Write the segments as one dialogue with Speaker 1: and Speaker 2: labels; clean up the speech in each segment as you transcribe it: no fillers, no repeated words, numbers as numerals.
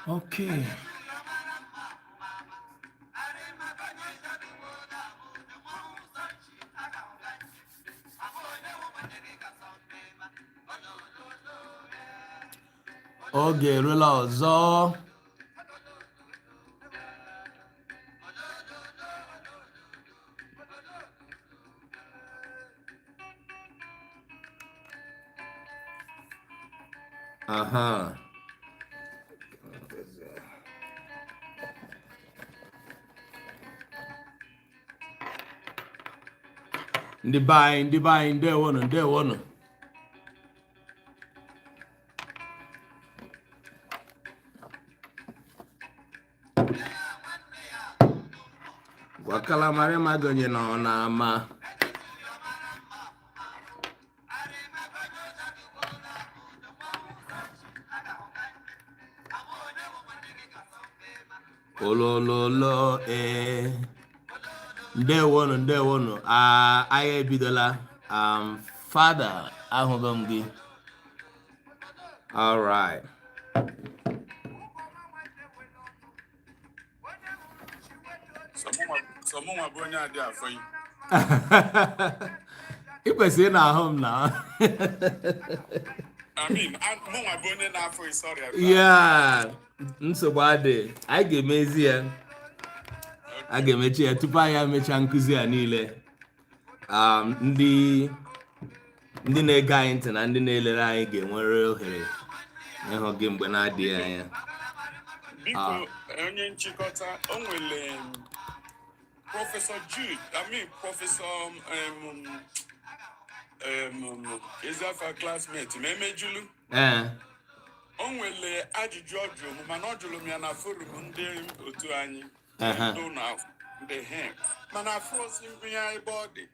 Speaker 1: Okay. Oge eruola ọzọ. Aha. Ndị be anyị ndewonu. Gwakala mara magonye nọ n'ama. Olololo ndewonu anyị ebidola. Father ahụgo m gị. All right.
Speaker 2: Someone bụ onye adị afọ yi.
Speaker 1: Ị kwesịrị na-ahụ m na.
Speaker 2: Mụnwa bụ onye na-afọ yi, sorry.
Speaker 1: Yeah, nsogbu adị. Anyị ga-emezi ya. A ga-emechi ya tupu anyị emechaa nkụzi a niile. Ndị na-ege anyị ntị na ndị na-elere anyị ga-enwere ohere ịhụ gị mgbe na-adịghị anya.
Speaker 2: Biko, onye nchịkọta, o nwere Professor Jude, Professor Ezafa classmate, Julu. O nwere ajụjụ ọ jụrụ m, mana ọ jụrụ m ya na forum ndị otu anyị. Mana afọ osi mbunye ebe ọ dị.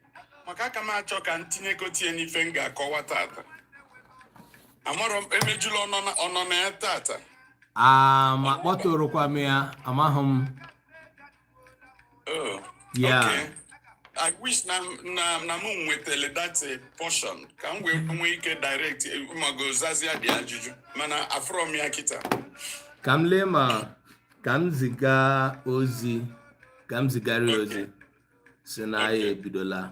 Speaker 2: Maka aka m achọ ka ntinyekotie n'ife m ga-akọwa tata. Amarọ m Emejulu ọ nọ na ya tata.
Speaker 1: Ma kpọtụrụkwa m ya, amaghị m.
Speaker 2: Oh,
Speaker 1: yeah.
Speaker 2: Okay. I wish na m nwetele that portion ka m wee nwee ike direct ma go zazia dị ajụjụ mana afro m ya kita.
Speaker 1: Ka m lee ma ka m zigara ozi si na ya ebidola.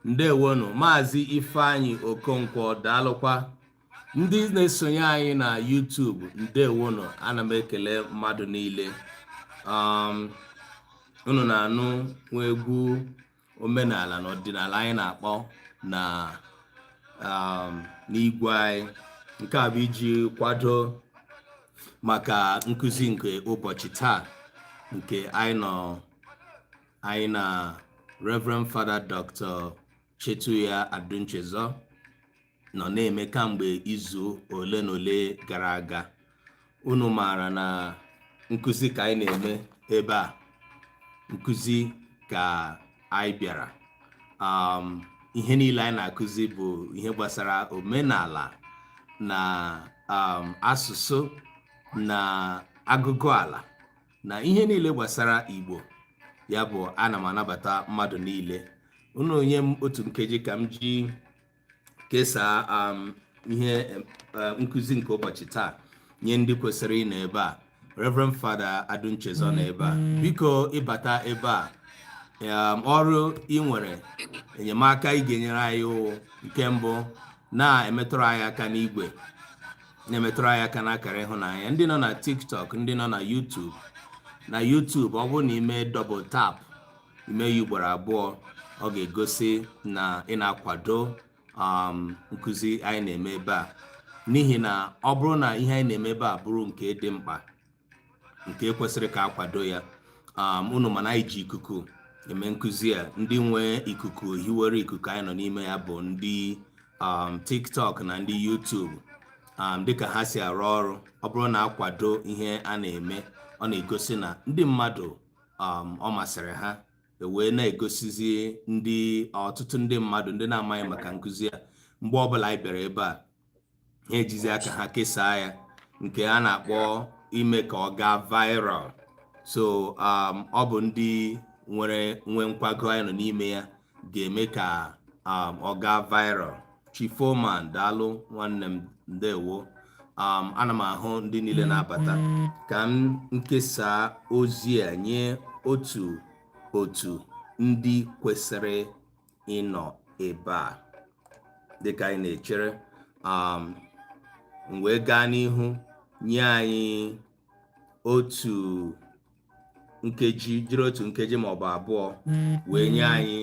Speaker 1: Ndewonu Maazị Ifeanyị Okonkwo daalụkwa. Ndị na-esonye anyị na YouTube, ndewonu, ana m ekele mmadụ niile. Unu na-anụ nwa egwu omenala na ọdịnala anyị na-akpọ na n'igwe anyị. Nke a bụ iji kwado maka nkụzi nke ụbọchị taa nke anyị na Reverend Father Dr. Chetuya Adunchezo nọ na-eme kamgbe izu ole na ole gara aga. Unu maara na nkụzi ka anyị na-eme ebe a. Nkụzi ka anyị bịara. Ihe niile anyị na-akụzi bụ ihe gbasara omenala na asụsụ na agụgụ ala na ihe niile gbasara Igbo. Ya bụ ana m anabata mmadụ niile. Unu onye m otu nkeji ka m ji kesaa ihe nkụzi nke ụbọchị taa nye ndị kwesịrị ịnọ ebe a. Reverend Father Adunchezo nọ ebe a. Biko ịbata ebe a. Ọrụ ị nwere enyemaka ị ga-enyere anyị nke mbụ na-emetụrụ anyị aka n'igwe, na-emetụrụ anyị aka n'akara ịhụnanya. Ndị nọ na TikTok, ndị nọ na YouTube, ọ bụrụ na ime double tap ime ya ugboro abụọ, ọ ga-egosi na ị na-akwado nkụzi anyị na-eme ebe a. N'ihi na ọ bụrụ na ihe anyị na-eme ebe a bụrụ nke dị mkpa, nke kwesịrị ka akwado ya, unu mana anyị ji ikuku eme nkụzi a. Ndị nwe ikuku hiwere ikuku anyị nọ n'ime ya bụ ndị TikTok na ndị YouTube. Dịka ha si arụ ọrụ, ọ bụrụ na akwado ihe a na-eme, ọ na-egosi na ndị mmadụ ọ masịrị ha, wee na-egosizi ọtụtụ ndị mmadụ ndị na-amaghị maka nkụzi a. Mgbe ọbụla anyị bịara ebe a, ha ejizi aka ha kesaa ya nke a na-akpọ ime ka ọ gaa viral. So ọ bụ ndị nwere nkwago anyị nọ n'ime ya ga-eme ka ọ gaa viral. Chifoman, daalụ nwanne m, ndewo. Ana m ahụ ndị niile na-abata ka m nkesa ozi a nye otu ndị kwesịrị ịnọ ebe a dịka anyị na-echere wee gaa n'ihu nye anyị otu nkeji, jiri otu nkeji maọbụ abụọ wee nye anyị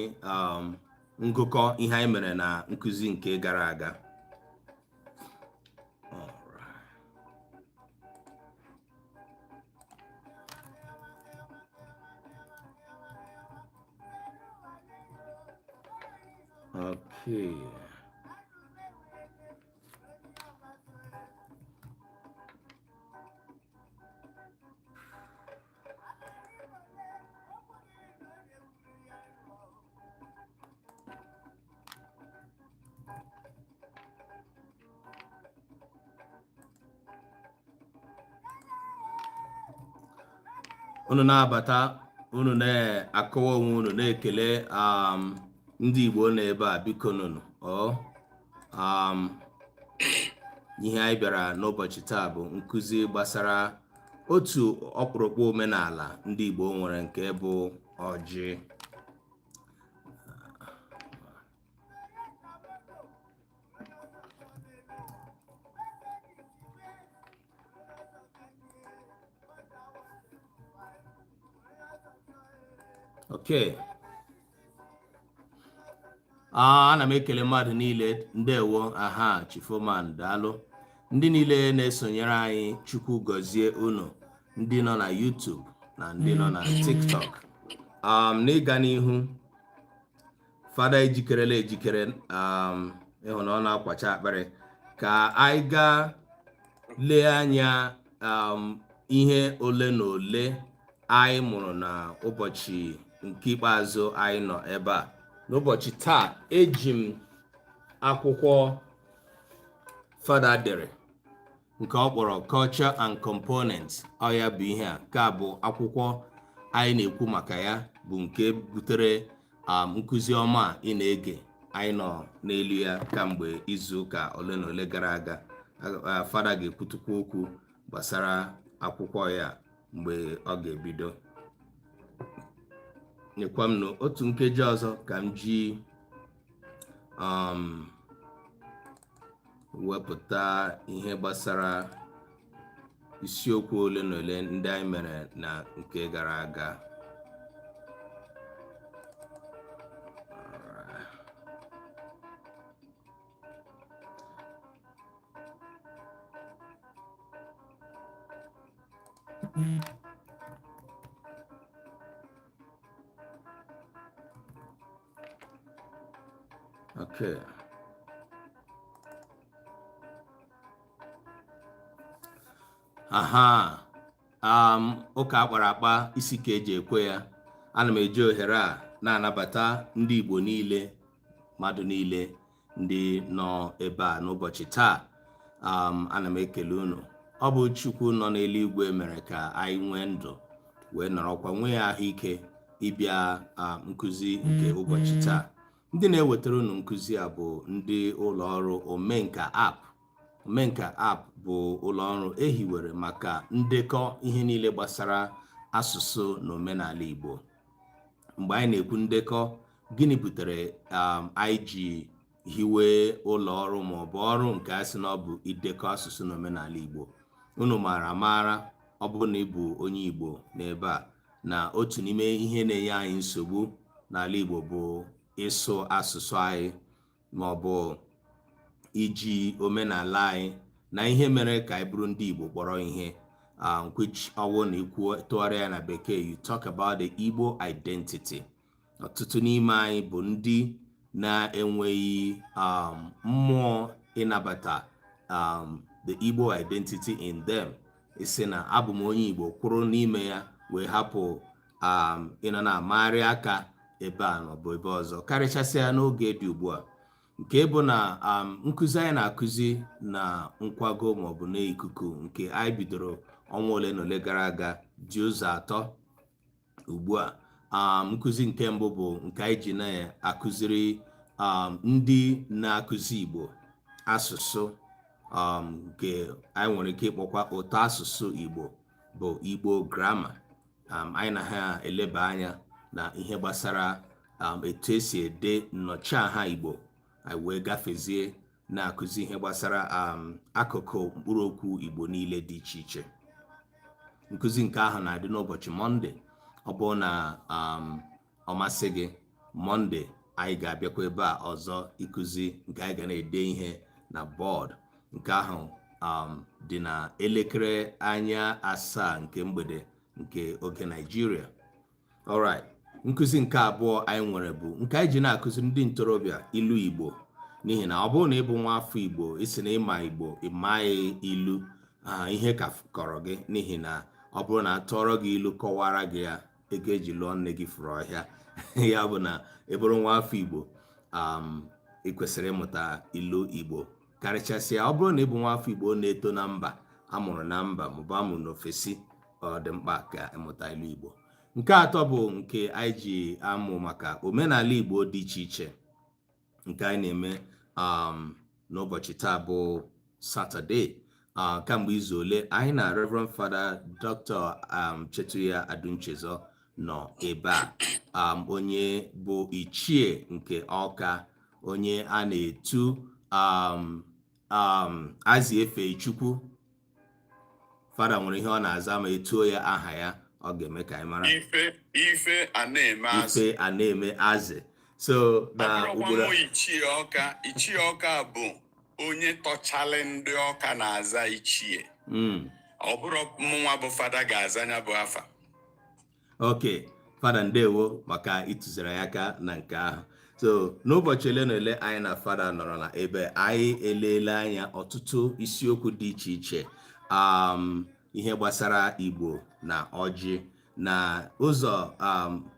Speaker 1: ngụkọ ihe anyị mere na nkụzi nke gara aga. Okay. Unu na-abata, unu na-akọwa onwe unu, na-ekele ndị Igbo n'ebe a, biko nụnụ. Ihe anyị bịara n'ụbọchị taa bụ nkụzi gbasara otu ọkpụrụkpụ omenala ndị Igbo nwere nke bụ ọjị. Okay. Ana m ekele mmadụ niile, ndewo. Chifoman, daalụ. Ndị niile na-esonyere anyị, Chukwu gọzie unu, ndị nọ na YouTube na ndị nọ na TikTok. N'ịga n'ihu, fada ejikerela ejikere, ịhụ na ọ na-akwacha akpịrị, ka anyị gaa lee anya ihe ole na ole anyị mụrụ na ụbọchị nke ikpeazụ anyị nọ ebe a. N'ụbọchị taa, eji m akwụkwọ fada dere nke ọ kpọrọ Culture and Components. Ọ ya bụ ihe a, ka bụ akwụkwọ anyị na-ekwu maka ya, bụ nke butere nkụzi ọma ị na-ege. Anyị nọ n'elu ya kamgbe izu ụka ole na ole gara aga. Fada ga-ekwutukwa okwu gbasara akwụkwọ ya mgbe ọ ga-ebido. Nyekwa m n'otu nkeji ọzọ ka m ji wepụta ihe gbasara isiokwu ole na ole ndị anyị mere na nke gara aga. Okay. Ụka akpara akpa, isi ka eji ekwe ya. Ana m eji ohere a na-anabata ndị Igbo niile, mmadụ niile ndị nọ ebe a n'ụbọchị taa. Ana m ekele unu. Ọ bụ Chukwu nọ n'eluigwe mere ka anyị nwee ndụ wee nọrọkwa nwee ahụike ịbịa nkụzi nke ụbọchị taa. Ndị na-ewetara unu nkụzi a bụ ndị ụlọ ọrụ Omenka App. Omenka App bụ ụlọ ọrụ ehiwere maka ndekọ ihe niile gbasara asụsụ na omenala Igbo. Mgbe anyị na-ekwu ndekọ, gịnị butere anyị ji hiwe ụlọ ọrụ maọbụ ọrụ nke a sị na ọ bụ idekọ asụsụ na omenala Igbo? Unu maara amaara, ọ bụrụ na ị bụ onye Igbo n'ebe a, na otu n'ime ihe na-enye anyị nsogbu n'ala Igbo bụ ịsụ asụsụ anyị maọbụ iji omenala anyị, na ihe mere ka anyị bụrụ ndị Igbo kpọrọ ihe. Which ọwụ na ikwu tụgharịa ya na bekee, you talk about the Igbo identity. Ọtụtụ n'ime anyị bụ ndị na-enweghị mmụọ ịnabata the Igbo identity in them. Isi na abụ m onye Igbo, kwụrụ n'ime ya wee hapụ ịnọ na-amagharị aka ebe a maọbụ ebe ọzọ, karịchasịa n'oge dị ugbu a. nke bụ na nkụzi anyị na-akụzi na nkwago maọbụ n'ikuku nke anyị bidoro ọnwa ole na ole gara aga dị ụzọ atọ ugbu a. Nkụzi nke mbụ bụ nke anyị ji na-akụziri ndị na-akụzi Igbo asụsụ nke anyị nwere ike ịkpọkwa ụtọ asụsụ Igbo bụ Igbo grammar. Anyị na ha eleba anya na ihe gbasara etu esi ede nnọchiaha Igbo, anyị wee gafezie na-akụzi ihe gbasara akụkụ mkpụrụ okwu Igbo niile dị iche iche. Nkụzi nke ahụ na-adị n'ụbọchị Mọnde. Ọ bụrụ na ọ masị gị, Mọnde anyị ga-abịakwa ebe a ọzọ ịkụzi nke anyị ga na-ede ihe na bọọdụ. Nke ahụ dị na elekere anya 7 nke mgbede nke oge Nigeria. Alright. Nkụzi nke abụọ anyị nwere bụ nke anyị ji na-akụzi ndị ntorobịa ilu Igbo, n'ihi na ọ bụrụ na ị bụ nwa afọ Igbo, isi na ịma Igbo ịmaghị ilu, ihe ka kọrọ gị, n'ihi na ọ bụrụ na atọrọ gị ilu kọwara gị ya, ego eji lụọ nne gị fụrụ ọhịa. Ya bụ na ị bụrụ nwa afọ Igbo, ị kwesịrị ịmụta ilu Igbo karịchasịa. Ọ bụrụ na ị bụ nwa afọ Igbo na-eto na mba, amụrụ na mba maọbụ amụrụ n'ofesi, ọ dị mkpa ka ịmụta ilu Igbo. Nke atọ bụ nke anyị ji amụ maka omenala Igbo dị iche iche, nke anyị na-eme n'ụbọchị taa bụ Satọde. Kamgbe izu ole anyị na Reverend Father Dr. Chetuya Adunchezo nọ ebe a, onye bụ ichie nke Ọka, onye a na-etu azị efe Chukwu. Fada nwere ihe ọ na-aza, ma etuo ya aha ya, ọ ga-eme ka anyị mara.
Speaker 2: Ife a
Speaker 1: na-eme azị. So na
Speaker 2: ugboro ichie Ọka bụ onye tọchali ndị Ọka na-aza ichie. Ọ bụrụ mụnwa bụ Fada ga-aza ya bụ afa.
Speaker 1: Okay, Fada ndewo maka ịtụziri ya aka na nke ahụ. So n'ụbọchị ole na ole anyị na Fada nọrọ na ebe anyị elele anya ọtụtụ isiokwu dị iche iche, ihe gbasara Igbo na ọjị, na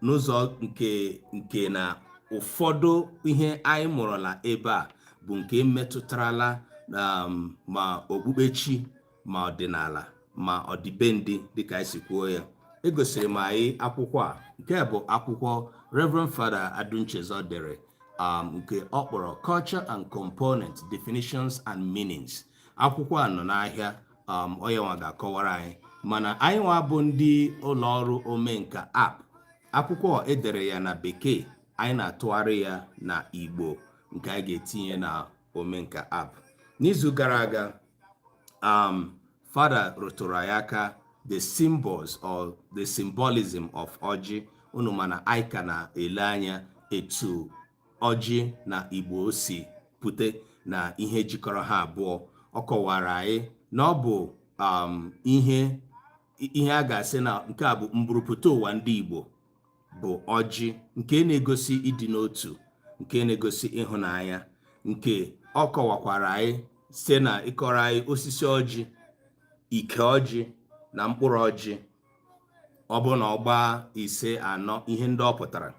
Speaker 1: n'ụzọ nke na ụfọdụ ihe anyị mụrụla ebe a bụ nke metụtarala ma okpukpechi, ma ọdịnala, ma ọdịbendị dịka anyị si kwuo ya. Egosiri m anyị akwụkwọ a. Nke bụ akwụkwọ Reverend Father Adunchezo dere, nke ọ kpọrọ Culture and Component Definitions and Meanings. Akwụkwọ a nọ n'ahịa, onye nwa ga-akọwara anyị, mana anyị nwa bụ ndị ụlọọrụ omenka app. Akwụkwọ edere ya na Bekee, anyị na-atụgharị ya na Igbo, nke anyị ga-etinye na omenka app. N'izu gara aga, Father rụtụrụ anyị aka the symbols or the symbolism of ọjị. Unu mana anyị ka na-ele anya etu ọjị na Igbo si pụte na ihe jikọrọ ha abụọ. Ọ kọwara anyị na ọ bụ ihe a ga-asị na nke a bụ mburuputa ụwa ndị Igbo bụ ọjị, nke na-egosi ịdị n'otu, nke na-egosi ịhụnanya, nke ọ kọwakwara anyị site na ịkọrọ anyị osisi ọjị, ike ọjị na mkpụrụ ọjị. Ọ bụ na ọgba 5, 4 ihe ndị ọ pụtara.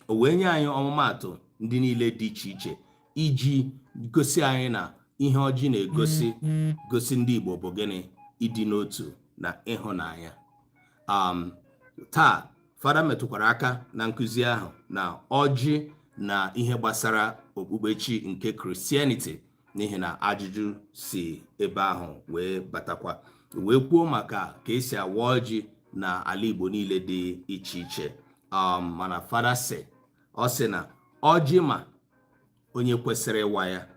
Speaker 1: O wee nye anyị ọmụmaatụ ndị niile dị iche iche iji gosi anyị na ihe ọjị na-egosi ndị Igbo bụ gịnị? Ịdị n'otu na ịhụnanya. Taa Fada metụkwara aka na nkụzi ahụ na ọjị na ihe gbasara okpukpechi nke Christianity, n'ihi na ajụjụ si ebe ahụ wee batakwa. Wee kwuo maka ka esi awa ọjị na ala Igbo niile dị iche iche. Mana Fada ọ sị na ọjị ma onye kwesịrị ịwa ya.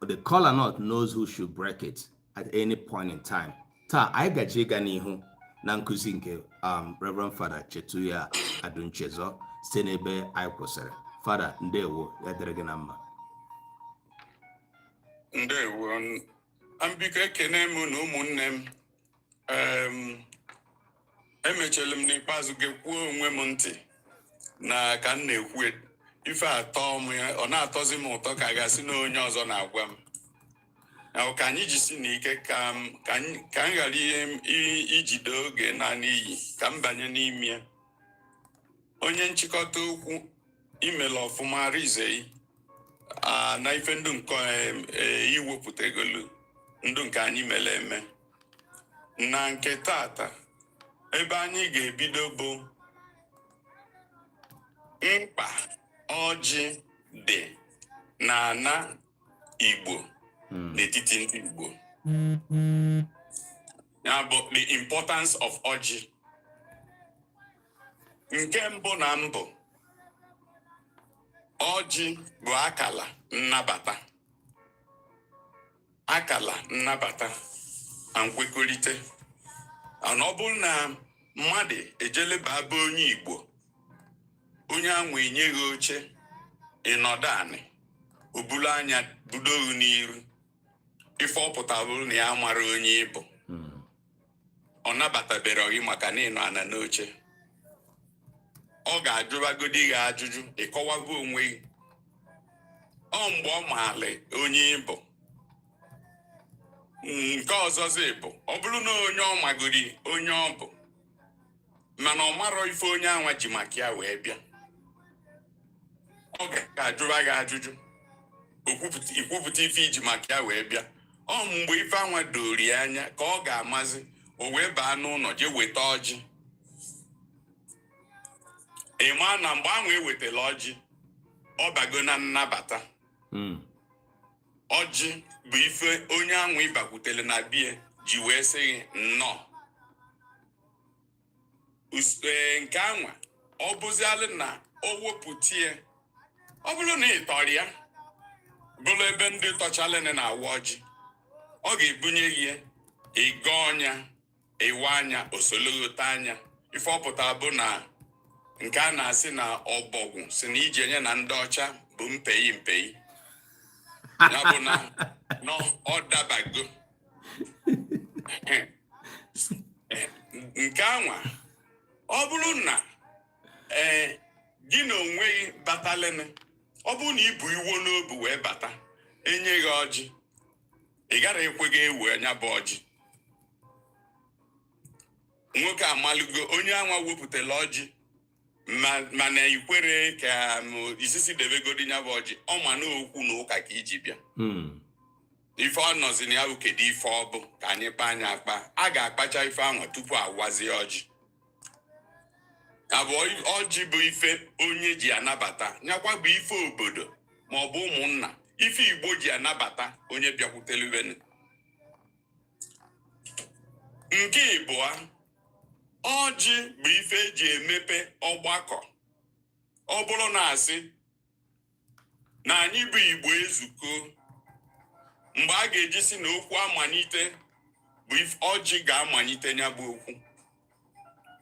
Speaker 1: The kola nut knows who should break it at any point in time. Taa anyị gaji ịga n'ihu na nkụzi nke Reverend Father Chetuya Adunchezo site n'ebe anyị kwụsịrị. Fada ndewo, ya dịrị gị na mma.
Speaker 2: Ndewo. Biko ekene m na ụmụnne m. Emechelu m n'ikpeazụ ga-ekwuo onwe m ntị na ka m na-ekwu ife atọ m, ọ na-atọzi m ụtọ ka a ga-asị na onye ọzọ na-agwa m. Ka anyị jisi n'ike ka m ghara ijide oge naanị iyi, ka m banye n'ime ya. Onye nchịkọta okwu imela ọfụma Rizei, na ife ndụ nke iwepụta egolu ndụ nke anyị mere eme na nke tata ebe anyị ga-ebido bụ mkpa ọjị dị n'ala Igbo n'etiti ndị Igbo. Ya bụ the importance of ọjị. Nke mbụ na mbụ, ọjị bụ akala nnabata. Akala nnabata na nkwekọrịta. Ọ bụrụ na mmadụ ejeleba be onye Igbo, onye ahụ enyeghị oche ịnọdụ anị, o bulu anya budoghị n'iru, ife ọ pụtara bụrụ na ya mara onye ịbụ. Ọ nabatabere gị maka na ịnọ ana n'oche. Ọ ga-ajụbagodi gị ajụjụ, ịkọwago onwe gị. Ọ mgbe ọ maara onye ịbụ. Nke ọzọzi bụ, ọ bụrụ na onye ọ magori onye ọ bụ, mana ọ marọ ife onye anwa ji maka ya wee bịa, ọ ga-ajụba gị ajụjụ, ikwupụta ife iji maka ya wee bịa. Ọ mgbe ife anwa dori anya ka ọ ga-amazi, o wee baa n'ụlọ jee weta ọjị. Ịma na mgbe ahụ ewetala ọjị, ọ bago na nnabata. Ọjị bụ ife onye ahụ ịbakwutere na bie ji wee sị gị nnọọ. Nke anwa ọ bụzialụ na o wepụta ya, ọ bụrụ na ị tọrọ ya bụrụ ebe ndị tọchalịnị na-awa ọjị, ọ ga-ebunye gị ịga ọnya, ịwa anya, osologhota anya. Ife ọ pụtara bụ na nke a na-asị na ọbọgwụ si na ije nye na ndị ọcha bụ mpeyi. Ya bụ na ọ dabago. Nke anwa ọ bụrụ na gị na onwe gị batalịnị, ọ bụrụ na ibu iwo n'obu wee bata, enye gị ọjị, ị gara ekwe gị ewe anya bụ ọjị. Nwoke amalugo onye anwa wepụtara ọjị, mana ikwere ka isisi debegodi nya bụ ọjị, ọ ma na okwu na ụka ka iji bịa. Ife ọ nọzi na ya bụ kedu ife ọ bụ ka anyị kpa anya akpa. A ga-akpacha ife ahụ tupu awazie ọjị. Abụ ọjị bụ ife onye ji anabata, nyakwa bụ ife obodo ma ọ bụ ụmụnna, ife Igbo ji anabata onye bịakwuteluvenu. Nke ịbụa, ọjị bụ ife eji emepe ọgbakọ. Ọ bụrụ na asị na anyị bụ Igbo ezuko, mgbe a ga-eji si na okwu amalite bụ ọjị ga-amalite ya bụ okwu.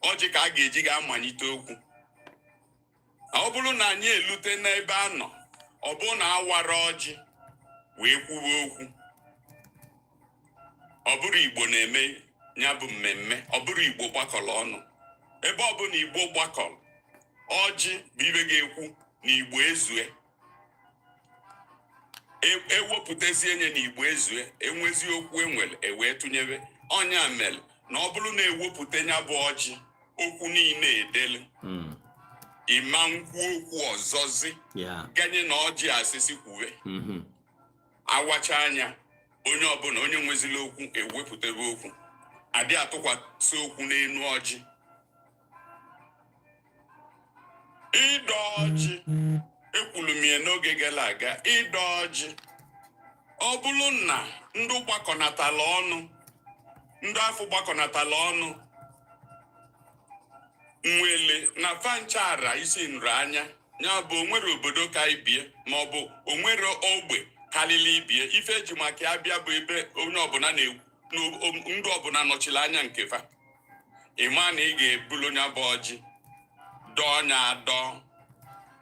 Speaker 2: Ọjị ka a ga-eji ga-amalite okwu. Ọ bụrụ na anyị elute n'ebe a nọ, ọ bụrụ na awara ọjị wee kwuwe okwu, ọ bụrụ Igbo na-eme ya bụ mmemme, ọ bụrụ Igbo gbakọrọ ọnụ. Ebe ọ bụ na Igbo gbakọrọ, ọjị bụ ibe ga-ekwu na Igbo ezue. Ewepụtazie nye na Igbo ezue, enwezi okwu enwere ewee tụnyere. Ọnya mere na ọ bụrụ na ewepụta ya bụ ọjị, okwu niile edelu, ịma nkwu okwu ọzọzi ganye na ọjị asịsị kwuwe. Awacha anya, onye ọbụla onye nwezila okwu ewepụtebe okwu. Adị atụkwasị okwu n'enu ọjị. Ịdọ ọjị, ekwulu m ya n'oge gara aga, ịdọ ọjị. Ọ bụrụ na ndị gbakọnatala ọnụ, ndị afọ gbakọnatala ọnụ, nwele na fanchara isi nrọ anya, ya bụ onwere obodo ka ibie, ma ọ bụ onwere ogbe karịrị ibie. Ife eji maka ya bịa bụ ebe onye ọbụla na-ekwu, ndị ọbụla nọchiri anya nke fa. Ịma na ị ga-ebulu nya bụ ọjị, dọọ nya adọ,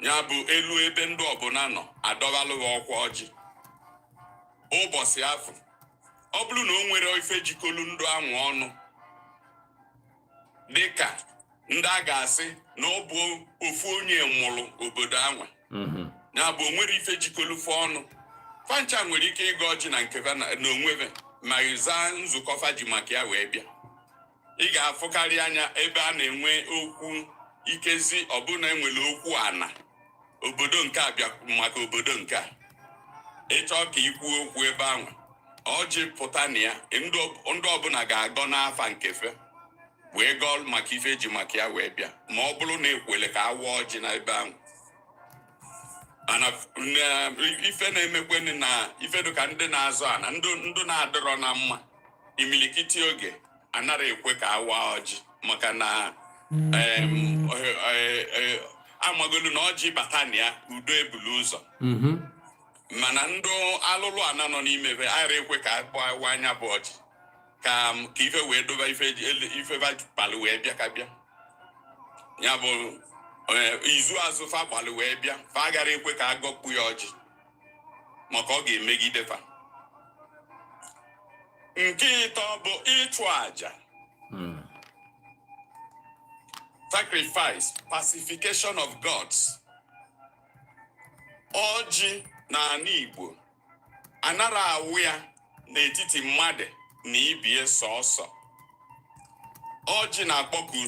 Speaker 2: ya bụ elu ebe ndị ọbụla nọ, adọbalụghị ọkwa ọjị. Ụbọchị afọ, ọ bụrụ na o nwere ife jikọlu ndụ anwụ ọnụ, dịka ndị a ga-asị na ọ bụ ofu onye mụrụ obodo anwa, ya bụ onwere ife jikọlu fe ọnụ, fancha nwere ike ịga ọjị na nke na onweve ma ịza nzukọ faji maka ya wee bịa. Ị ga-afụkarị anya ebe a na-enwe okwu ikezi, ọbụna enwere okwu ana, obodo nke a bịa maka obodo nke a. ịchọ ka ikwu okwu ebe ahụ ọjị pụta na ya ndị ọbụla ga-agọ n'afa nkefe wee gọọ maka ife eji maka ya wee bịa ma ọ bụrụ na ekwele ka awa ọjị na ebe ahụ ana ife na-emekweni na ife dịka ndị na-azụ ana ndụ na-adịrọ na mma imilikiti oge anara ekwe ka awa ọjị maka na amagolu na ọjị bata na ya udo ebulu ụzọ mana ndụ alụlụ ana nọ n'ime ebe ara ekwe ka akpọ anya bụ ọjị ka ife wee doba ife balụ wee bịa ka bịa ya bụ izu azụ fa gbalụ wee bịa fa agara ekwe ka agọkpu ya ọjị maka ọ ga-emegide fa. Nke ịtọ bụ ịchụ àjà sacrifice, pacification of gods. Ọjị n'ala Igbo anara awụ ya n'etiti mmadụ na ibie sọọsọ. Ọjị na-akpọku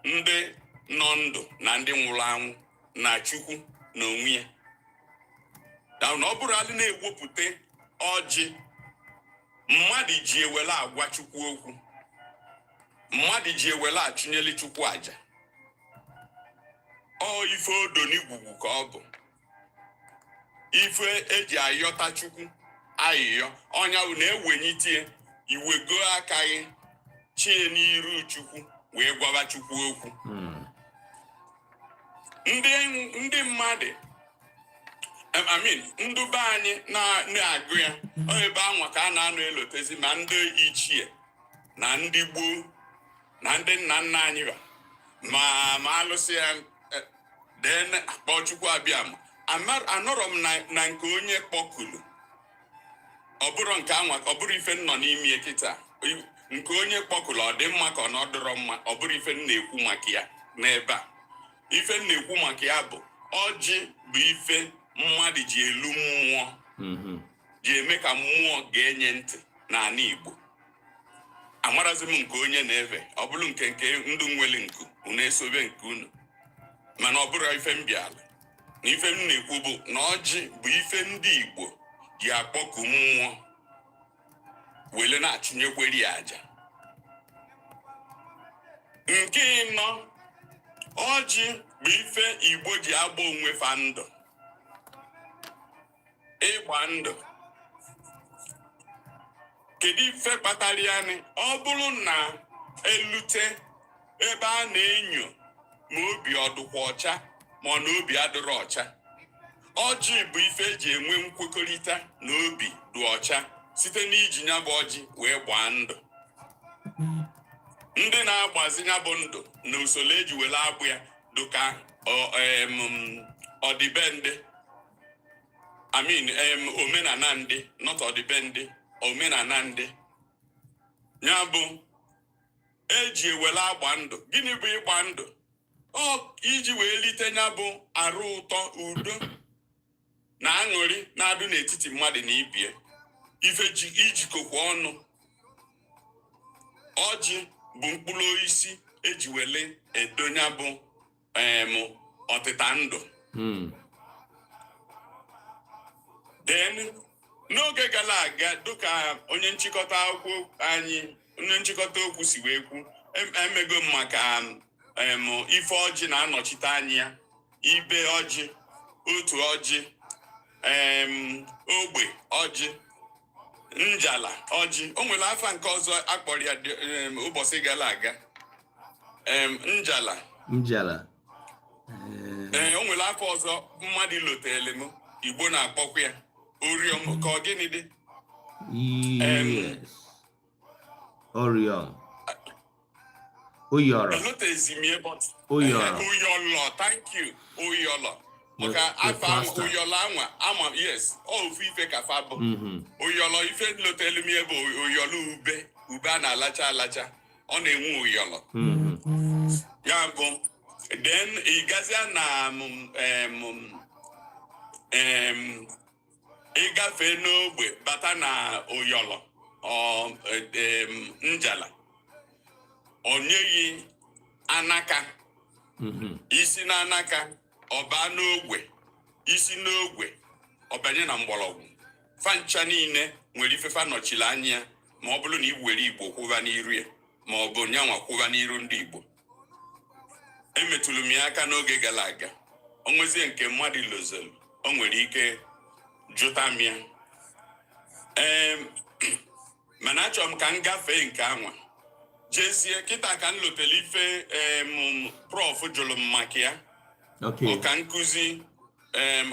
Speaker 2: ndị nọ ndụ na ndị nwụrụ anwụ na Chukwu na onwe ya. Na ọ bụrụ alị na-ewepụta ọjị mmadụ ji ewele agwa Chukwu okwu, mmadụ ji ewele achụnyeli Chukwu àjà. Ọ ife odo n'igwugwu ka ọ bụ ife eji ayọta Chukwu ayịyọ ọnya na-ewenyitie iwego aka gị chie n'iru Chukwu wee gwaba Chukwu okwu. Ndị mmadụ ndị be anyị na-agụ ya ebe anwa ka a na-anọ elotezi ma ndị ichie na ndị gboo na ndị nna nna anyị ma alụsị ya den akpọ Chukwu abịa anọrọ m na nke onye kpọkulu ọ bụrụ nke anwa ọ bụrụ ife nọ n'ime kịta nke onye kpọkulu ọ dị mma ka ọ nọdụrọ mma ọ bụrụ ife m na-ekwu maka ya n'ebe a. Ife m na-ekwu maka ya bụ ọjị bụ ife mmadụ ji elu mmụọ ji eme ka mmụọ ga-enye ntị n'ala Igbo. Amarazi m nke onye na-efe ọ bụrụ nke ndụ nwere nku unu esobe nke unu mana ọ bụrụ ife m bịala na ife m na-ekwu bụ na ọjị bụ ife ndị Igbo ji akpọku mmụọ wele na-achụnyekweri ya àjà. Nke ịnọ ọjị bụ ife Igbo ji agba onwe fa ndụ, ịgba ndụ. Kedu ife kpatara ya ni ọ bụrụ na elute ebe a na-enyo ma obi ọdụkwa ọcha ma ọ na obi adịrọ ọcha. Ọjị bụ ife eji enwe nkwekọrịta na obi dị ọcha site n'iji ya bụ ọjị wee gbaa ndụ. Ndị na-agbazi ya bụ ndụ na usoro eji were agbụ ya dịka ọdịbendị omenala ndị not ọdịbendị omenala ndị ya bụ eji ewere agba ndụ. Gịnị bụ ịgba ndụ? Iji wee lite ya bụ arụ ụtọ udo na aṅụrị na-adụ n'etiti mmadụ na ibie ife ijikọkwa ọnụ. Ọjị bụ mkpụrụ osisi eji wele edonya bụ ọtịta ndụ. Then n'oge gara aga dịka onye nchịkọta akwụkwọ anyị onye nchịkọta okwu si wee kwu emego maka ife ọjị na-anọchite anya ibe ọjị, otu ọjị, ogbe ọjị, njala ọjị. O nwere afa nke ọzọ akpọrọ ya ụbọchị gara aga njala. O nwere afa ọzọ mmadụ lotele m Igbo na-akpọkwa ya oriọm ka ọ gịnị dị?
Speaker 1: Oriọm Uyọrọ.
Speaker 2: Uyọlọ, thank you. Uyọlọ. Maka afa Uyọlọ anwa yes ofu ife ka fa bụ. Uyọlọ ife lotelu m ebe Uyọlọ ube a na-alacha alacha ọ na-enwe Uyọlọ. Ya bụ then ịgazia na ịgafe n'ogbe bata na Uyọlọ njala o nyeghị anaka isi na anaka ọba n'ogwe isi n'ogwe ọbanye na mgbọrọgwụ fancha niile nwere ifefa nọchiri anya ma ọ bụrụ na iwere Igbo kwụba n'iru ya ma ọ bụ nyanwa kwụba n'iru ndị Igbo. Emetụrụ m ya aka n'oge gara aga, o nwezie nke mmadụ lozelu, o nwere ike jụta m ya. Mana achọrọ m ka m gafee nke anwa jezie kịta ka m lotele ife prof jụrụ m maka ya. Ọka nkụzi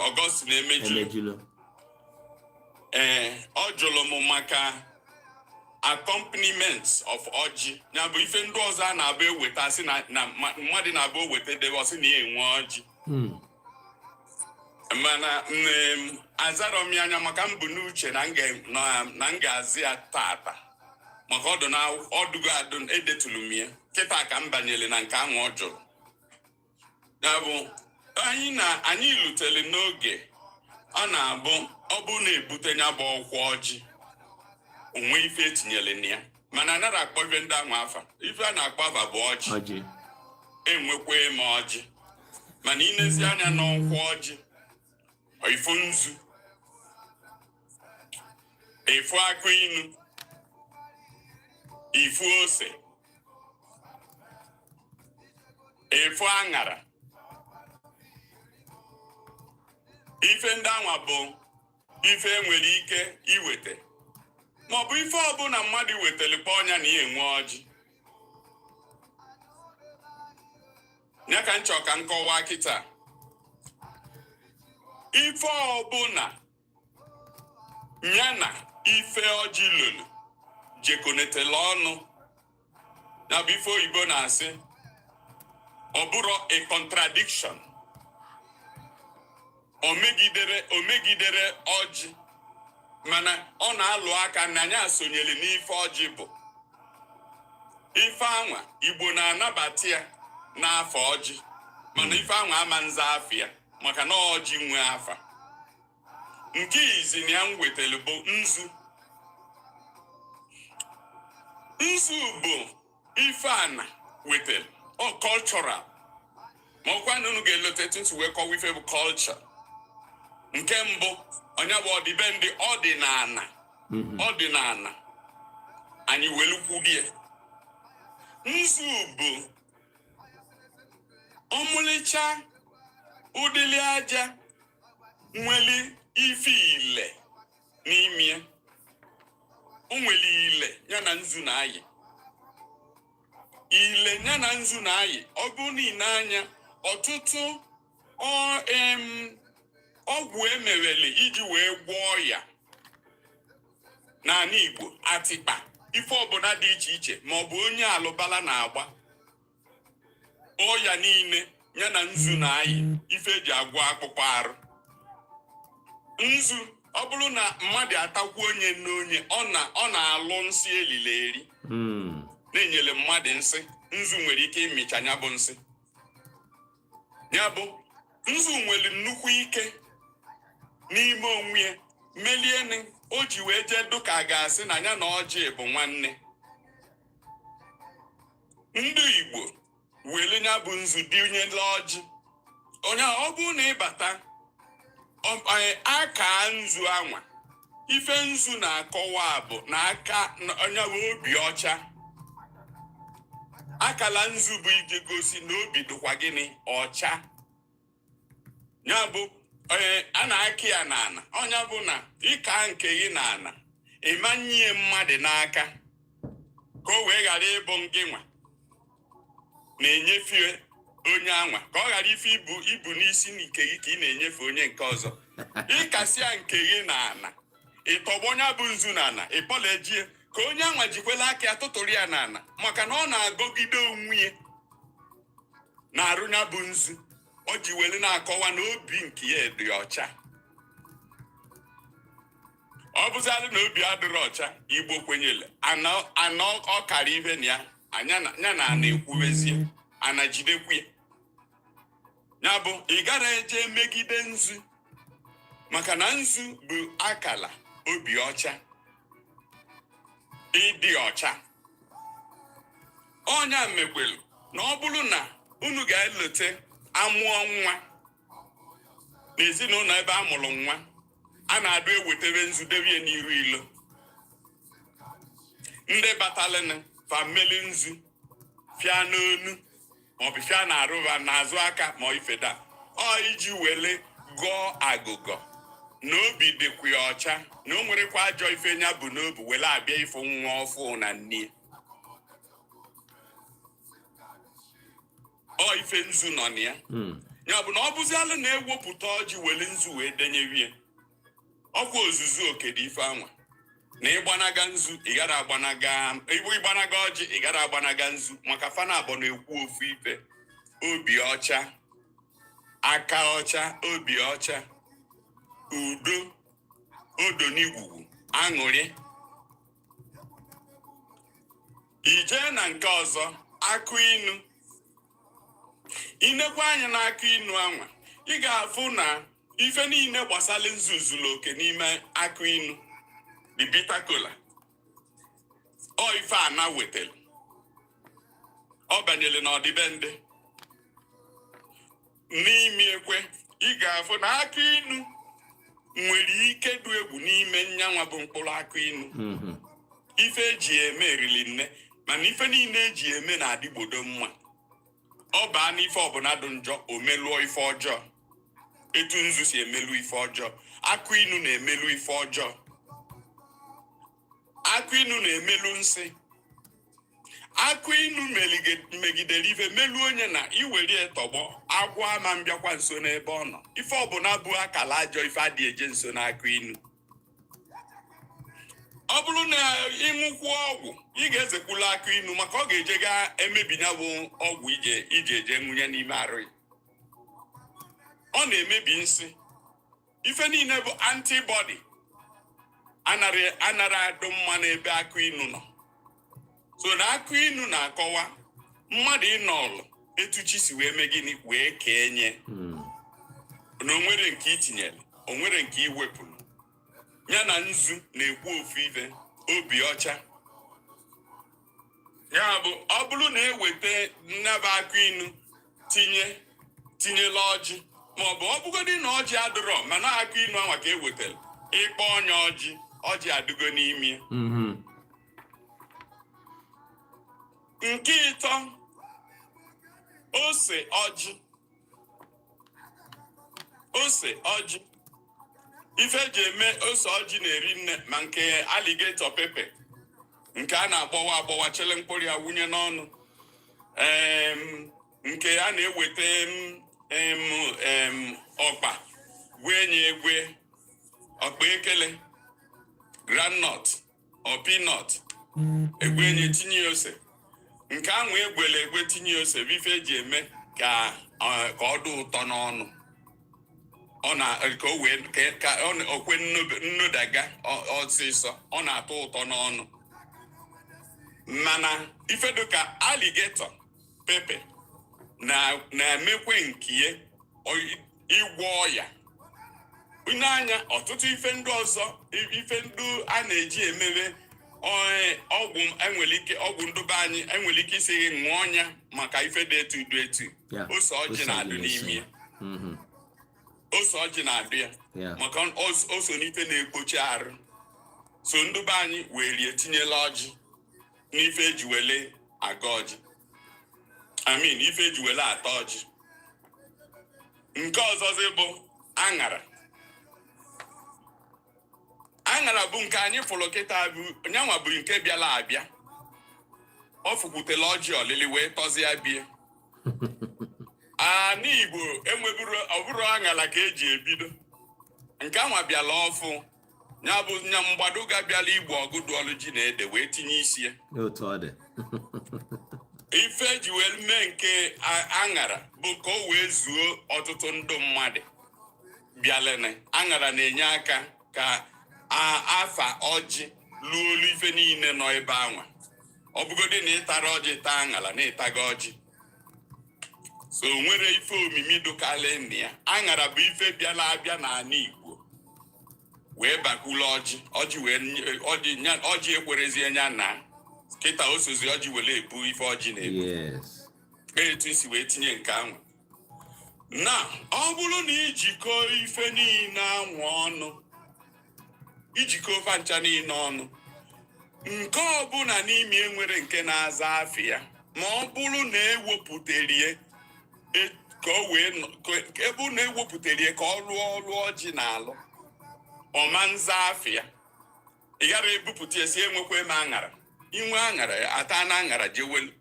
Speaker 2: Augustine Emejilo. Ọ jụrụ m maka accompaniment of ọjị, ya bụ ife ndị ọzọ a na-abụ eweta sị na mmadụ na-abụ eweta debe ọsị na enwe ọjị. Mana azarọ m ya anya maka mbụ n'uche na m ga-azị ya tata maka ọdụgo adụ edetulu m ya kịta ka m banyere na nke ahụ ọ jụrụ. Ya bụ anyị lutere n'oge ọ na-abụ ọ bụ na-ebute ya bụ ọkwa ọjị onwe ife etinyere na ya, mana anaghị akpọ ife ndị ahụ afa. Ife a na-akpọ afa bụ ọjị, enwekwa eme ọjị. Mana inezi anya n'ọkwa ọjị, ifu nzu, ifu akụ inu, ifu ose, ifu aṅara. Ife ndị anwa bụ ife enwere ike iweta ma ọ bụ ife ọbụla mmadụ wetara kpọọ ọnya na ihe enwe ọjị. Ya ka nchọ ka nkọwa kịta. Ife ọbụla ya na ife ọjị lolo jekonetela ọnụ, ya bụ ife oyibo na-asị ọ bụrụ a contradiction. O megidere ọjị, mana ọ na-alụ aka na anyị asonyere n'ife ọjị bụ ife anwa Igbo na-anabata ya n'afọ ọjị, mana ife anwa ama nza afọ ya maka na ọjị nwe afa. Nke izi na ya m wetara bụ nzu. Nzu bụ ife ana wetara ọ cultural, ma ọkwa na unu ga-elote tutu wee kọwa ife bụ culture. Nke mbụ onye bụ ọdịbendị ọdịnala anyị welukwudie. Nzu bụ ọmụlịcha ụdịlị aja nwere ife ile n'ime ya. O nwere ile ya na nzu na-ayị. Ile ya na nzu na-ayị ọ bụ niile anya ọtụtụ ọgwụ emerele iji wee gwọọ ya n'ala Igbo, atịkpa, ife ọbụla dị iche iche ma ọ bụ onye alụbala na-agba ọya niile ya na nzu na-ayị ife eji agwọ akpụkpọ arụ. Nzu ọ bụrụ na mmadụ atakwu onye n'onye ọ na-alụ nsị elile eri na-enyere mmadụ nsị. Nzu nwere ike ịmịcha ya bụ nsị. Ya bụ nzu nwere nnukwu ike n'ime onwe ya, melie o ji wee jee dụka a ga-asị na ya na ọjị bụ nwanne. Ndị Igbo were ya bụ nzu dịnyela ọjị. Onye ọ bụrụ na ịbata aka nzu anwa, ife nzu na-akọwa bụ na aka onye obi ọcha. Akala nzu bụ ije gosi na obi dịkwa gịnị ọcha. Ya bụ a na-akị ya n'ana. Ọnya bụ na ịka nke gị n'ana ịmanye mmadụ n'aka ka o wee ghara ịbụ ngị nwa na-enyefe onye anwa, ka ọ ghara ife ibu n'isi nke gị ka ị na-enyefe onye nke ọzọ. Ịkasịa nke gị n'ana, ịtọgbọ ya bụ nzu n'ana, ịkpọlejie ka onye anwa jikwela aka ya tụtụrụ ya n'ana maka na ọ na-agọgide onwe ya na-arụ ya bụ nzu. O ji wele na-akọwa na obi nke ya dị ọcha. Ọ bụzịalụ na obi adịrị ọcha, Igbo kwenyere ana ọkara ihe na ya ya na ana ekwubezie ana jidekwu ya. Ya bụ ị gara eje megide nzu maka na nzu bụ akala obi ọcha, ịdị ọcha. Ọnya mekwelu na ọ bụrụ na unu ga-elote amụọ nwa n'ezinụlọ ebe a mụrụ nwa, a na-adụ ewetebe nzu debie n'iru ilo ndị batalịnụ famili nzu fịa n'onu maọbụ fịa na-arụba n'azụ aka ma ifeda ọ iji wele gọọ agụgọ na obi dịkwa ya ọcha na o nwerekwa ajọ ife nya bụ n'obi wele abịa ịfụ nwa ọfụ na nne ọ ife nzu nọ na ya ya bụ na ọ bụzialụ na-ewepụta ọjị wele nzu wee denyerie ọkwa ozuzu oke dị ife anwa na ịgbanaga nzu ịgara agbanaga ịgbanaga ọjị ịgara agbanaga nzu maka fana abụọ na-ekwu ofu ife obi ọcha aka ọcha obi ọcha udo odo n'igwugwu aṅụrị ije na nke ọzọ akụ inu inekwa anya na akụ inu anwa ị ga-afụ na ife niile gbasara nzu zuru oke n'ime akụ inu the bitter kola ọ ife ana wetara ọ banyere n'ọdịbendị n'ime ekwe ị ga-afụ na akụ inu nwere ike dị egwu n'ime nyanwa bụ mkpụrụ akụ inu ife eji eme erili nne mana ife niile eji eme na-adịgbodo mma ọ baa n'ife ọbụla dị njọ o meluo ife ọjọọ etu nzu si emelu ife ọjọọ akụ inu na-emelu ife ọjọọ akụ inu na-emelu nsị akụ inu megidere ife melu onye na iwere tọgbọ agwọ ama mbịakwa nso n'ebe ọ nọ ife ọbụla bụ akala ajọ ife adị eje nso n'akụ inu ọ bụrụ na ịṅụkwuo ọgwụ ị ga-ezekwula akụ inu maka ọ ga-eje ga emebinya bụ ọgwụ ije eje nwunye n'ime arụ ya ọ na-emebi nsị ife niile bụ antibody anara adụ mma n'ebe akụ inu nọ so na akụ inu na-akọwa mmadụ ịnọlụ etuchi si wee mee gịnị wee kee nye na onwere nke itinyere onwere nke iwepụrụ ya na nzu na-ekwu ofu ife obi ọcha ya bụ ọ bụrụ na eweta nnaba akụ inu tinyela ọjị maọbụ ọ bụgodị na ọjị adịrọ mana akụ inu anwa ka ewetara ịkpọ ọnya ọjị adịgo n'ime nke ịtọ ose ọjị ife eji eme ose ọjị na-eri nne ma nke alligator pepper nke a na-agbawa chele mkpụrụ ya wunye n'ọnụ nke a na-eweta ọkpa gwenye egwe ọkpa ekele groundnut or peanut egwenye tinye ose nke ahụ egwele egwe tinye ose bụ ife eji eme ka ọ dị ụtọ n'ọnụ ọ na ka o wee ka okwe nnodaga ọsịsọ ọ na-atọ ụtọ n'ọnụ mana ife dịka alligator pepper na-emekwe nkie ịgwọ ọya n'anya ọtụtụ ife ndị ọzọ ife ndị a na-eji emebe ọgwụ enwere ike ọgwụ ndụba anyị enwere ike isi ṅụọ ọnya maka ife dị etu ose ọjị na-adụ n'ime ya ose ọjị na-adụ ya maka o so n'ife na-ekpochi arụ so ndụba anyị were etinyela ọjị n'ife eji wele aga ọjị ife eji wele ata ọjị nke ọzọzi bụ aṅara bụ nke anyị fụrụ kịta bụ nyanwa bụ nke bịala abịa ọ fụkwutela ọjị ọlịlị wee tọzie bie n'Igbo enweburu ọbụrụ aṅara ka eji ebido nke anwa bịala ọfụ ya bụ nya mgbado ga-abịala Igbo ọgụdụ ọlụ ji na ede wee tinye isi ya ife eji wee mee nke aṅara bụ ka o wee zuo ọtụtụ ndụ mmadụ bịalene aṅara na-enye aka ka afa ọjị luo olu ife niile nọ ebe anwa ọ bụgodị na ịtara ọjị taa aṅara na ịtaga ọjị so nwere ife omimi dụkala nna ya aṅara bụ ife bịala abịa n'ala Igbo wee bakwula ọjị ekwerezie nya na kịta osozi ọjị wele ebu ife ọjị na-ebu etu isi wee tinye nke ahụ na ọ bụrụ na ijikọ ife niile anwa ọnụ ijikọ ofe ncha niile ọnụ nke ọbụla n'ime nwere nke na-aza afịa ma ọ bụrụ na ewepụtarie ka o wee ebe na ewepụtarie ka ọ lụọ ọrụ ọjị na-alụ ọma nza afịa ị gara ebupụta esi enwekwa eme aṅara inwe aṅara ata na aṅara jewelu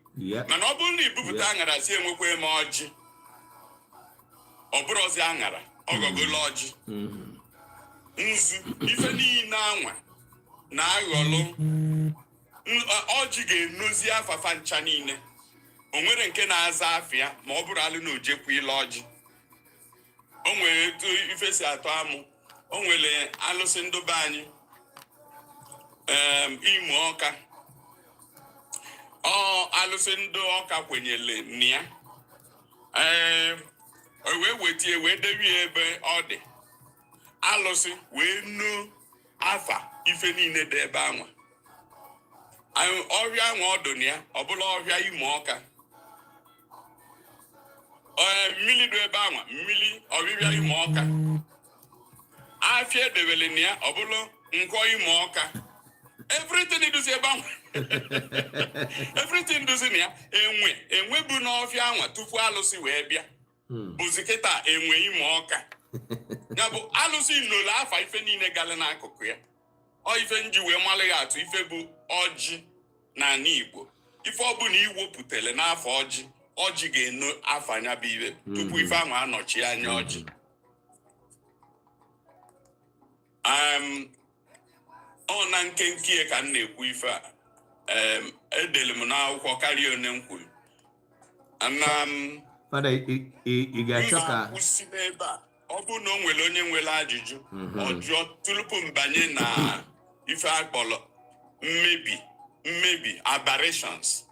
Speaker 2: mana ọ bụrụ na ibupụta aṅara si enwekwa eme ọjị ọ bụrụzi aṅara ọgọgolo ọjị nzu ife niile anwa na-aghọlụ ọjị ga-enozi afafa ncha niile o nwere nke na-aza afịa ma ọ bụrụ alụ na ojekwa ile ọjị o nwere etu ife si atọ amụ o nwere alụsị ndobe anyị imo ọka alụsị ndị ọka kwenyere na ya wee wetie wee debie ebe ọ dị alụsị wee nu afa ife niile dị ebe anwa ọhịa anwa ọdụ na ya ọbụla ọhịa imo ọka mmiri dị ebe anwa mmiri ọbịbịa imo ọka afịa edebele na ya ọbụla nkwọ imo ọka everything iduzi ebe anwa everything duzi na ya enwe bụ n'ọfịa anwa tupu alụsị wee bịa bụzi kịta enwe imo ọka ya bụ alụsị nolo afa ife niile gala n'akụkụ ya ọ ife nji wee malịghị atụ ife bụ ọjị n'ala Igbo ife ọbụla iwepụtara n'afọ ọjị ga-eno afa anya bụ ibe tupu ife ahụ anọchi anya ọjị ọ na nkenke ka m na-ekwu ife a edere m n'akwụkwọ karịa one m kwuru
Speaker 1: Fada, ị ga-achọ ka
Speaker 2: kwụsị n'ebe a ọ bụrụ na o nwere onye nwere ajụjụ ọjụọ tupu mbanye na ife akpọrọ mmebi aberrations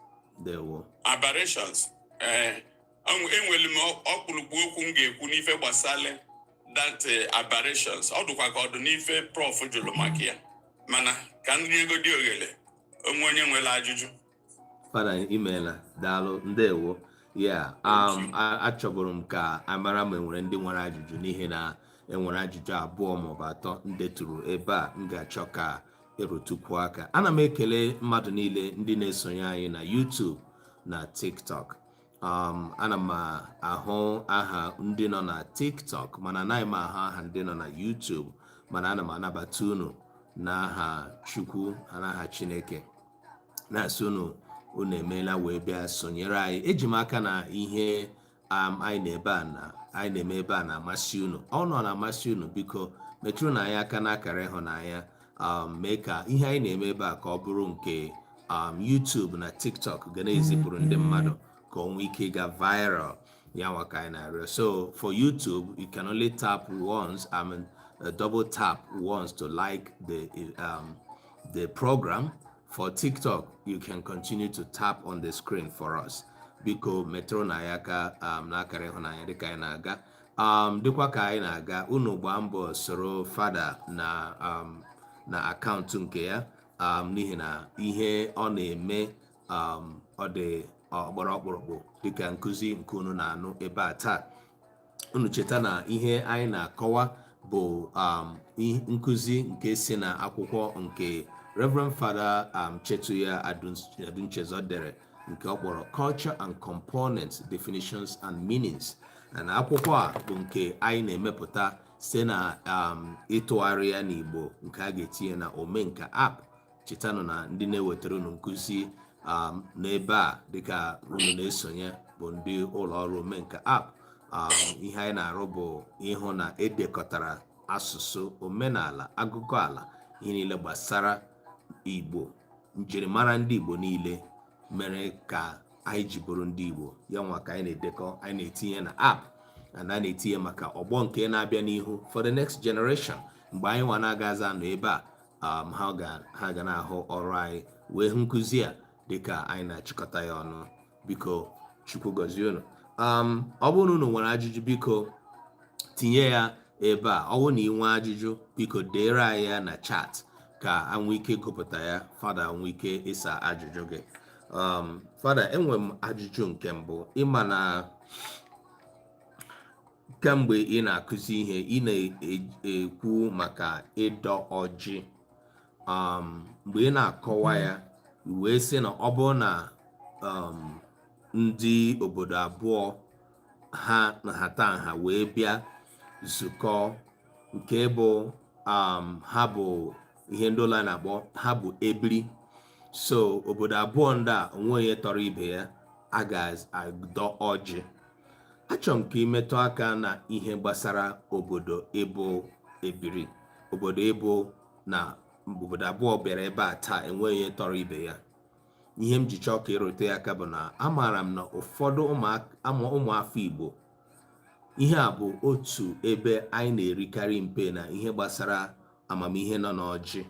Speaker 2: enwere m ọkpụrụkpụ okwu m ga-ekwu n'ife gbasara that aberrations ọ dụkwa ka ọdụ n'ife prof jụrụ maka ya mana ka ndị ego dị oghere onwe onye nwere ajụjụ.
Speaker 1: Fada, imeela, daalụ, ndewo. Yeah, achọbụrụ m ka amara ma enwere ndị nwere ajụjụ n'ihi na enwere ajụjụ abụọ maọbụ atọ ndetụrụ ebe a m ga-achọ ka erutukwu aka. Ana m ekele mmadụ niile ndị na-esonye anyị na YouTube na TikTok. Ana m ahụ aha ndị nọ na TikTok mana anaghị m ahụ aha ndị nọ na YouTube, mana ana m anabata unu n'aha Chukwu n'aha Chineke na-asị unu emeela wee bịa sonyere anyị. Eji m aka na ihe anyị na-eme ebe a na-amasị unu. Ọ nọ na-amasị unu, biko metụrụ na anyị aka n'akara ịhụnanya mee ka ihe anyị na-eme ebe a ka ọ bụrụ nke YouTube na TikTok ga na-ezipụrụ ndị mmadụ ka o nwee ike ịga viral ya nwa ka anyị na-arịọ. So for YouTube you can only tap once, double tap once to like the program. For TikTok, you can continue to tap on the screen for us. Biko metro na yaka n'akara ịhụnanya dịka anyị na-aga. Dịkwa ka anyị na-aga, unu gbaa mbọ soro Fada na akaụntụ nke ya n'ihi na ihe ọ na-eme ọ dị ọkpụrụkpụ dịka nkụzi nke unu na-anụ ebe a taa. Unu cheta na ihe anyị na-akọwa bụ nkụzi nke si na akwụkwọ nke Reverend Father Chetuya Adunchezo dere nke ọ kpọrọ Culture and Components, Definitions and Meanings. Na akwụkwọ a bụ nke anyị na-emepụta site na ịtụgharị ya n'Igbo nke a ga-etinye na Omenka app. Chetanụ na ndị na-ewetara unu nkụzi n'ebe a dịka unu na-esonye bụ ndị ụlọ ọrụ Omenka app. Ihe anyị na-arụ bụ ịhụ na edekọtara asụsụ, omenala, agụgụ ala, ihe niile gbasara Igbo, njirimara ndị Igbo niile mere ka anyị ji bụrụ ndị Igbo. Ya nwa ka anyị na-edekọ, anyị na-etinye na app na na-etinye maka ọgbọ nke na-abịa n'ihu, for the next generation. Mgbe anyị nwa na-agazi anọ ebe a, ha ga na-ahụ ọrụ anyị wee hụ nkụzi a dịka anyị na-achịkọta ya ọnụ. Biko Chukwu gọzie unu. Ọ bụrụ na unu nwere ajụjụ, biko tinye ya ebe a. Ọ bụrụ na ị nwee ajụjụ, biko deere anyị ya na chat ka anwee ike gụpụta ya, Fada nwee ike ịsa ajụjụ gị. Fada, enwe m ajụjụ nke mbụ. Ịma na kemgbe ị na-akụzi ihe, ị na-ekwu maka ịdọ ọjị mgbe ị na-akọwa ya wee sị na ọ bụrụ na ndị obodo abụọ ha nhatanha wee bịa zukọ nke bụ ha bụ ihe ndị ụlọ na-akpọ ha bụ ebiri, so obodo abụọ ndị a onwe onye tọrọ ibe ya a ga-adọ ọjị. Achọrọ m ka imetụ aka na ihe gbasara obodo ebo ebiri, obodo ebo na obodo abụọ bịara ebe a taa enweghị onye tọrọ ibe ya. Ihe m ji chọọ ka ịrute ya aka bụ na amaara m na ụfọdụ ụmụafọ Igbo ihe a bụ otu ebe anyị na-erikarị mpe na ihe gbasara amamihe nọ n'ọjị,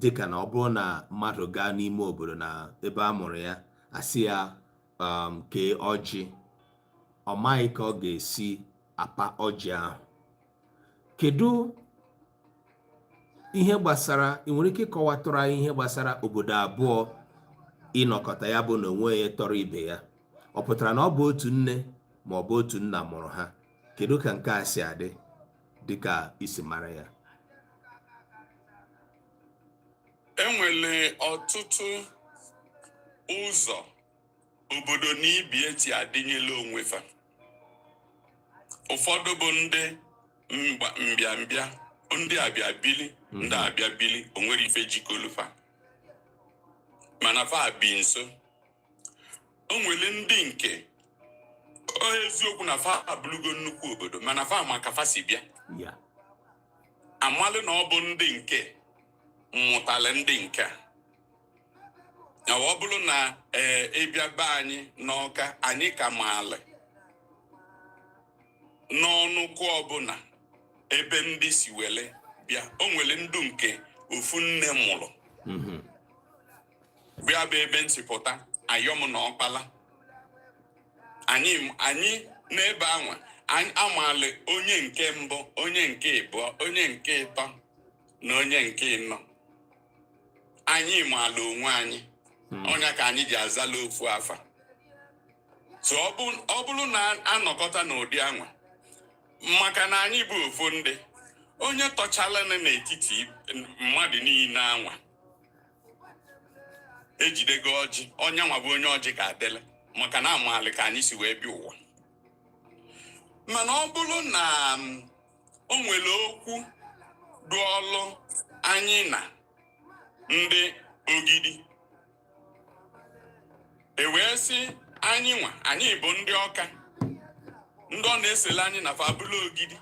Speaker 1: dịka na ọ bụrụ na mmadụ gaa n'ime obodo na ebe a mụrụ ya asị ya kee ọjị, ọ maghị ka ọ ga-esi apa ọjị ahụ. Kedu ihe gbasara, ị nwere ike ịkọwatụrụ anyị ihe gbasara obodo abụọ ịnọkọta ya bụ na onwe ya tọrọ ibe ya? Ọ pụtara na ọ bụ otu nne ma ọ bụ otu nna mụrụ ha? Kedu ka nke a si adị dịka isi mara ya?
Speaker 2: Enwere ọtụtụ ụzọ obodo na ibie ti adịnyela onwe fa. Ụfọdụ bụ ndị mbịambịa, ndị abịabili, ndị abịabili onwere ife jikọlufa mana fa bi nso. O nwere ndị nke eziokwu na fa abụlugo nnukwu obodo mana fa maka fa si bịa amalụ na ọ bụ ndị nke mmụtala ndị nke a. Ọ bụrụ na ịbịa be anyị n'Ọka, anyị ka maala n'ọnụkụ ọbụla ebe ndị si wele bịa. O nwere ndụ nke ofu nne mụrụ bịa bụ ebe nsipụta ayọm na ọkpala. Anyị n'ebe anwa amaala onye nke mbụ, onye nke ịbụọ, onye nke ịtọ na onye nke ịnọ. Anyị maala onwe anyị, onye ka anyị ji azala ofu afa. So ọ bụrụ na anọkọta n'ụdị anwa maka na anyị bụ ofu ndị, onye tọchala n'etiti mmadụ niile anwa ejidego ọjị, onye nwa bụ onye ọjị ka adịla maka na amaala ka anyị si wee bịa ụwa. Mana ọ bụrụ na o nwere okwu dụ ọlụ anyị na ndị Ogidi wee sị anyị nwa, anyị bụ ndị Ọka, ndị ọ na-esele anyị na fabụlụ Ogidi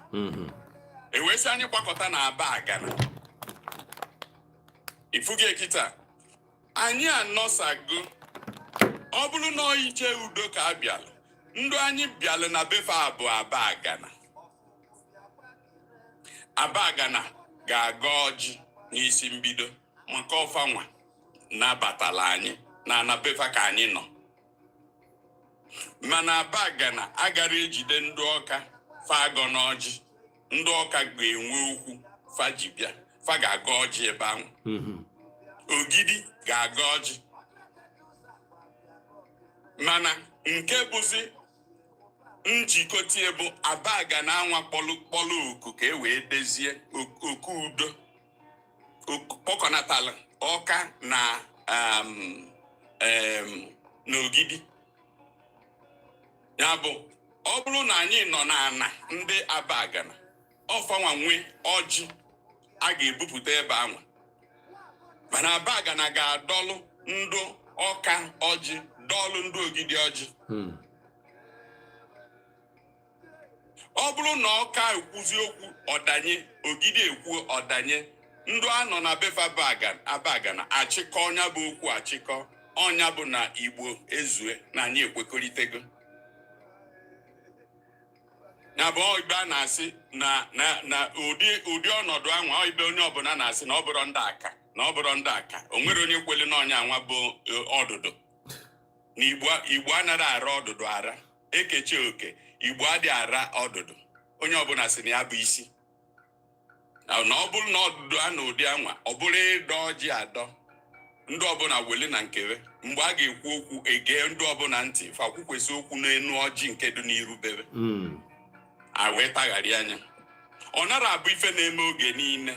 Speaker 2: wee sị anyị gbakọta na Aba Agana. Ifuge kịta anyị anọsago. Ọ bụrụ na iche udo ka a bịala, ndụ anyị bịala na befe abụ Aba Agana. Aba Agana ga-aga ọjị n'isi mbido maka ọfanwa na-abatala anyị na anabefa ka anyị nọ. Mana Aba Agana agara ejide ndị Ọka fagọ n'ọjị. Ndị Ọka ga-enwe okwu faji bịa, fa ga-aga ọjị ebe ahụ. Ogidi ga-aga ọjị. Mana nke bụzi njikọtie bụ Aba Agana anwa kpọlụ oku ka e wee dezie oku udo kpọkọnatala Ọka na n'Ogidi. Ya bụ ọ bụrụ na anyị nọ n'ana ndị Aba Agana, ọfanwa nwe ọjị a ga-ebupụta ebe ahụ. Mana Aba Agana ga-adọlụ ndụ Ọka ọjị, dọlụ ndị Ogidi ọjị. Ọ bụrụ na Ọka ekwuzi okwu ọdanye, Ogidi ekwu ọdanye, ndụ anọ na befa Aba Agana achịkọ ọnya bụ okwu achịkọ. Ọnya bụ na Igbo ezue na anyị ekwekọritego. Ya bụ ibe a na-asị na ụdị ọnọdụ anwa ibe onye ọbụla na-asị na ọ bụrụ ndị aka, na ọ bụrụ ndị aka. O nwere onye kwele na ọnya anwa bụ ọdụdụ. Na Igbo anaghị ara ọdụdụ ara. Ekechi oke, Igbo adịghị ara ọdụdụ. Onye ọbụla sị na ya bụ isi. Na ọ bụrụ na ọdụdụ a na ụdị anwa, ọ bụrụ ịdọ ọjị adọ, ndị ọbụla wele na nkewe. Mgbe a ga-ekwu okwu egee ndị ọbụla ntị, fa kwukwesị okwu n'enu ọjị nke dị n'iru bebe. A wee tagharị anya. Ọ nara abụ ife na-eme oge niile.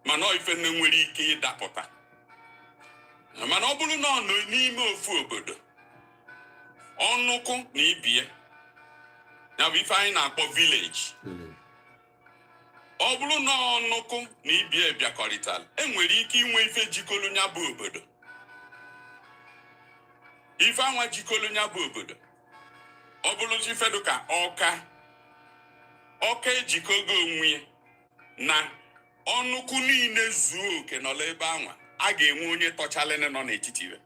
Speaker 2: mana ife nne nwere ike ịdapụta. Mana ọ bụrụ na ọ nọ n'ime ofu obodo, ọnụkụ na ibie, ya bụ ife anyị na-akpọ village. Ọ bụrụ na ọnụkụ na ibie bịakọrịtara, enwere ike inwe ife jikọrọ ya bụ obodo. Ife anwa jikọrọ ya bụ obodo. Ọ bụrụ ife dịka ọka ejikọgo onwe na ọnụkụ niile zuo oke nọ ebe anwa, a ga-enwe onye tọchalene nọ n'etiti ibe.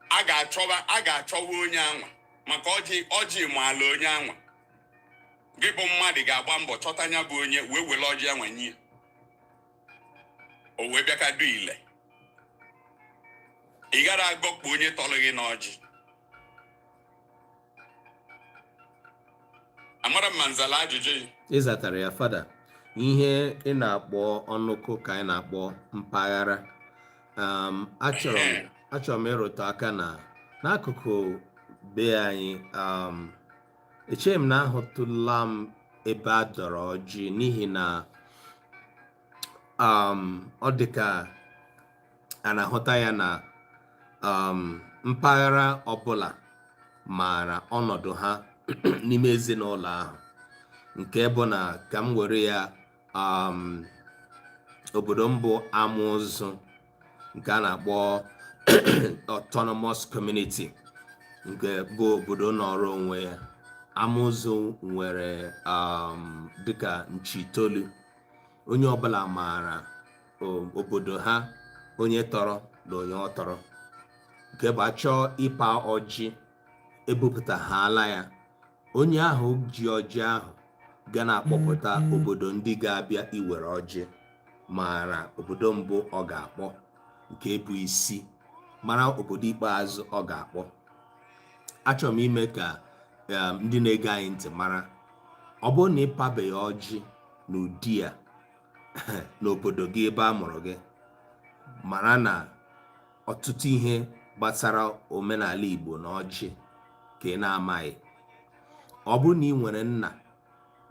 Speaker 2: A ga-achọwa onye anwa maka ọjị maala onye anwa. Gị bụ mmadụ ga-agba mbọ chọta ya bụ onye wee were ọjị anwa nye. O wee bịakado ile. Ị gara agbọkpọ onye tọrọ gị n'ọjị. Amara m nzala ajụjụ.
Speaker 1: Ị zatara ya fada. Ihe ị na-akpọ ọnụkụ ka anyị na-akpọ mpaghara. Achọrọ m ịrụtụ aka na n'akụkụ be anyị, echeghị m na ahụtụla m ebe a dọrọ ọjị n'ihi na ọ dị ka a na-ahụta ya na mpaghara ọbụla maara ọnọdụ ha n'ime ezinụlọ ahụ, nke bụ na ka m were ya obodo mbụ Amụzụ nke a na-akpọ autonomous community, nke bụ obodo nọrọ onwe ya. Amụzụ nwere dịka nchi itoolu. Onye ọbụla maara obodo ha, onye tọrọ na onye ọ tọrọ, nke bụ achọọ ịpa ọjị ebupụta ha ala ya, onye ahụ ji ọjị ahụ ga na-akpọpụta obodo ndị ga-abịa iwere ọjị, maara obodo mbụ ọ ga-akpọ, nke bụ isi, mara obodo ikpeazụ ọ ga-akpọ. Achọrọ m ime ka ndị na-ege anyị ntị mara, ọ bụrụ na ịpabeghị ọjị n'ụdị a n'obodo gị ebe a mụrụ gị, mara na ọtụtụ ihe gbasara omenala Igbo na ọjị ka ị na-amaghị. Ọ bụrụ na ị nwere nna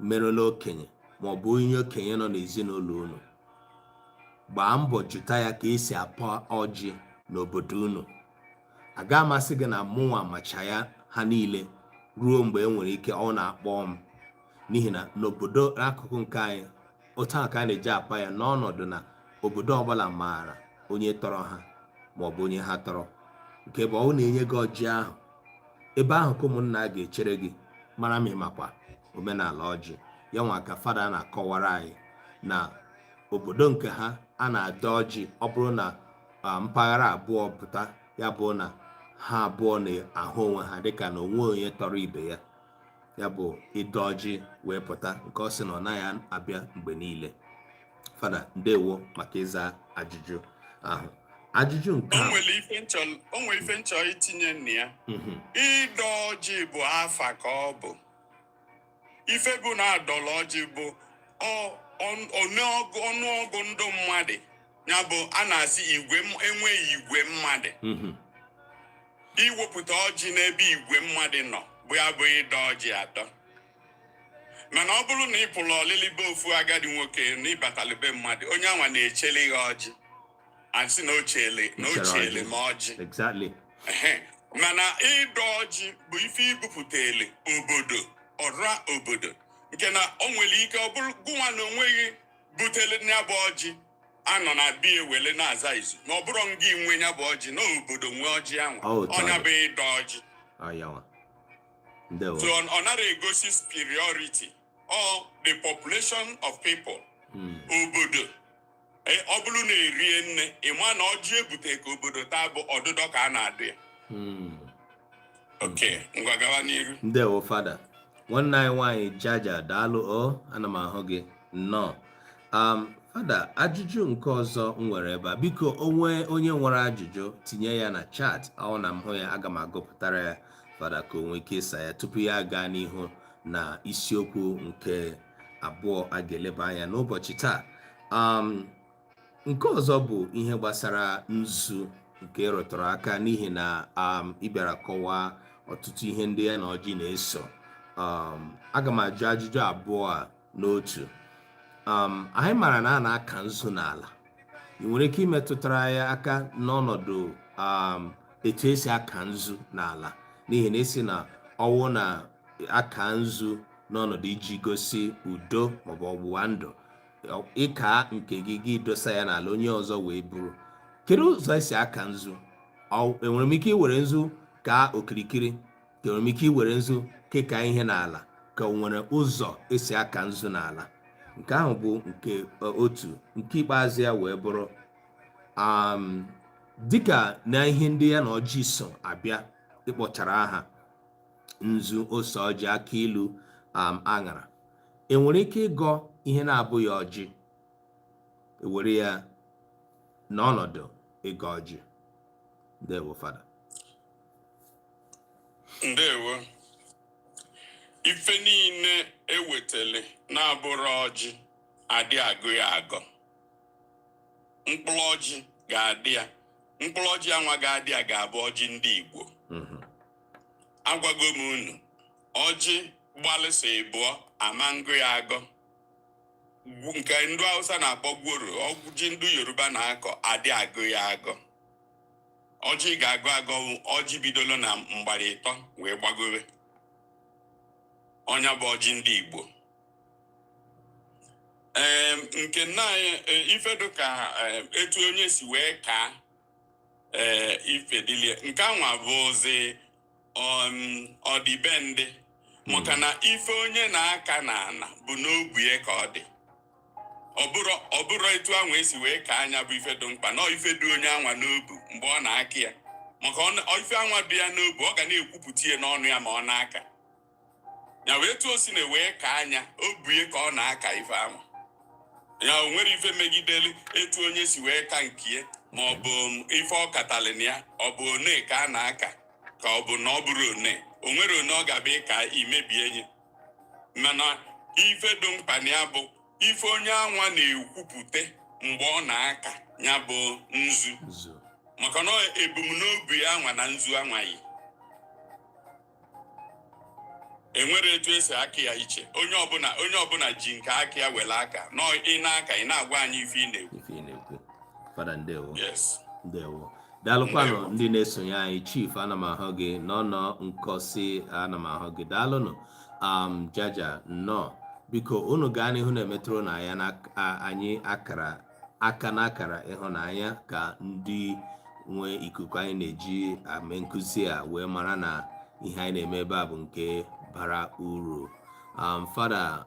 Speaker 1: merụla okenye ma ọ bụ onye okenye nọ n'ezinụlọ unu, gbaa mbọ jụta ya ka esi apa ọjị n'obodo unu. Aga amasị gị na mụnwa macha ya ha niile ruo mgbe e nwere ike ọ na-akpọ m, n'ihi na n'obodo akụkụ nke anyị otu a ka a na-eji apa ya n'ọnọdụ na obodo ọbụla maara onye tọrọ ha ma ọ bụ onye ha tọrọ, nke bụ ọ na-enye gị ọjị ahụ. Ebe ahụ ka ụmụnna ga-echere gị mara ma ịmakwa omenala ọjị. Ya nwa ka fada na-akọwara anyị na obodo nke ha a na-ada ọjị ọ bụrụ na mpaghara abụọ pụta, ya bụ na ha abụọ na-ahụ onwe ha dịka na onwe onye tọrọ ibe ya. Ya bụ ịda ọjị wee pụta, nke ọ sị na ọ naghị abịa mgbe niile. Fada, ndewo maka ịza ajụjụ ahụ. Ajụjụ nke
Speaker 2: o nwere ife nchọ itinye nna ya. Ịda ọjị bụ afa ka ọ bụ. Ife bụ na adọla ọjị bụ ọnụọgụ ndị mmadụ, ya bụ a na-asị enweghị igwe mmadụ. Iwepụta ọjị n'ebe igwe mmadụ nọ bụ ya bụ ịda ọjị atọ. Mana ọ bụrụ na ị pụrụ ọlịlị be ofu agadi nwoke na ịbatala be mmadụ, onye anwa na-echele gị ọjị, asị na ochele ma ọjị.
Speaker 1: Exactly.
Speaker 2: Mana ịda ọjị bụ ife ibupụtele obodo, ọra obodo, nke na o nwere ike ọ bụrụ gụnwa na onweghị butele ya bụ ọjị anọ na bie wele na-aza izu, ma ọ bụrụ ngị nwe ya bụ ọjị na obodo nwee ọjị anwa, ọnya bụ ịda ọjị. So ọ nara egosi superiority or the population of people. Obodo ọ bụrụ na erie nne, ịma na ọjị ebute ka obodo taa bụ ọdụdọ ka a na-adụ ya. Okay, ngwa gawa n'iru.
Speaker 1: Ndewo fada. Nwanne anyị nwaanyị Jaja, daalụ. Ana m ahụ gị nnọọ. Fada, ajụjụ nke ọzọ m nwere ebe a, biko onwe onye nwere ajụjụ tinye ya na chat. Ọ na m hụ ya, aga m agụpụtara ya fada ka o nwee ike ịsa ya tupu ya gaa n'ihu na isiokwu nke abụọ a ga-eleba anya n'ụbọchị taa. Nke ọzọ bụ ihe gbasara nzu nke rụtụrụ aka, n'ihi na ị bịara kọwaa ọtụtụ ihe ndị ya na ọjị na-eso. Aga m ajụ ajụjụ abụọ a n'otu. anyị mara na a na-aka nzu n'ala. Ị nwere ike imetụtara ya aka n'ọnọdụ etu esi aka nzu n'ala, n'ihi na esi na ọwụ na aka nzu n'ọnọdụ iji gosi udo maọbụ ọgbụgba ndụ, ịka nke gị dosa ya n'ala onye ọzọ wee buru. Kedu ụzọ esi aka nzu? Enwere m ike iwere nzu ka okirikiri, ka enwere m ike iwere nzu keka ihe n'ala, ka o nwere ụzọ esi aka nzu n'ala? Nke ahụ bụ nke otu. Nke ikpeazụ ya wee bụrụ dịka na ihe ndị ya na ọjị so abịa ịkpọchara aha nzu, ose ọjị, aka ilu, aṅara. Enwere ike ịgọ ihe na-abụghị ọjị, ewere ya n'ọnọdụ ịgọ ọjị? Ndewo Fada.
Speaker 2: Ndewo. Ife niile ewetele na-abụrụ ọjị adị agụ ya agọ. Mkpụrụ ọjị ga-adị ya. Mkpụrụ ọjị anwa ga-adị ya ga-abụ ọjị ndị Igbo. Agwago m unu, ọjị gbalịsị ịbụọ ama ngụ ya agọ. Nke ndị Hausa na-akpọ gworo, ọjị ndị Yoruba na-akọ adị agụ ya agọ. Ọjị ga-agụ agọ ọjị bidolo na mgbari ịtọ wee gbagowe. Ọnya bụ ọjị ndị Igbo. Nke nna anyị ife dịka etu onye si wee kaa ife dịlie, nke anwa bụ ozi ọdịbendị, maka na ife onye na-aka n'ana bụ n'obu ya ka ọ dị. Ọ bụrụ etu anwa esi wee kaa anya bụ ife dị mkpa, na ife dị onye anwa n'obu mgbe ọ na-aka ya, maka ife anwa dị ya n'obu ọ ga na-ekwupụta ya n'ọnụ ya ma ọ na-aka ya. Wee etu o si na wee kaa anya obu ya ka ọ na-aka ife anwa ya. O nwere ife megideli etu onye si wee ka nkie, ma ọ bụ ife ọ katalị na ya, ọ bụ one ka a na-aka ka ọ bụ na ọ bụrụ one. O nwere one ọ ga-abịa ka imebie ihe. Mana ife dị mkpa na ya bụ ife onye anwa na-ekwupụta mgbe ọ na-aka ya bụ nzu, maka na ebumnobi ya anwa na nzu anwaghị. Enwere etu esi aka ya iche. Onye ọbụla ji nke aka ya were aka. Nọ ị na-aka, ị na-agwa anyị ife ị na-ekwu.
Speaker 1: Fada, ndewo.
Speaker 2: Yes.
Speaker 1: Ndewo. Daalụkwanụ ndị na-esonye anyị. Chief, ana m ahụ gị. Nọ Nkosi, ana m ahụ gị. Daalụnụ. Jaja, nnọọ. Biko unu gaa n'ihu na-emetụrụ na ya na anyị aka n'akara ịhụnanya, ka ndị nwe ikuku anyị na-eji ame nkụzi a wee mara na ihe anyị na-eme ebe a bụ nke bara uru. Fada,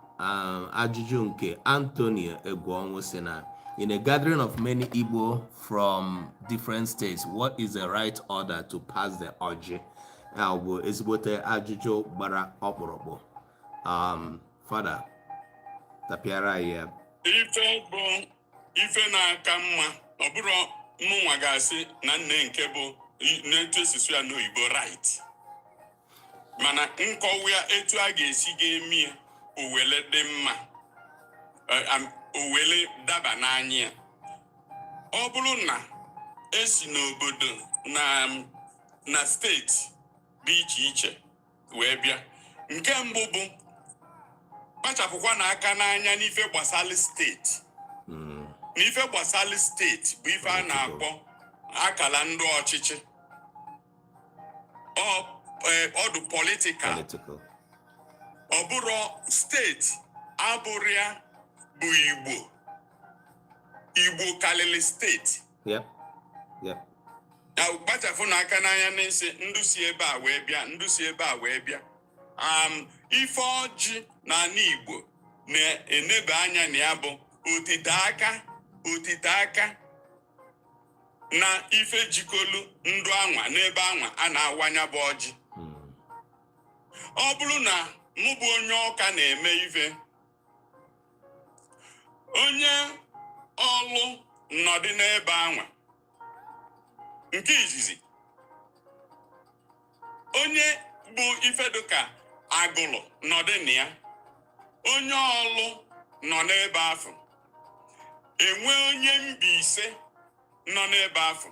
Speaker 1: ajụjụ nke Anthony Egwuonwu sị na, in a gathering of many Igbo from different states, what is the right order to pass the ọjị? Bụ ezigbote ajụjụ gbara ọkpụrụkpụ. Fada, tapịara anyị ya.
Speaker 2: Ife bụ ife na-aka mma. Ọ bụrụ mụnwa ga-asị na nne nke bụ n'etu esisi ya n'oyibo right, mana nkọwa ya etu a ga-esi ga-eme ya owele dị mma, owele daba n'anya ya. Ọ bụrụ na esi n'obodo na steeti dị iche iche wee bịa, nke mbụ bụ kpachapụkwa n'aka n'anya n'ife gbasara steeti. N'ife gbasara steeti bụ ife a na-akpọ akala ndị ọchịchị. Ọdụ politikal. Ọ bụrụ steeti abụrụ ya bụ Igbo. Igbo karịrị steeti. Kpachapụ n'aka n'anya n'isi ndụ si ebe a wee bịa, ndụ si ebe a wee bịa. Ife ọjị n'ala Igbo na-eneba anya na ya bụ otite aka na ife jikolu ndụ anwa n'ebe anwa a na-awanya bụ ọjị. Ọ bụrụ na mụ bụ onye ọka na-eme ife, onye ọlụ nọdị n'ebe anwa, nke izizi onye bụ ife dịka agụlụ nọdị na ya, onye ọlụ nọ n'ebe afọ, enwe onye Mbaise nọ n'ebe afọ.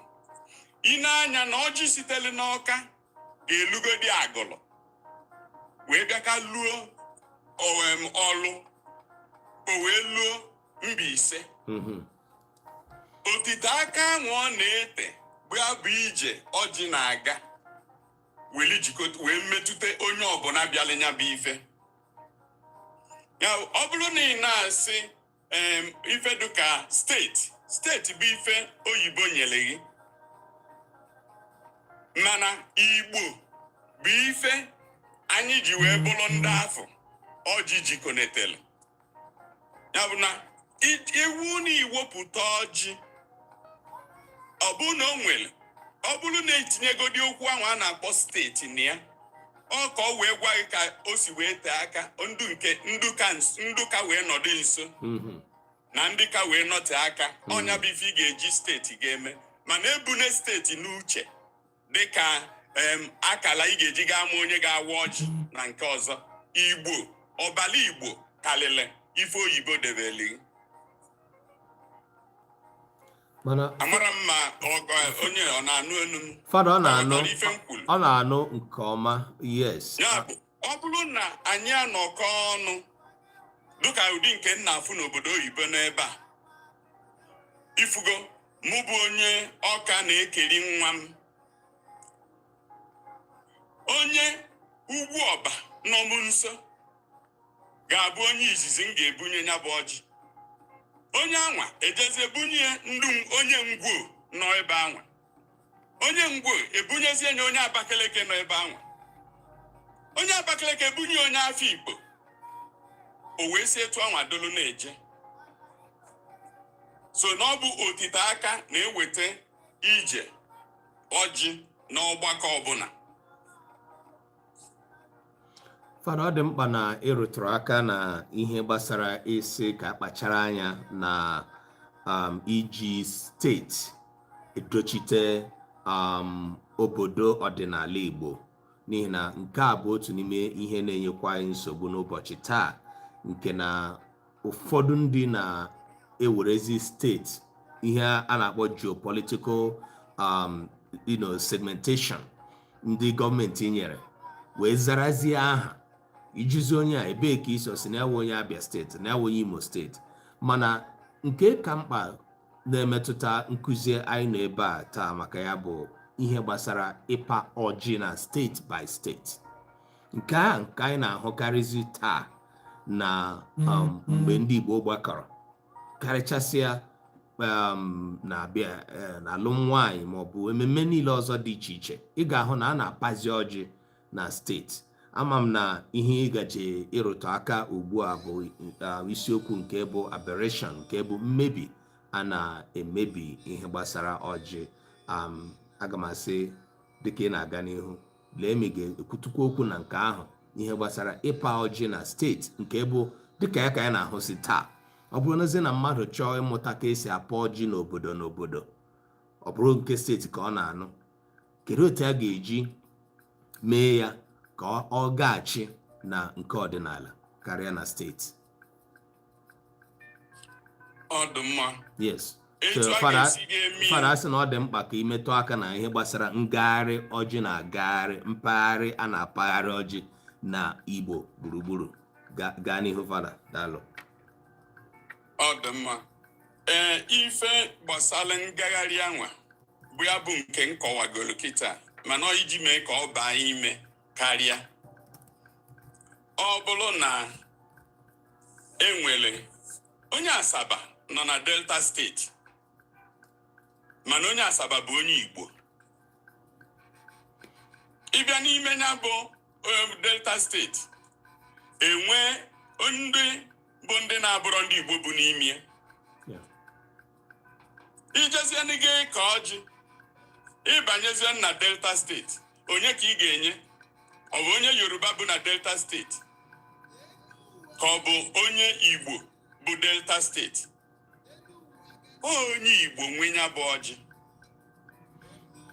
Speaker 2: Ị na-anya na ọjị sitere n'Ọka ga-elugodi agụlụ wee bịa ka luo ọlụ, o wee luo Mbaise. Otite aka ahụ ọ na-ete bụ abụ ije ọjị na-aga wee metụta onye ọbụla bịala ya bụ ife. Ya ọ bụrụ na ị na-asị ife dịka steeti bụ ife oyibo nyere gị, mana Igbo bụ ife anyị ji wee bụrụ ndị afọ ọjị jikọnetele. Ya bụ na iwu na iwepụta ọjị, ọ bụrụ na etinyegodi okwu ahụ a na-akpọ steeti na ya, ọ ka ọ wee gwa gị ka o si wee tee aka nduka wee nọdụ nso na ndị ka wee nọte aka. Ọnya bụ ife ị ga-eji steeti ga-eme, mana ebune steeti n'uche dịka akala ị ga-eji ga ama onye ga-awa ọjị na nke ọzọ. Igbo, ọbala Igbo karịrị ife oyibo debeli. Amara m ma onye ọ na-anụ enu m.
Speaker 1: Fada ọ na-anụ nke ọma. Yes.
Speaker 2: Ya bụ, ọ bụrụ na anyị anọkọ ọnụ dịka ụdị nke nna afụ n'obodo oyibo n'ebe a, ifugo mụ bụ onye ọka na-ekeri nwa m, onye ugwu ọba nọ m nso ga-abụ onye izizi m ga-ebunye ya bụ ọjị. Onye anwa ejezie bunye onye ngwo nọ ebe anwa, onye ngwo ebunyezie nye onye Abakaliki nọ ebe anwa, onye Abakaliki ebunye onye Afikpo, o wee si etu anwa dolu na-eje. So na ọ bụ otite aka na-eweta ije ọjị n'ọgbakọ ọbụla.
Speaker 1: Fada, ọ dị mkpa na ịrụtụrụ aka na ihe gbasara isi ka akpachara anya na iji steeti edochite obodo ọdịnala Igbo, n'ihi na nke a bụ otu n'ime ihe na-enyekwa anyị nsogbu n'ụbọchị taa, nke na ụfọdụ ndị na-ewerezi steeti ihe a na-akpọ geopolitical segmentation ndị gọọmenti nyere wee zarazie aha ijizi onye a ebee ka isi osi na-ewe onye Abia steeti na-ewe onye Imo steeti. Mana nke ka mkpa na-emetụta nkụzi anyị nọ ebe a taa maka ya bụ ihe gbasara ịpa ọjị na steeti by steeti. Nke anyị na-ahụkarịzi taa na mgbe ndị Igbo gbakọrọ, karịchasịa na-abịa n'alụm nwaanyị maọbụ ememme niile ọzọ dị iche iche, ị ga-ahụ na a na-apazi ọjị na steeti. Ama m na ihe ịgaje ịrụtụ aka ugbu a bụ isiokwu nke bụ aberration, nke bụ mmebi a na-emebi ihe gbasara ọjị. Aga m asị dịka ị na-aga n'ihu, lee ma ị ga-ekwutukwu okwu na nke ahụ, ihe gbasara ịpa ọjị na steeti, nke bụ dịka ya ka ya na-ahụsi taa. Ọ bụrụ nazi na mmadụ chọọ ịmụta ka esi apa ọjị n'obodo, ọ bụrụ nke steeti ka ọ na-anụ, kedu otu a ga-eji mee ya ka ọ gaghachi na nke ọdịnala karịa na steeti?
Speaker 2: Ọ dị mma.
Speaker 1: Yes. Fada asị na ọ dị mkpa ka imetụ aka na ihe gbasara ngagharị ọjị na agagharị mpaghara a na-apagharị ọjị na Igbo gburugburu. Gaa n'ihu Fada, daalụ.
Speaker 2: Ọ dị mma. Ife gbasara ngagharị anwa bụ ya bụ nke nkọwagoro kịta, mana iji mee ka ọ baa ime karịa. Ọ bụrụ na enwere onye Asaba nọ na Delta steeti, mana onye Asaba bụ onye Igbo, ịbịa n'ime ya bụ Delta steeti enwe ndị bụ ndị na-abụrọ ndị Igbo bụ n'ime. Ijezie n'ige ka ọjị ịbanyezie na Delta steeti, onye ka ị ga-enye? Ọ bụ onye Yoruba bụ na Delta steeti ka ọ bụ onye Igbo bụ Delta steeti? Onye Igbo nwe ya bụ ọjị.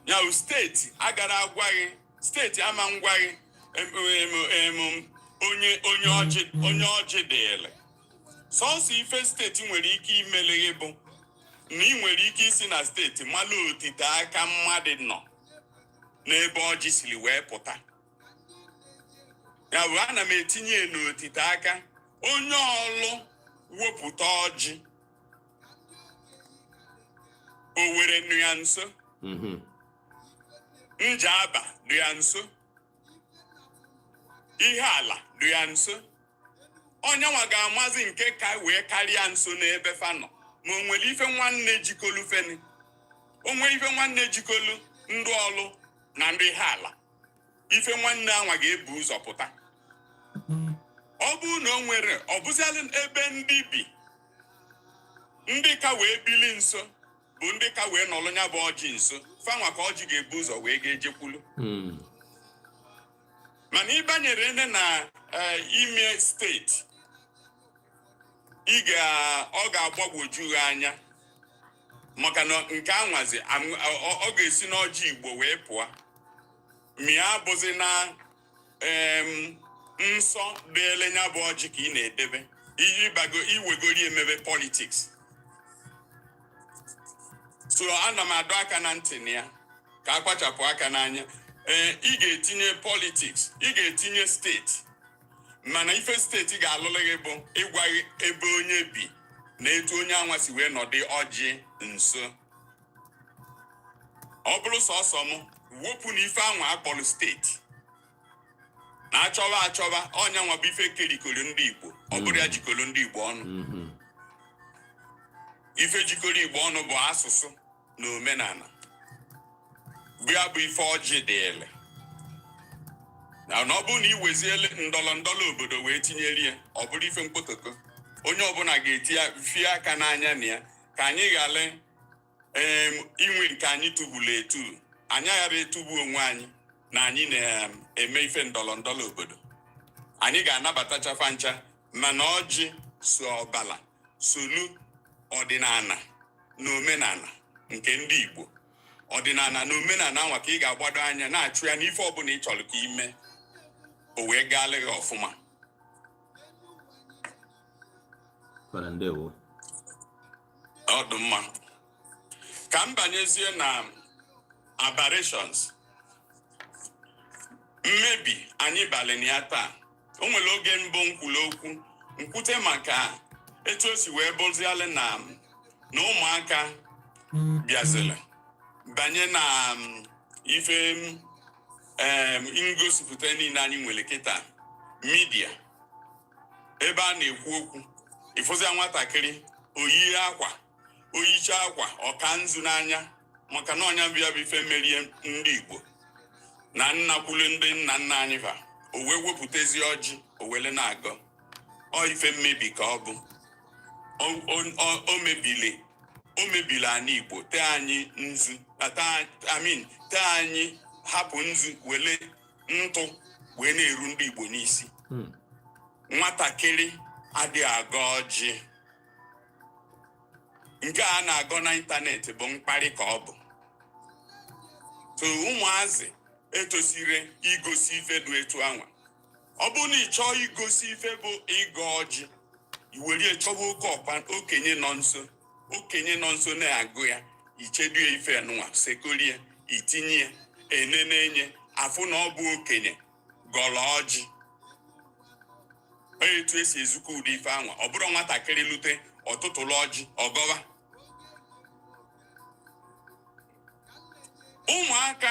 Speaker 2: Ya steeti agara agwa gị, steeti ama ngwa gị onye ọjị dịịrị. Sọọsọ ife steeti nwere ike imele gị bụ na ị nwere ike isi na steeti malụ otite aka mmadụ nọ n'ebe ọjị siri wee pụta. Ya bụ ana m etinye n'otite aka onye ọlụ wepụta ọjị Owerri nụ ya nso, Njaba dị ya nso, ihe ala dị ya nso. Onyanwa ga-amazi nke ka wee karịa nso n'ebe fa nọ. Ma o nwere ife nwanne jikolu feni, o nwere ife nwanne jikolu ndị ọlụ na ndị ihe ala, ife nwanne anwa ga-ebu ụzọ pụta. Ọ bụ na o nwere ọ bụzialụ ebe ndị bi, ndị ka wee bili nso bụ ndị ka wee nọlụ nya bụ ọjị nso, fanwa ka ọjị ga-ebu ụzọ wee ga-ejekwulu. Mana ịbanyere nne na ime steeti, ọ ga-agbagwoju anya maka na nke anwazi ọ ga-esi n'Ọjị Igbo wee pụọ. Mịa bụzi na nsọ dịele nya bụ ọjị ka ị na-edebe iwegori emebe politiks. So ana m adọ aka na ntị na ya ka akpachapụ aka n'anya. Ị ga-etinye politiks, ị ga-etinye steeti, mana ife steeti ga-alụlụ gị bụ ịgwa gị ebe onye bi na etu onye anwa si wee nọdị ọjị nso. Ọ bụrụ sọsọ m wepụ na ife anwa akpọrọ steeti na achọba ọnyanwa bụ ife kerikoro ndị Igbo, ọ bụrụ ya jikọrọ ndị Igbo ọnụ. Ife jikọrọ Igbo ọnụ bụ asụsụ na omenala, bụ ya bụ ife ọjị dị ele. Na ọ bụrụ na iweziele ndọrọndọrọ obodo wee tinyere ya, ọ bụrụ ife mkpotoko, onye ọbụla ga-eti ya fie aka n'anya na ya ka anyị ghara inwe nke anyị tụbulu eturu. Anyị ghara etubu onwe anyị na anyị na-eme ife ndọrọndọrọ obodo. Anyị ga-anabatacha ncha, mana ọjị so ọbala solu ọdịnala na omenala nke ndị Igbo. Ọdịnala na omenala anwa ka ị ga-agbado anya na-achụ ya n'ife ọbụla ị chọrọ ka ime o wee gaala gị ọfụma. Ọ dị mma. Ka m banyezie na aberrations, mmebi anyị balị na ya taa. O nwere oge mbụ nkwulu okwu nkwute maka etu o si wee bụzialị na ụmụaka bịazịrị banye na ife ngosipụta niile anyị nwere kịta midia, ebe a na-ekwu okwu. Ịfụzia nwatakịrị oyicha akwa ọka nzu n'anya maka na ọnya bịa bụ ife merie ndị Igbo na nnakwulu ndị nna nna anyị fa, o wee wepụtezi ọjị o wele na-agọ. Ọ ife mmebi ka ọ bụ. O mebili anyị Igbo, tee anyị nzu, tee anyị hapụ nzu wele ntụ wee na-eru ndị Igbo n'isi. Nwatakịrị adịghị agọ ọjị. Nke a na-agọ n'ịntanetị bụ mkparị ka ọ bụ. So ụmụazị etosire igosi ife dị etu anwa. Ọ bụ na ị chọọ igosi ife bụ ịgọ ọjị, iwerie chọba okenye nọ nso na-agụ ya, ichedue ife nwa sekorie, itinye ya, enenenye afụ na ọ bụ okenye gọrọ ọjị. Etu esi ezukọ ụdị ife anwa, ọ bụrụ nwatakịrị lute ọtụtụlụ ọjị ọgọwa. Ụmụaka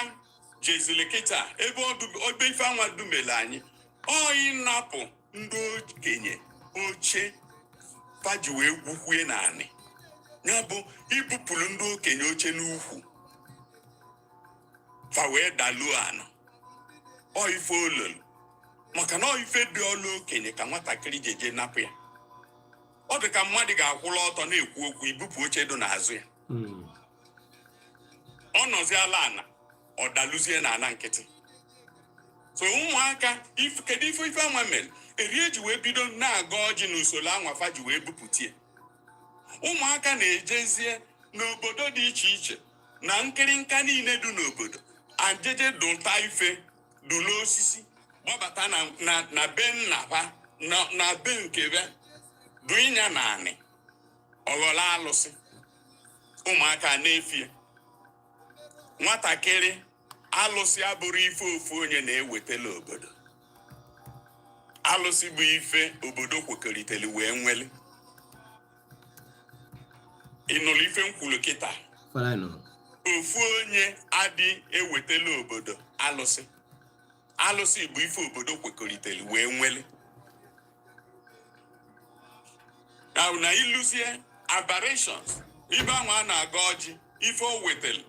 Speaker 2: jezili kịta ebe ife anwa dumele anyị, ịnapụ ndị okenye oche faji wee gwukwue naanị, ya bụ ibupụrụ ndị okenye oche n'ukwu fa wee daluo anọ. Ife olulu maka na ife dị ọlụ okenye ka nwatakịrị jeje napụ ya. Ọ dị ka mmadụ ga-akwụla ọtọ na-ekwu okwu, ibupụ oche dị n'azụ ya. Ọ nọziala ana, ọ daluzie n'ala nkịtị. So ụmụaka kedu ife anwa mere erie ji wee bido na-agọ ọjị n'usoro anwa fa ji wee bupụtie. Ụmụaka na-ejezie n'obodo dị iche iche na nkịrịnka niile dị n'obodo, ajeje dụta ife dụlụ osisi gbabata na be nnapa na be nkebe dụ ịnya naanị ọghọla alụsị. Ụmụaka na-efie. Nwatakịrị alụsị abụrụ ife ofu onye na-ewetela obodo. Alụsị bụ ife obodo kwekọrịtali wee nwele. Ịnụlụ ife nkwulu kịta ofu onye adị ewetela obodo alụsị. Alụsị bụ ife obodo kwekọrịtara wee nwele. Na iluzie aberrations ibe ahụ a na-aga ọjị ife o wetara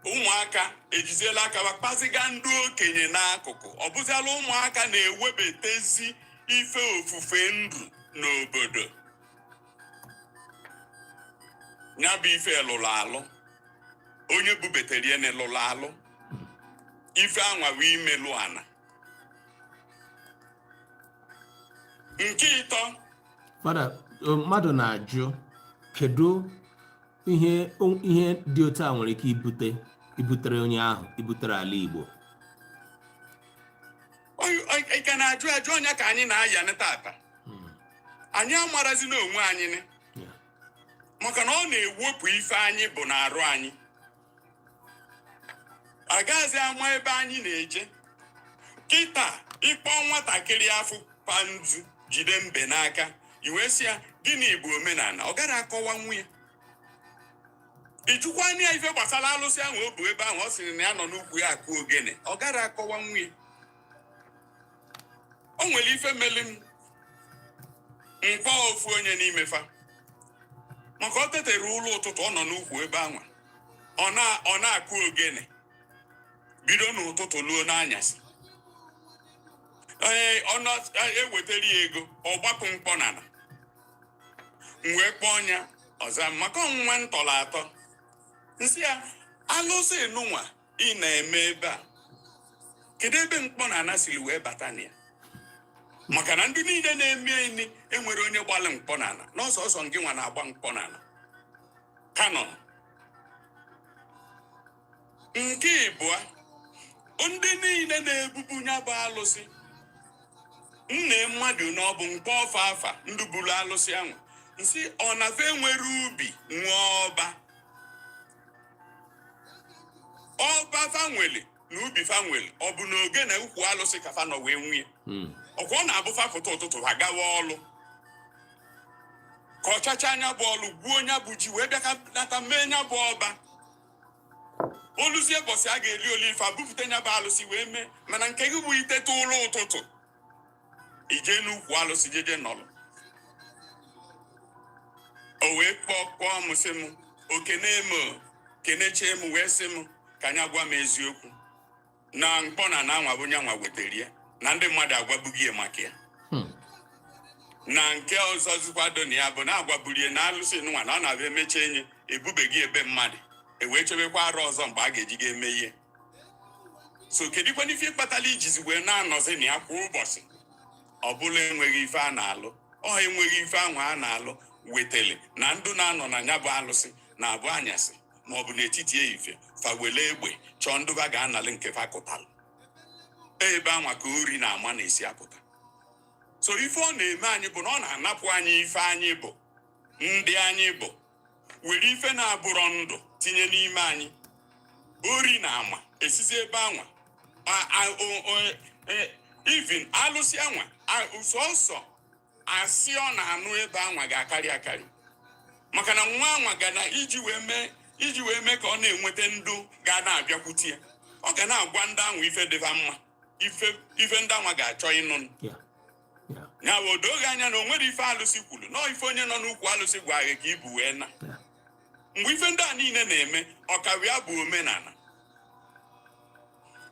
Speaker 2: ụmụaka ejiziela aka kpaziga ndị okenye n'akụkụ. Ọ bụziala ụmụaka na-ewebetezi ife ofufe ndụ n'obodo. Ya bụ ife lụrụ alụ. Onye bubetere ya lụrụ alụ. Ife anwawe imelụ ana. Nke ịtọ.
Speaker 1: Fada, mmadụ na-ajụ kedu ihe dị otu a nwere ike ibutere onye ahụ ibutere ala Igbo.
Speaker 2: Ị ka na-ajụ onye ka anyị na-aya tata. Anyị amarazi n'onwe anyị maka na ọ na-ewepụ ife anyị bụ n'arụ anyị. Agaghịzi ama ebe anyị na-eje. Kịta ịkpọ nwatakịrị afọ panzu jide mbe n'aka iwe sị ya gịnị bụ omenala, ọ gara akọwa nwunye. Ịjụkwa anya ife gbasara alụsị ahụ o bụ ebe ahụ ọ sịrị na ya nọ n'ukwu ya akụ ogene, ọ gara akọwa nwunye. O nwere ife meli m mkpọ ofu onye n'ime fa maka o tetere ụlọ ụtụtụ ọ nọ n'ukwu ebe ahụ ọ na-akụ ogene bido n'ụtụtụ luo n'anyasị. Ewetara ya ego ọ gbapụ mkpọ n'ala. Wee kpọọ ya ọza maka ọnwụnwa ntọrọ atọ. Nsị ya alụsị nụnwa ị na-eme ebe a kedu ebe mkpọ n'ala siri wee bata na ya? Maka na ndị niile na-eme enyi enwere onye gbalị mkpọ n'ala n'ọsọsọ ngị nwa na-agba mkpọ n'ala. Kanon. Nke ịbụa, ndị niile na-ebubu ya bụ alụsị nne mmadụ na ọ bụ mkpọ ọfa afa ndị buru alụsị ahụ. Nsị ọ na-fe nwere ubi nwa ọba. Ọba fanwele na ubi fanwele ọ bụ na oge na ukwu alụsị ka fa nọ wee nwunye. Ọkwa ọ na-abụ fapụta ụtụtụ ha gawa ọlụ ka ọchacha anya bụ ọlụ gbuo onye bụ ji wee bịa nata mee nya bụ ọba. Oluzie bọsị a ga-eli olife bupụta nya bụ alụsị wee mee. Mana nke gị bụ iteta ụlọ ụtụtụ ije n'ukwu alụsị jeje nọlụ. O wee kpọọ m sị m okene m kenechie m wee sị m ka anya gwa m eziokwu na mkpọ na anwa bụ nyanwa wetara ya na ndị mmadụ agwabughị ya maka ya. Na nke ọzọ zikwado na ya bụ na agwaburie na alụsị nwa na ọ na-abịa emechi enye ebubeghị ebe mmadụ ewee chebekwa arụ ọzọ mgbe a ga-eji ga-eme ihe. So kedikwa n'ife kpatara ijizi wee na-anọzi na ya kwa ụbọchị? Ọ bụla enweghị ife a na-alụ. Ọ enweghị ife ahụ a na-alụ wetele na ndụ na-anọ na ya bụ alụsị na-abụ anyasị ma ọ bụ n'etiti ehihie fa wele egbe chọọ ndụba ga-analị nke fa kụtalụ. Ebe anwa ka ori na ama na-esi apụta. So ife ọ na-eme anyị bụ na ọ na-anapụ anyị ife anyị bụ ndị anyị bụ were ife na-abụrọ ndụ tinye n'ime anyị. Ori na ama esizi ebe anwa even alụsị anwa sọsọ asị ọ na-anụ ebe anwa ga-akarị akarị maka na nwa anwa ga na iji wee mee ka ọ na-enweta ndụ ga na-abịakwute ya. Ọ ga na-agwa ndị anwa ife dịba mma ife ndị anwa ga-achọ ịnụ. Ya bụ odoge anya na o nwere ife alụsị kwuru nọọ ife onye nọ n'ukwu alụsị gwa gị ka ibu wee na. Mgbe ife ndị a niile na-eme ọkawa ya bụ omenala.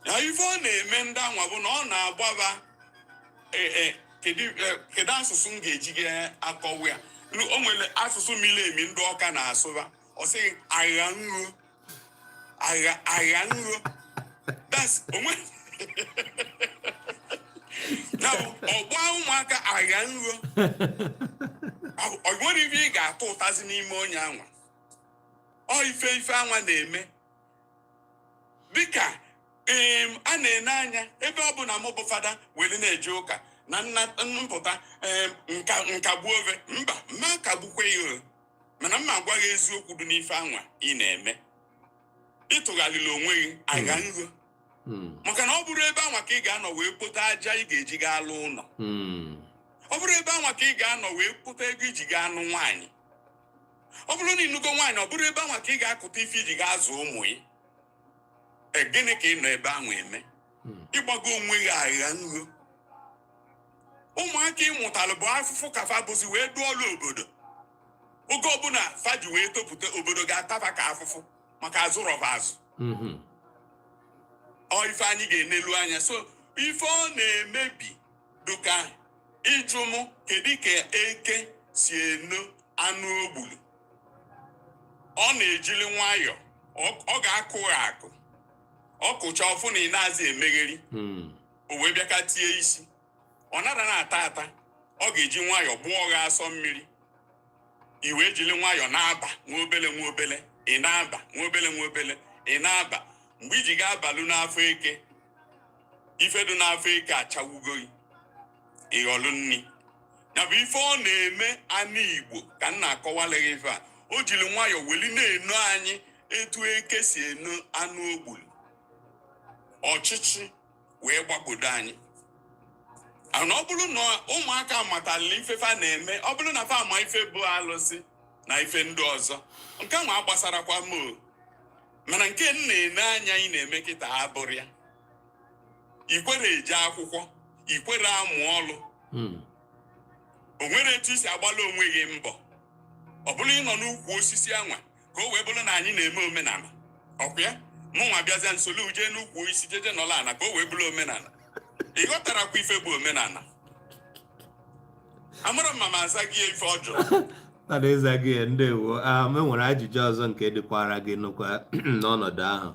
Speaker 2: Ya ife ọ na-eme ndị anwa bụ na ọ na-agbaba kedu asụsụ m ga-eji ga-akọwa ya. O nwere asụsụ miri emi ndị Ọka na-asụba ọ sịghị agha nro agha nro. That's onwe na ọgba ụmụaka agha nro. Ọ nwere ife ị ga-atụ ụtazi n'ime onye anwa. Ọ ife anwa na-eme dịka a na-ene anya ebe ọ bụ na mụ bụ fada were na-eje ụka na mpụta nkagbuo ofe mba mma kagbukwe ya mana mma agwa gị eziokwu dị n'ife anwa ị na-eme. Ịtụgharịrị onwe gị agha nro maka na ọ bụrụ ebe anwa ka ị ga-anọ wee kpota aja ị ga-eji gaa alụ ụlọ. Ọ bụrụ ebe anwa ka ị ga-anọ wee kpota ego iji gaa anụ nwaanyị. ọ bụrụ na ịnụgo nwaanyị ọ bụrụ ebe ahụ ka ị ga-akụta ife iji ga-azụ ụmụ gị gịnị ka ị nọ ebe ahụ eme ịgbago onwe gị agha nro ụmụaka ịmụtalụ bụ afụfụ ka fa bụzi wee dụọ ọrụ obodo oge ọbụla fa ji wee topụta obodo ga-ataba ka afụfụ maka azụrọba azụ ọ ife anyị ga-enelu anya so ife ọ na-emebi dụka ịjụ mụ kedu ka eke si eno anụ ogbulu ọ na-ejili nwayọọ ọ ga-akụ akụ ọ kụcha ọfụ na ị na-azị emegheri o wee bịa ka tie isi ọ nara na-ata ata ọ ga-eji nwayọọ gbụọ gha asọ mmiri i wee jiri nwayọọ na-aba nwa obele nwa obele ị na-aba nwa obele nwa obele ị na-aba mgbe iji ga-abalụ n'afọ eke ifedu n'afọ eke achawugoyi ịghọlụ nni ya bụ ife ọ na-eme anụ Igbo ka m na-akọwaleghị ife a o jiri nwayọọ weli na-eno anyị etu eke si eno anụ ogbulu ọchịchị wee gbagbodo anyị ana ọ bụrụ na ụmụaka amatalị ife fa na-eme ọ bụrụ na fa ama ife bụ alụsị na ife ndị ọzọ nke nwa gbasarakwa m mana nke m na-ene anya anyị na-eme kịta abụrụ ya ikwere eje akwụkwọ ikwere amụ ọlụ o nwere etu isi agbala onwe gị mbọ ọ bụrụ ịnọ n'ukwu osisi anwa ka o wee bụrụ na anyị na-eme omenala ọkwa ya mụnwa bịazịa nsolu jee n'ukwu isi jeje nọla ana ka o wee bụrụ omenala ị ghọtarakwa ife bụ omenala amara mma ma aza gị ife ọjọọ
Speaker 1: mana ịza gị ndewo enwere ajụjụ ọzọ nke dịkwara gị nụkwa n'ọnọdụ ahụ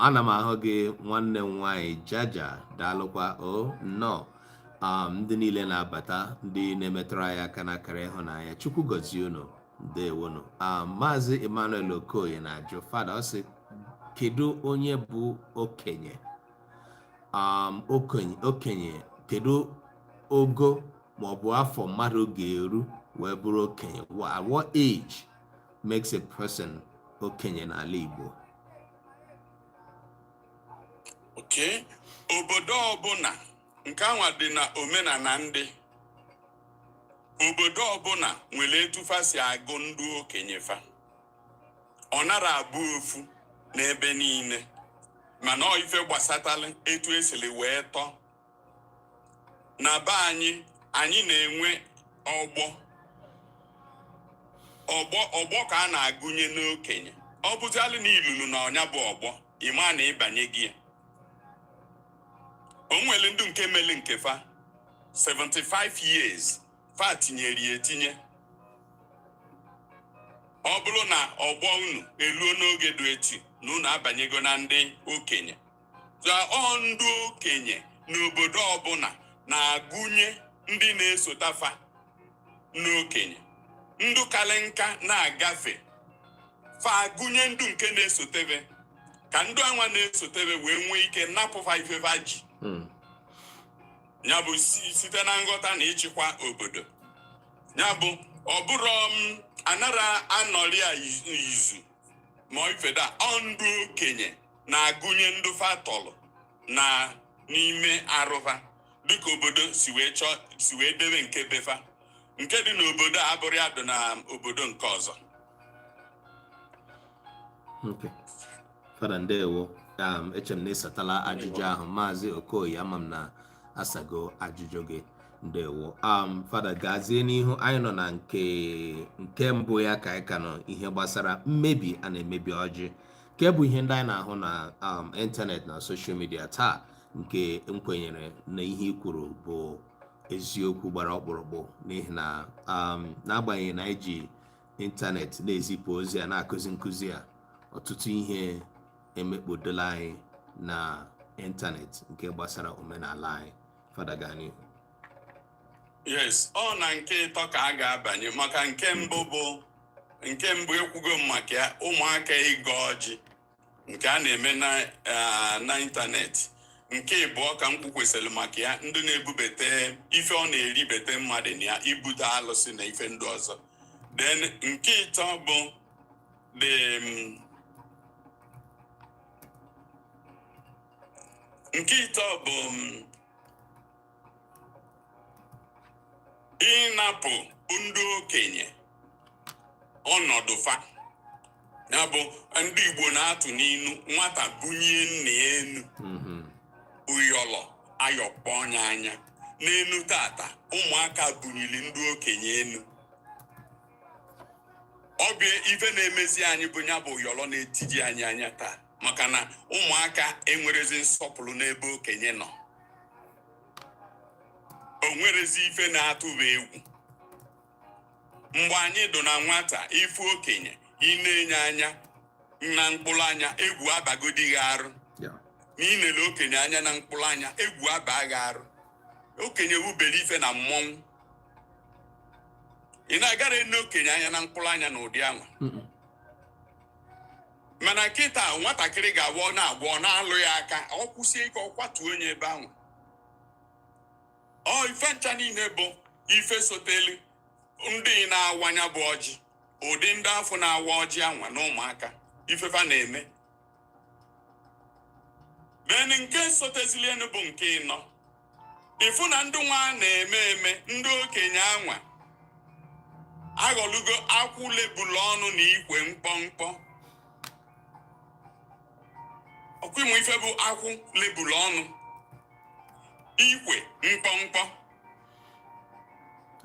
Speaker 1: ana m ahụ gị nwanne m nwaanyị Jaja daalụkwa o nnọọ ndị niile na-abata ndị na-emetụrụ anyị aka n'akara ịhụnanya Chukwu gọzie unu ndewonu Maazị Emmanuel Okoye na-ajụ fada ọ sị kedu onye bụ okenye okenye kedu ogo ma ọ bụ afọ mmadụ ga-eru wee bụrụ okenye at what age makes a person okenye n'ala Igbo?
Speaker 2: Okay, obodo ọbụla nke anwa dị na omenala ndị obodo ọbụla nwere etufa si agụ ndị okenye fa ọ nara abụ ofu n'ebe niile mana ọ ife gbasatala etu esili wee tọ na be anyị na-enwe ọgbọ ka a na-agụnye n'okenye ọ bụzialụ na ilulu na ọnya bụ ọgbọ ịma na ịbanye gị o nwere ndị nke mele nke fa 75 years fa tinyere ya etinye ọ bụrụ na ọgbọ unu eluo n'oge dị etu na unu abanyego na ndị okenye ndị okenye n'obodo ọbụla na-agụnye ndị na-esotafa n'okenye ndụ kalị nka na-agafe fa agụnye ndụ nke na-esotebe ka ndụ anwa na-esotebe wee nwee ike napụfa ifefa ji ya bụ site na nghọta na ịchịkwa obodo ya bụ ọ bụrụ anara anọrị a izu ma ifeda ndụ okenye na-agụnye ndụ fatọlụ na n'ime arụfa dịka obodo si wee debe nke befa nke dị n'obodo a abụrụ ya dị na obodo nke ọzọ.
Speaker 1: Okay. Fada ndewo eche m na ịsatala ajụjụ ahụ Maazị Okoye ama m na asago ajụjụ gị ndewo Fada gazie n'ihu anyị nọ na nke mbụ ya ka anyị ka nọ ihe gbasara mmebi a na-emebi ọjị nke bụ ihe ndị anyị na-ahụ na ịntanetị na soshal midia taa nke nkwenyere na ihe i kwuru bụ eziokwu gbara ọkpụrụkpụ n'ihi na n'agbanyeghị na anyị ji ịntanetị na-ezipụ ozi a na-akụzi nkụzi a ọtụtụ ihe emekpodola anyị na ịntanetị nke gbasara omenala anyị. Fada gani.
Speaker 2: Yes, ọ na nke ịtọ ka a ga-abanye maka nke mbụ ekwugo maka ya ụmụaka ịgọ ọjị nke a na-eme na ịntanetị. Nke ịbụọ ka m kwukwesịrị maka ya ndị na-ebubete ife ọ na-eribete mmadụ na ya ibute alụsị na ife ndị ọzọ. Then nke ịtọ bụ ịnapụ ndị okenye ọnọdụ fa. Ya bụ ndị Igbo na-atụ n'inu nwata bunye nna ya enu ụyọlọ ayọkpọ onye anya. N'enu tata ụmụaka bunyili ndị okenye enu. Ọ bụ ife na-emezi anyị bụ ya bụ ụyọlọ na-etiji anyị anya taa, maka na ụmụaka enwerezi nsọpụrụ n'ebe okenye nọ. O nwerezi ife na-atụba egwu. Mgbe anyị dụ na nwata ife okenye ị na-enye anya na mkpụrụ anya, egwu abagodi gị arụ. Na ị na-ele okenye anya na mkpụrụ anya, egwu aba gị arụ. Okenye wubere ife na mmọnwụ. Ị na-agara ene okenye anya na mkpụrụ anya na ụdị ahụ. Mana kịta nwatakịrị ga-agwọ na-agwọ na-alụ ya aka, ọ kwụsie ike ọ kwatuo onye ebe ahụ. Ọ ife ncha niile bụ ife sotelu ndị na-awanya bụ ọjị. Ụdị ndị afọ na-awa ọjị anwa na ụmụaka ifefa na-eme. Then nke sotezilienu bụ nke ịnọ. Ifu na ndị nwa na-eme ndị okenye anwa aghọlugo akwụ lebulu ọnụ na ikwe mkpọmkpọ. Ọkwa ịmụ ife bụ akwụ lebulu ọnụ, ikwe mkpọmkpọ.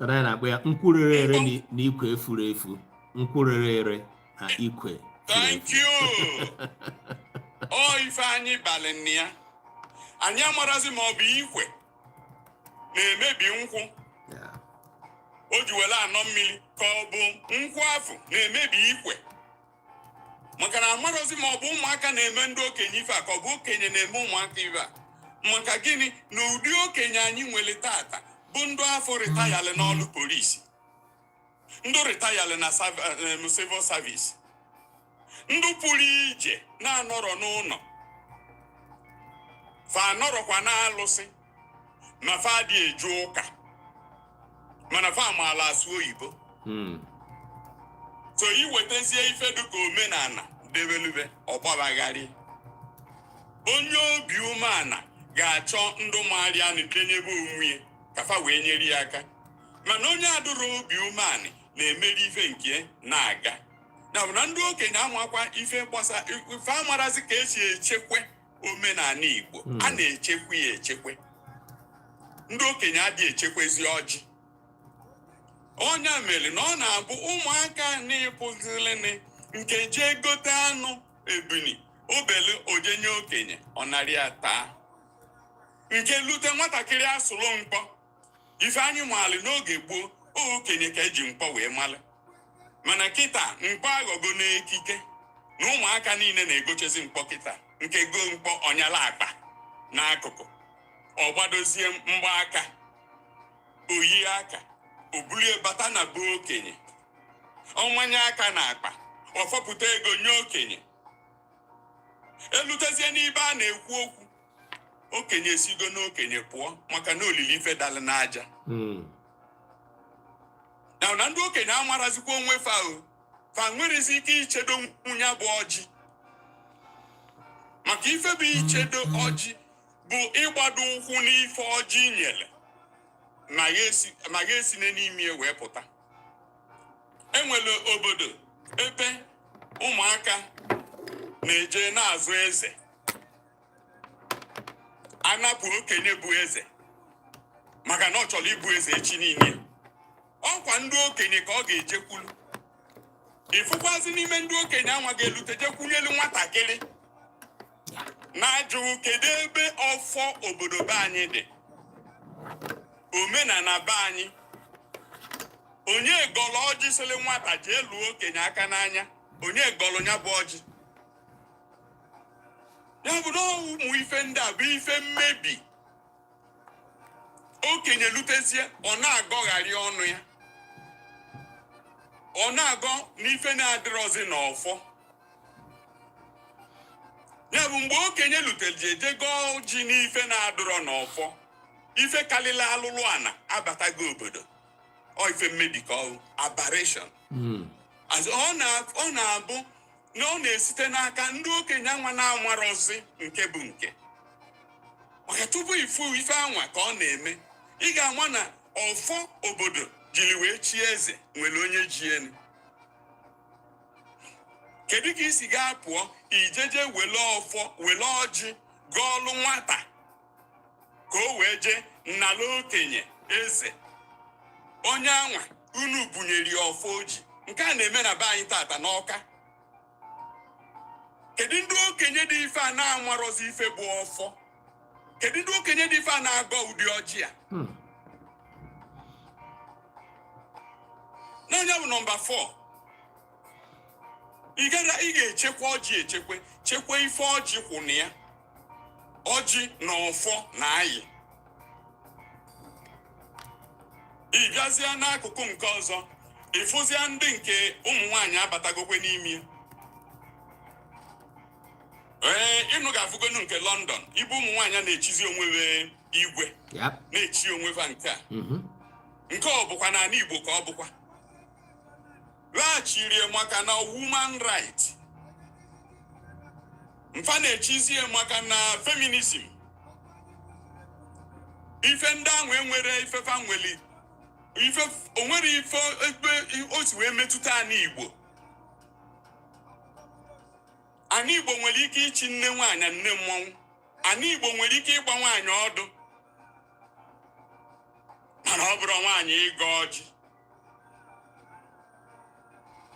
Speaker 1: Anyị na-akpọ ya nkwurere ere na ikwe efuru efu. Nkwurere ere na ikwe.
Speaker 2: Thank you. Ọ ife anyị balị nna ya. Anyị amarazi ma ọ bụ ikwe na-emebi nkwụ. O ji wele anọ mmiri ka ọ bụ nkwụ afụ na-emebi ikwe. Maka na amarozi ma ọ bụ ụmụaka na-eme ndị okenye ife a ka ọ bụ okenye na-eme ụmụaka ife a. Maka gịnị na ụdị okenye anyị nwere tata bụ ndị afọ ritayalị n'ọlụ polisi, ndị ritayalị na civil service, ndị pụrụ ije na-anọrọ n'ụlọ, fa anọrọkwa na-alụsị, ma fa dị eje ụka, mana fa amaala asụ oyibo. So iwetezie ife dịka omenala debelube ọgbabagharị. Onye obi umeala ga-achọ ndụ marịa na kenyebe onwe ka fa wee nyere ya aka. Mana onye adụrụ obi umeala na-emeri ife nke na-aga. Na ndị okenye amakwa ife gbasa ife amarazi ka esi echekwe omenala Igbo. A na-echekwe ya echekwe. Ndị okenye adịghị echekwezi ọjị. Onye mere na ọ na-abụ ụmụaka na-epụzilini nke jee gote anụ ebuni obele ojenye okenye ọ narị ya taa. Nke lute nwatakịrị asụrụ mkpọ. Ife anyị maalị n'oge gboo okenye ka eji mkpọ wee malị. Mana kịta mkpọ aghọgo n'ekike na ụmụaka niile na-egochezi mkpọ kịta. Nke go mkpọ ọnyala akpa n'akụkụ, ọ gbadozie mgbaaka, oyi aka, o bulie bata na be okenye, ọmanye aka na akpa, ọ fọpụta ego nye okenye. Elutezie n'ibe a na-ekwu okwu, okenye esigo n'okenye pụọ maka na olili ife dalị n'aja. Na ndị okenye amarazikwa onwe fa nwerezi ike ichedo nwunye bụ ọjị. Maka ife bụ ichedo ọjị bụ ịgbado ụkwụ n'ife ọjị nyere ma ga esi n'ime wee pụta. Enwere obodo ebe ụmụaka na-eje na-azụ eze, anapụ okenye bụ eze maka na ọ chọrọ ịbụ eze echi niile. Ọkwa ndị okenye ka ọ ga-ejekwulu. Ifụkwazi n'ime ndị okenye anwa ga-elute jekwunyelu nwatakịrị na-ajụ kedu ebe ọfọ obodo be anyị dị, omenala be anyị. Onye gọlọ ọjị sịrị nwata jee lụọ okenye aka n'anya, onye gọlọ ya bụ ọjị. Ya bụ na ụmụ ife ndị a bụ ife mmebi. Okenye lutezie ọ na-agọgharị ọnụ ya, ọ na-agọ n'ife na-adịrọzi n'ọfọ. Ya bụ mgbe okenye lutere jeje gọọ ji n'ife na-adịrọ n'ọfọ, ife kalila alụlụ ana abatago obodo. Ọ ife mmebi ka ọ aberration. Ọ na-abụ na ọ na-esite n'aka ndị okenye anwa na-amarọzi nke bụ nke. Maka tupu ifu ife anwa ka ọ na-eme, ị ga-ama na ọfọ obodo jiri wee chie eze nwere onye ji enu. kedu ka isi gaa pụọ ijeje wele ọfọ wele ọjị gọọlụ nwata ka o wee je nnala okenye eze onye anwa unu bunyere ya ọfọ oji nke a na-eme na be anyị tata n'Ọka. Kedu ndị okenye dị ife a na-amarọzi ife bụ ọfọ? Kedu ndị okenye dị ife a na-agọ ụdị ọjị a? N'onye bụ nọmba 4, ị ga-echekwa ọjị chekwa ife ọjị kwụ na ya. Ọjị na ọfọ na ayị. Ị bịazịa n'akụkụ nke ọzọ, ịfụzịa ndị nke ụmụ nwaanyị abatagokwe n'ime. Ịnụ ga-afụgonu nke London, ibu ụmụ nwaanyị na-echizi onwe igwe, na-echi onwe fa nke a. Nke ọ bụkwa n'ala Igbo ka ọ bụkwa. Laghachiri maka na woman right. Mfa na-echizie maka na feminism. Ife ndị ahụ enwere ife fa nweli. O nwere ife ebe o si wee metụta ana Igbo. Ana Igbo nwere ike ichi nne nwaanyị nne mmọnwụ. Ana Igbo nwere ike ịgba nwaanyị ọdụ. Mana ọ bụrụ nwaanyị ịgọ ọjị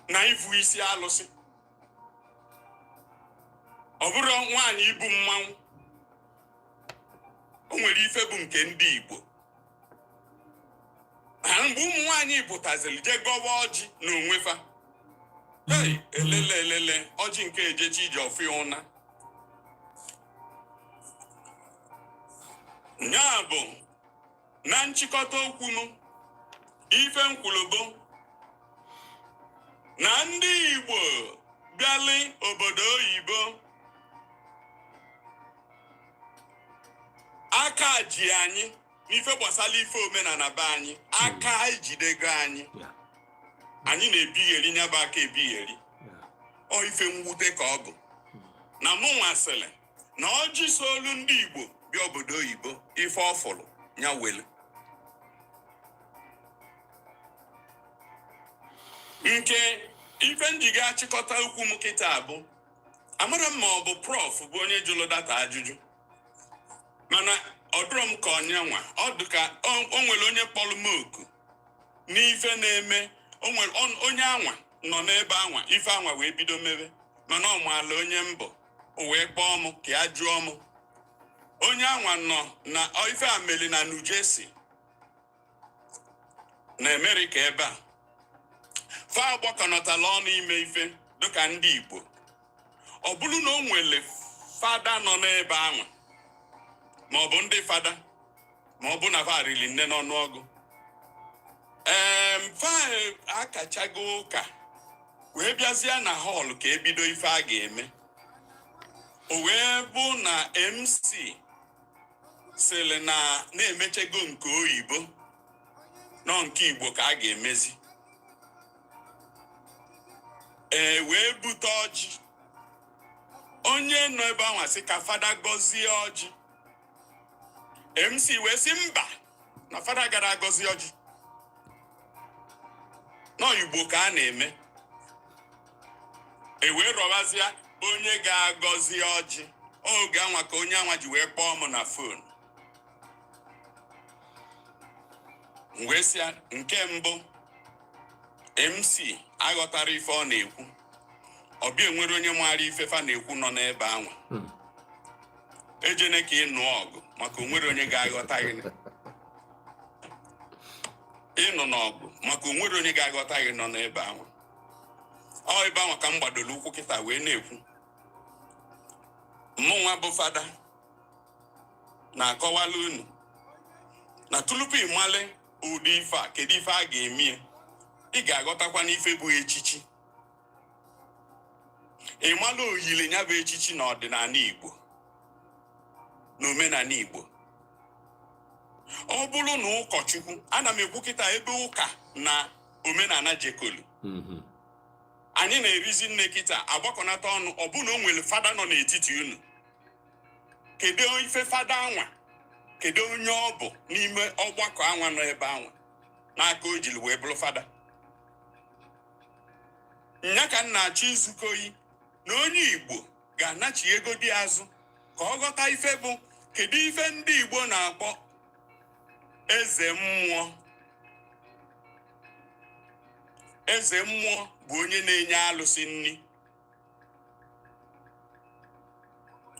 Speaker 2: na ifu isi alụsị. Ọ bụrụ nwaanyị ibu mmanwụ. O nwere ife bụ nke ndị Igbo. Mgbe ụmụ nwaanyị pụtaziri je gọwa ọjị n'onwe fa. Elele ọjị nke ejechi ije ọfụ ụna. Nya bụ na nchịkọta okwu m ife nkwulubo na ndị Igbo bịali obodo oyibo aka ji anyị n'ife gbasara ife omenala be anyị, aka ejidego anyị. Anyị na-ebigheri nyaba aka ebigheri. Ọ ife mwute ka ọ bụ na mụ nwasịrị na ọjị so olu ndị Igbo bịa obodo oyibo ife ọfụrụ nya welu. Nke ife njiga achịkọta okwu m kịta bụ amara m ma ọ bụ prof bụ onye jụrụ data ajụjụ, mana ọ dụrụ m ka onye nwa ọ dị ka o nwere onye kpọrọ m oku n'ife na-eme. O nwere onye anwa nọ n'ebe anwa ife anwa wee bido mebe, mana ọ maala onye mbụ o wee kpọọ m ka ya jụọ m. Onye anwa nọ na ife a meli na New Jersey na America ebe a. Fa gbakọnọtala ọnụ ime ife dịka ndị Igbo. Ọ bụrụ na o nwere fada nọ n'ebe anwa, ma ọ bụ ndị fada, ma ọ bụ na fa rili nne n'ọnụọgụ. Fa akachago ụka wee bịazie na họl ka ebido ife a ga-eme. O wee bụ na MC sịrị na-emechego nke oyibo nọ nke Igbo ka a ga-emezi. Wee bute ọjị. Onye nọ ebe ahụ sị ka fada gọzie ọjị. MC wee sị mba na fada gara agọzie ọjị. N'Igbo ka a na-eme. Wee rọwazịa onye ga-agọzi ọjị. Oge anwa ka onye anwa ji wee kpọọ m na fon. Wee sịa nke mbụ MC aghọtara ife ọ na-ekwu. Ọ bịa enwere onye maara ife fa na-ekwu nọ n'ebe anwa. Ejene ka ị nụọ ọgụ maka onwere onye ga-aghọta gị. Ịnụ n'ọgụ maka onwere onye ga-aghọta gị nọ n'ebe anwa. Ọ ebe anwa ka m gbadoro ụkwụ kịta wee na-ekwu. Mụnwa bụ fada na-akọwala unu na tupu ịmale ụdị ife a, kedu ife a ga-eme, ị ga-aghọtakwa n'ife bụ echichi. Ịmala oyile nya bụ echichi na ọdịnala Igbo na omenala Igbo. Ọ bụrụ na ụkọchukwu, ana m ekwu kịta ebe ụka na omenala jekolu. Anyị na-erizi nne kịta agbakọnata ọnụ, ọ bụ na o nwere fada nọ n'etiti unu. Kedu ife fada anwa? Kedu onye ọ bụ n'ime ọgbakọ anwa nọ ebe anwa n'aka o jiri wee bụrụ fada? Nya ka m na-achọ izukọ yi na onye Igbo ga-anachi ego dị azụ ka ọ ghọta ife bụ kedu ife ndị Igbo na-akpọ eze mmụọ. Eze mmụọ bụ onye na-enye alụsị nri.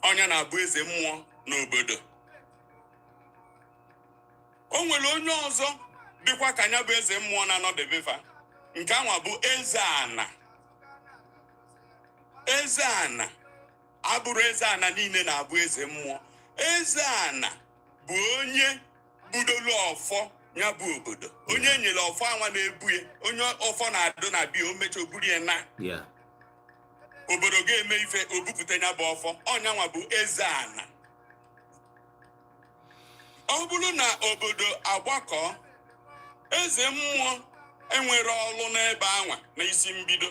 Speaker 2: Onye na-abụ eze mmụọ n'obodo. O nwere onye ọzọ dịkwa ka anya bụ eze mmụọ na-anọdebefa, nke anwa bụ eze ana. Eze ana abụrụ eze ana niile na-abụ eze mmụọ. Eze ana bụ onye budolu ọfọ ya bụ obodo, onye nyere ọfọ anwa na-ebuye, onye ọfọ na-adụ na bia o mecha oburu ya na obodo ga-eme ife obupụta ya bụ ọfọ. Ọnyanwa bụ eze ana. Ọ bụrụ na obodo agbakọ, eze mmụọ enwere ọlụ n'ebe anwa na isi mbido,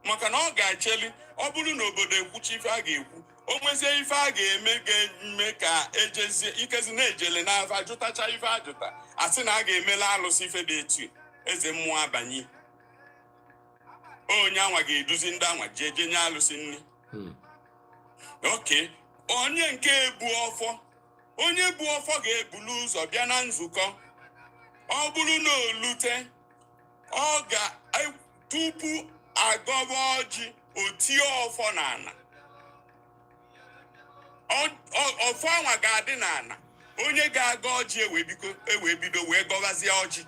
Speaker 2: maka na ọ ga-acheli. Ọ bụrụ na obodo ekwuchi ife a ga-ekwu, o nwezie ife a ga-eme ka ejezie ikezi na-ejele n'afa jụtacha ife ajụta, asị na a ga-emela alụsị ife dị etu, eze mmụọ abanye. Onye anwa ga-eduzi ndị anwa jeje nye alụsị nri. Oke, onye nke ebu ọfọ, onye bu ọfọ ga-ebulu ụzọ bịa na nzukọ. Ọ bụrụ na olute, ọ ga tupu agọba ọjị otie ọfọ n'ana. Ọfọ anwa ga-adị n'ana. Onye ga-aga ọjị ewe bido wee gọbazie ọjị.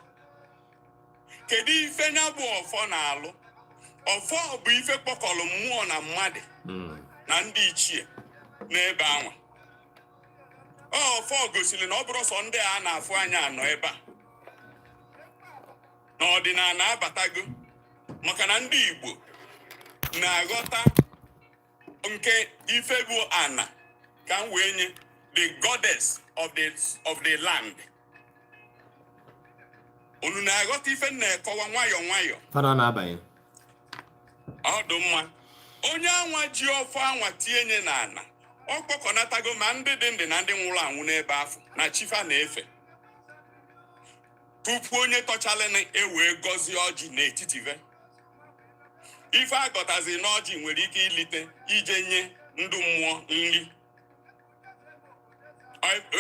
Speaker 2: Kedu ife ya bụ ọfọ na-alụ? Ọfọ bụ ife kpọkọrọ mmụọ na mmadụ na ndị ichie n'ebe anwa. Ọfọ gosiri na ọ bụrụ sọ ndị a na-afụ anya anọ ebe a n'ọdịnala abatago, maka na ndị Igbo na-aghọta nke ife bụ ana ka m wee nye the goddess of the land. Unu na-aghọta ife na-ekọwa nwayọ nwayọ.
Speaker 1: Fada na-abanye.
Speaker 2: Ọdụ mma. Onye anwa ji ọfọ anwa tie nye n'ana, ọ kpọkọnatago ma ndị dị ndụ na ndị nwụrụ anwụ n'ebe afọ na chifa na-efe, tupu onye tọchalịnị ewee gọzie ọjị n'etiti ve. Ife agọtazi n'ọjị nwere ike ilite ije nye ndụ mmụọ nri.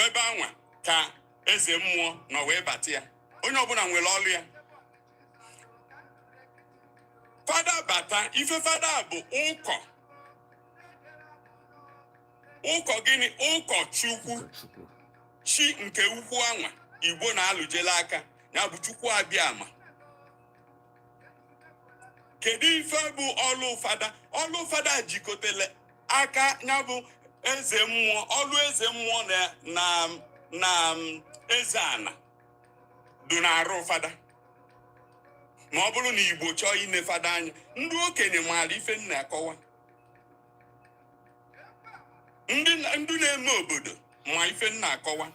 Speaker 2: Ebe anwa ka eze mmụọ nọ wee bata ya. Onye ọbụla nwere ọlụ ya. Fada bata, ife fada bụ ụkọ. Ụkọ gịnị? Ụkọ Chukwu. Chi nke ukwu anwa Igbo na-alụjele aka, ya bụ Chukwu Abịama. Kedu ife bụ ọlụ fada? Ọlụ fada jikọtele aka ya bụ eze mmụọ. Ọlụ eze mmụọ na eze ana dị na-arụ fada. Ma ọ bụrụ na Igbo chọọ ine fada anya, ndị okenye maara ife nna akọwa. Ndị na-eme obodo ma ife nna akọwa.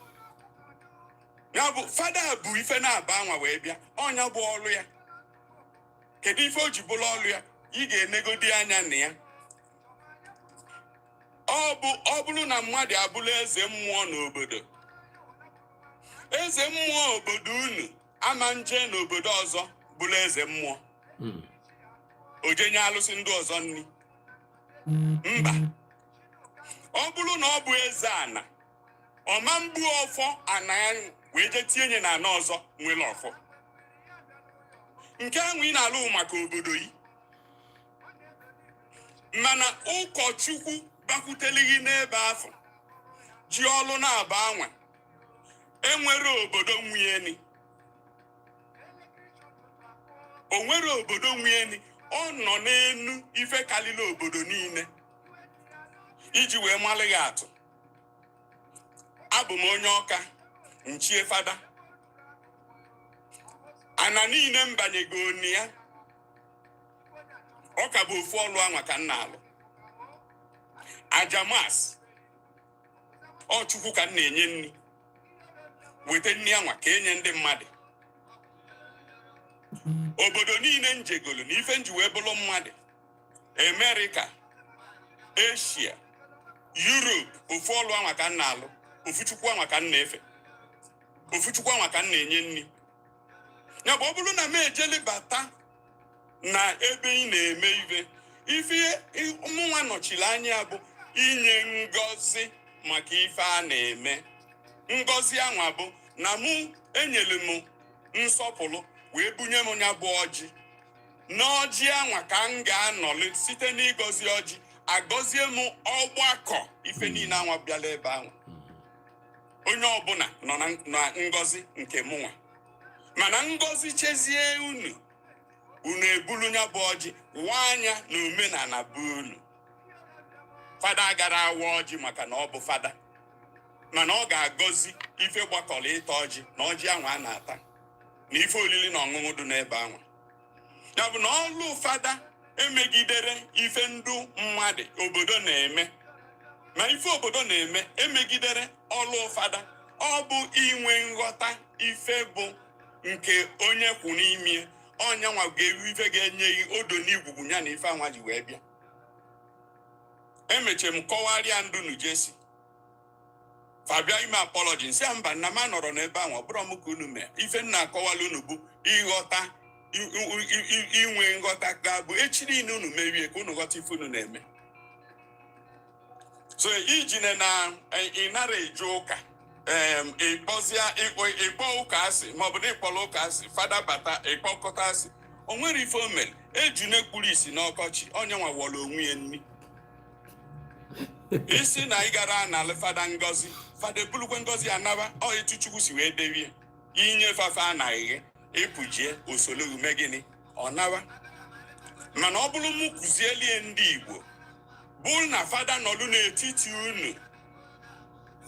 Speaker 2: Ya bụ fada bụ ife na-aba anwa wee bịa, ọnya bụ ọlụ ya. Kedu ife o ji bụrụ ọlụ ya? Ị ga-enegodi anya na ya. Ọ bụrụ na mmadụ abụrụ eze mmụọ n'obodo, eze mmụọ obodo unu ama nje n'obodo ọzọ bụrụ eze mmụọ. O jenye alụsị ndị ọzọ nri. Mba. Ọ bụrụ na ọ bụ eze ana, ọma mgbu ọfọ ana ya wee je tie nye na ana ọzọ nwere ọfọ. Nke ahụ ị na-alụ maka obodo yi. Mana ụkọchukwu bakwutelighị n'ebe afọ ji ọlụ na-aba anwa. Enwere obodo nwunyeni. O nwere obodo nwunyeni. Ọ nọ n'enu ife kalile obodo niile. Iji wee malịghị atụ. Abụ m onye Ọka, nchie fada. Ana niile mbanyego oni ya. Ọka bụ ofu ọlụ anwa ka m na-alụ. Ajamas. Ọ Chukwu ka m na-enye nri. Wete nri anwa ka enye ndị mmadụ. Obodo niile njegolo na ife nji wee bụrụ mmadụ. America, Asia, Europe, ofu ọlụ anwa ka m na-alụ. Ofu Chukwu anwa ka m na-efe. Ofu Chukwu anwa ka m na-enye nri. Ya bụ ọ bụrụ na m ejeli bata na ebe ị na-eme ife, ife ụmụnwa nọchiri anya bụ inye ngọzi maka ife a na-eme. Ngọzi anwa bụ na mụ enyere m nsọpụrụ wee bunye m ya bụ ọjị. N'ọjị anwa ka m ga-anọli site n'ịgọzi ọjị agọzie m ọgbakọ ife niile anwa bịala ebe anwa. Onye ọbụla nọ na ngọzi nke mụnwa. Mana ngọzi chezie unu ebulu ya bụ ọjị waa anya na omenala bụ unu. Fada agara awa ọjị maka na ọ bụ fada, mana ọ ga-agọzi ife gbakọrọ ịta ọjị na ọjị ahụ a na-ata na ife olili na ọṅụṅụ dị n'ebe ahụ. Ya bụ na ọlụ fada emegidere ife ndụ mmadụ obodo na-eme, ma ife obodo na-eme emegidere ọlụ fada. Ọ bụ inwe nghọta ife bụ nke onye kwụ n'ime ọnya nwa ga-ewu ife ga-enye gị odo n'igwugwu ya na ife anwa ji wee bịa. Emeche m kọwarịa ndụ Nujesi fabia ime apology nsị mba nna m anọrọ n'ebe ahụ, ọ bụrụ m ka unu mee ife nna akọwala unu bụ ịghọta inwe nghọta ga-abụ echiri unu merie ka unu ghọta ife unu na-eme. So ijine na ịnara eje ụka ịkpọ ụka asị maọbụ na ịkpọrọ ụka asị fada bata ịkpọkọta asị, o nwere ife o mere ejune kpuru isi n'ọkọchị onye nwa wọrọ onwe ya nri. Isi na ị gara n'ala fada ngọzi, fada ebulukwe ngọzi anaba ọ etu Chukwu si wee dewie inye fafe anaghị ịpụjie osolo ume gịnị ọ naba. Mana ọ bụrụ m kụzielie ndị Igbo bụ na fada nọlụ n'etiti unu,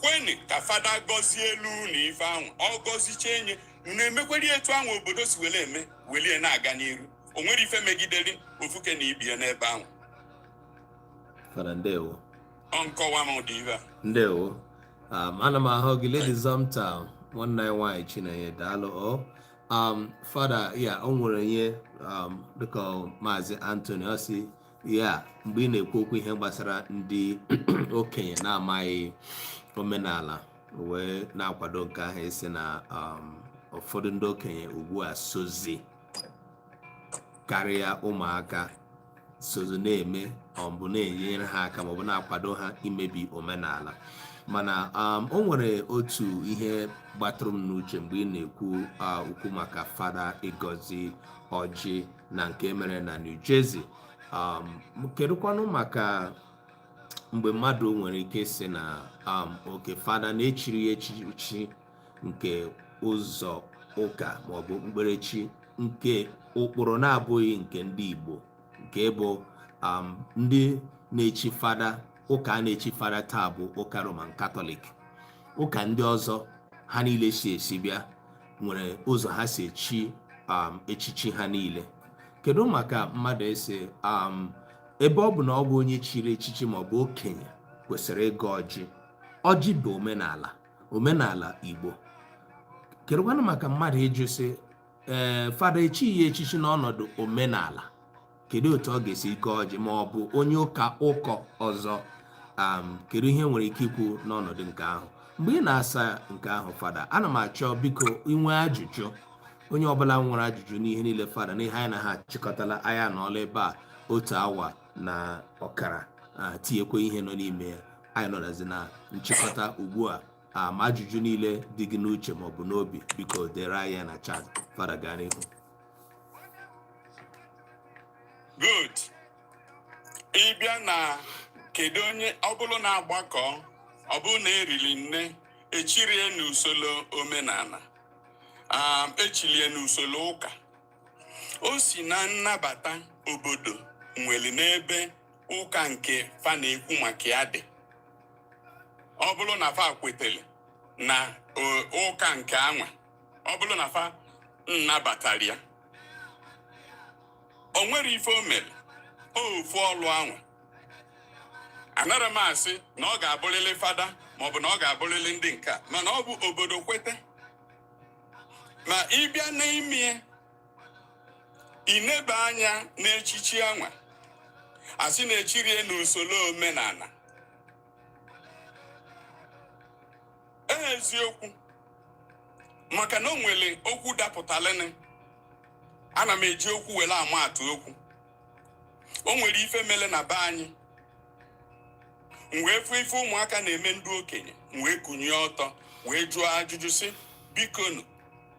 Speaker 2: kweni ka fada gọzie elu unu ife ahụ, ọ gọzicha enye unu emekweri etu ahụ obodo si wele eme welie na-aga n'iru. O nwere ife megideri ofuke na ibie n'ebe ahụ.
Speaker 1: Fada ndewo.
Speaker 2: Nkọwa m dị ife a.
Speaker 1: Ndewo. Ana m ahụ gị Lady Zomta nwanne anyị nwaanyị Chinenye daalụ. Fada ya o nwere ihe dịka Maazị Anthony ọ sị ya mgbe ị na-ekwu okwu ihe gbasara ndị okenye na-amaghị omenala wee na-akwado nke ahụ esi na ụfọdụ ndị okenye ugbu a sozi karịa ụmụaka sozi na-eme bụ na-enyere ha aka maọbụ na-akwado ha imebi omenala. Mana o nwere otu ihe gbatụrụ m n'uche mgbe ị na-ekwu okwu maka fada ịgọzi ọjị na nke mere na New Jersey. Kedụkwanụ maka mgbe mmadụ nwere ike si na oke fada na-echiri echichi nke ụzọ ụka maọbụ okpukperechi nke ụkpụrụ na-abụghị nke ndị Igbo, nke bụ ndị na-echi fada, ụka a na-echi fada taa bụ ụka Roman Catholic. Ụka ndị ọzọ ha niile si esi bịa nwere ụzọ ha si echi echichi ha niile. Kedu maka mmadụ esi ebe ọ bụ na ọ bụ onye chiri echichi maọbụ okenye kwesịrị ịga ọjị? Ọjị bụ omenala Igbo. Kedụkwanụ maka mmadụ ịjụ sị fada echighị echichi n'ọnọdụ omenala, kedu otu ọ ga-esi gaa ọjị ma ọ bụ onye ụka ọzọ? Kedu ihe nwere ike ikwu n'ọnọdụ nke ahụ? Mgbe ị na-asa nke ahụ fada, ana m achọ biko inwe ajụjụ, onye ọbụla nwere ajụjụ n'ihe niile fada n'ihe anyị na ha chịkọtala anya n'ọla ebe a otu awa na ọkara tinyekwa ihe nọ n'ime ya. Anyị nọdazi na nchịkọta ugbu a ma ajụjụ niile dị gị n'uche maọbụ n'obi biko dere anyị na chat. Fada gaa n'ihu.
Speaker 2: Good. Ịbịa na kedu onye ọ bụrụ na-agbakọ, ọ bụrụ na eriri nne echirie n'usoro omenala, echilie n'usoro ụka, o si na nnabata obodo nwere n'ebe ụka nke fa na-ekwu maka ya dị. Ọ bụrụ na fa kwetele na ụka nke anwa, ọ bụrụ na fa nnabatara ya, o nwere ife o mere ofu ọlụ anwa, anara m asị na ọ ga-abụrịrị fada maọbụ na ọ ga-abụrịrị ndị nke a, mana ọ bụ obodo kwete. Ma ịbịa n'ime ineba anya n'echichi anwa, asị na echirie n'usoro omenala. Eziokwu, maka na o nwere okwu dapụtalịnị, ana m eji okwu were ama atụ okwu. o nwere ife mele na be anyị wee fụ ife ụmụaka na-eme ndị okenye wee kunye ọtọ wee jụọ ajụjụ sị bikonu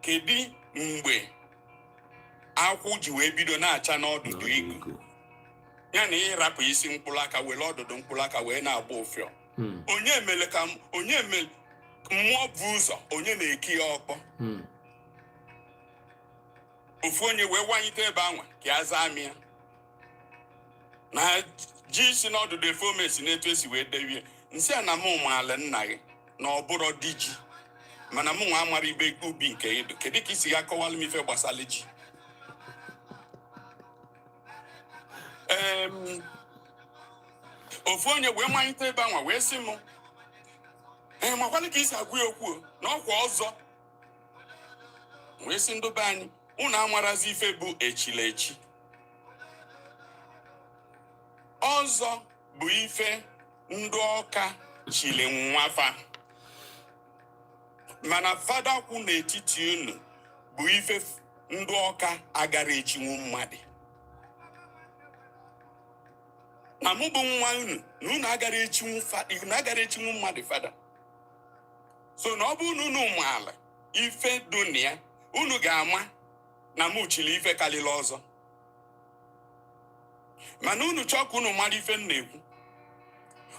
Speaker 2: kedu mgbe akwụ ji wee bido na-acha n'ọdụdụ igu ya na ịrapụ isi mkpụrụ aka were ọdụdụ mkpụrụ aka wee na-agba ụfịọ onye mere mmụọ bụ ụzọ onye na-eki ya ọkpọ ofu onye wee wanyite ebe anwa ka ya zaa amị ya na ji si n'ọdụdụ efe omesi n'etu esi wee dewie nsị a na mụ maala nna gị na ọ bụrụ dị ji mana mụ nwa amara ibe ubi nke edo kedu ka isi ga akọwala m ife gbasara ji ofu onye wee manyite ebe anwa wee sị m makwala ka isi agwa ya okwu na ọkwa ọzọ wee sị ndị be anyị unu amarazi ife bụ echilechi ọzọ bụ ife ndị ọka chili nwafa mana fada kwu n'etiti unu bụ ife ndị ọka agara echinwu mmadụ na mụ bụ nwa unu na unu agara echinwu mmadụ fada so na ọ bụ unu maala ife dunia unu ga-ama na mụ chili ife kalili ọzọ mana unu chọọ ka unu mara ife m na-ekwu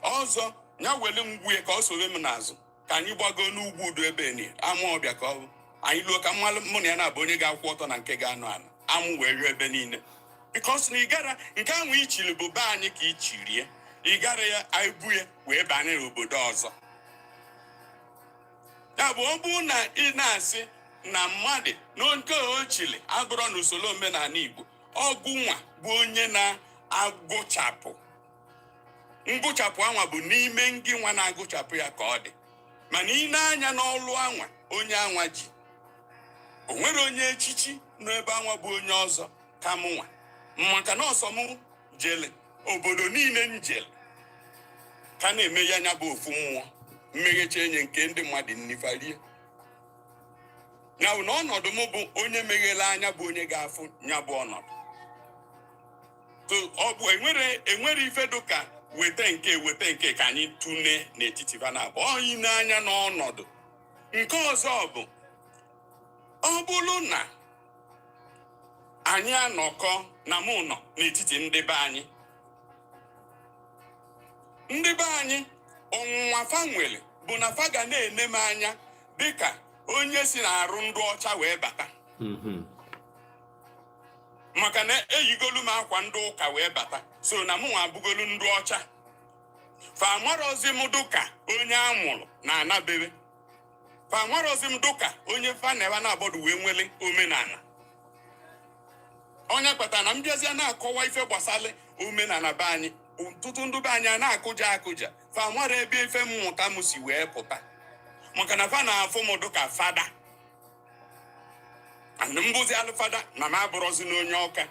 Speaker 2: ọzọ ya wele ngwuye ka ọ soro m n'azụ ka anyị gbago n'ugwu udo ebe ni ama ọbịa ka ọ bụ anyị luo ka mụ na ya na-abụ onye ga-akwụ ọtọ na nke ga-anọ ana amụ wee rue ebe niile bikos na ịgara nke ahụ ichiri bụ be anyị ka ichirie ịgara ya aibu ya wee banye n'obodo ọzọ ya bụ ọ bụrụ na ị na-asị na mmadụ na nke ochili agụrọ n'usoro omenala Igbo ọgụ nwa bụ onye na-agụchapụ ngụchapụ anwa bụ n'ime ngị nwa na-agụchapụ ya ka ọ dị mana ị na-anya n'ọlụ anwa onye anwa ji o nwere onye echichi n'ebe anwa bụ onye ọzọ ka mụ nwa maka na ọsọ m jele obodo niile njele ka na-eme ya anya bụ ofu mmụọ mmeghechi enye nke ndị mmadụ nnifarie na ọnọdụ m bụ onye meghere anya bụ onye ga-afụ ya bụ ọnọdụ so ọ bụ enwere ife dụka weta nke ka anyị tụne n'etiti va na abụọ ọyị n'anya n'ọnọdụ nke ọzọ bụ ọ bụrụ na anyị anọkọ na mụ nọ n'etiti ndị be anyị ọnwụnwa fa nwere bụ na fa ga na-ene m anya dịka onye si na-arụ ndị ọcha wee bata maka na eyigolu m akwa ndị ụka wee bata so na mụ nwa abụgolu ndị ọcha fa amarozi m dụka onye amụrụ na anabere fa amarozi m dụka onye fa na ebe na-abọdụ wee nwele omenala onye kpatara na m bịazie na-akọwa ife gbasara omenala be anyị ọtụtụ ndị be anyị na-akụja fa amara ebe ife mmụta m si wee pụta maka na fa na-afụ m dụka fada and mbụzi alụfada na m abụrụzi n'onye ọka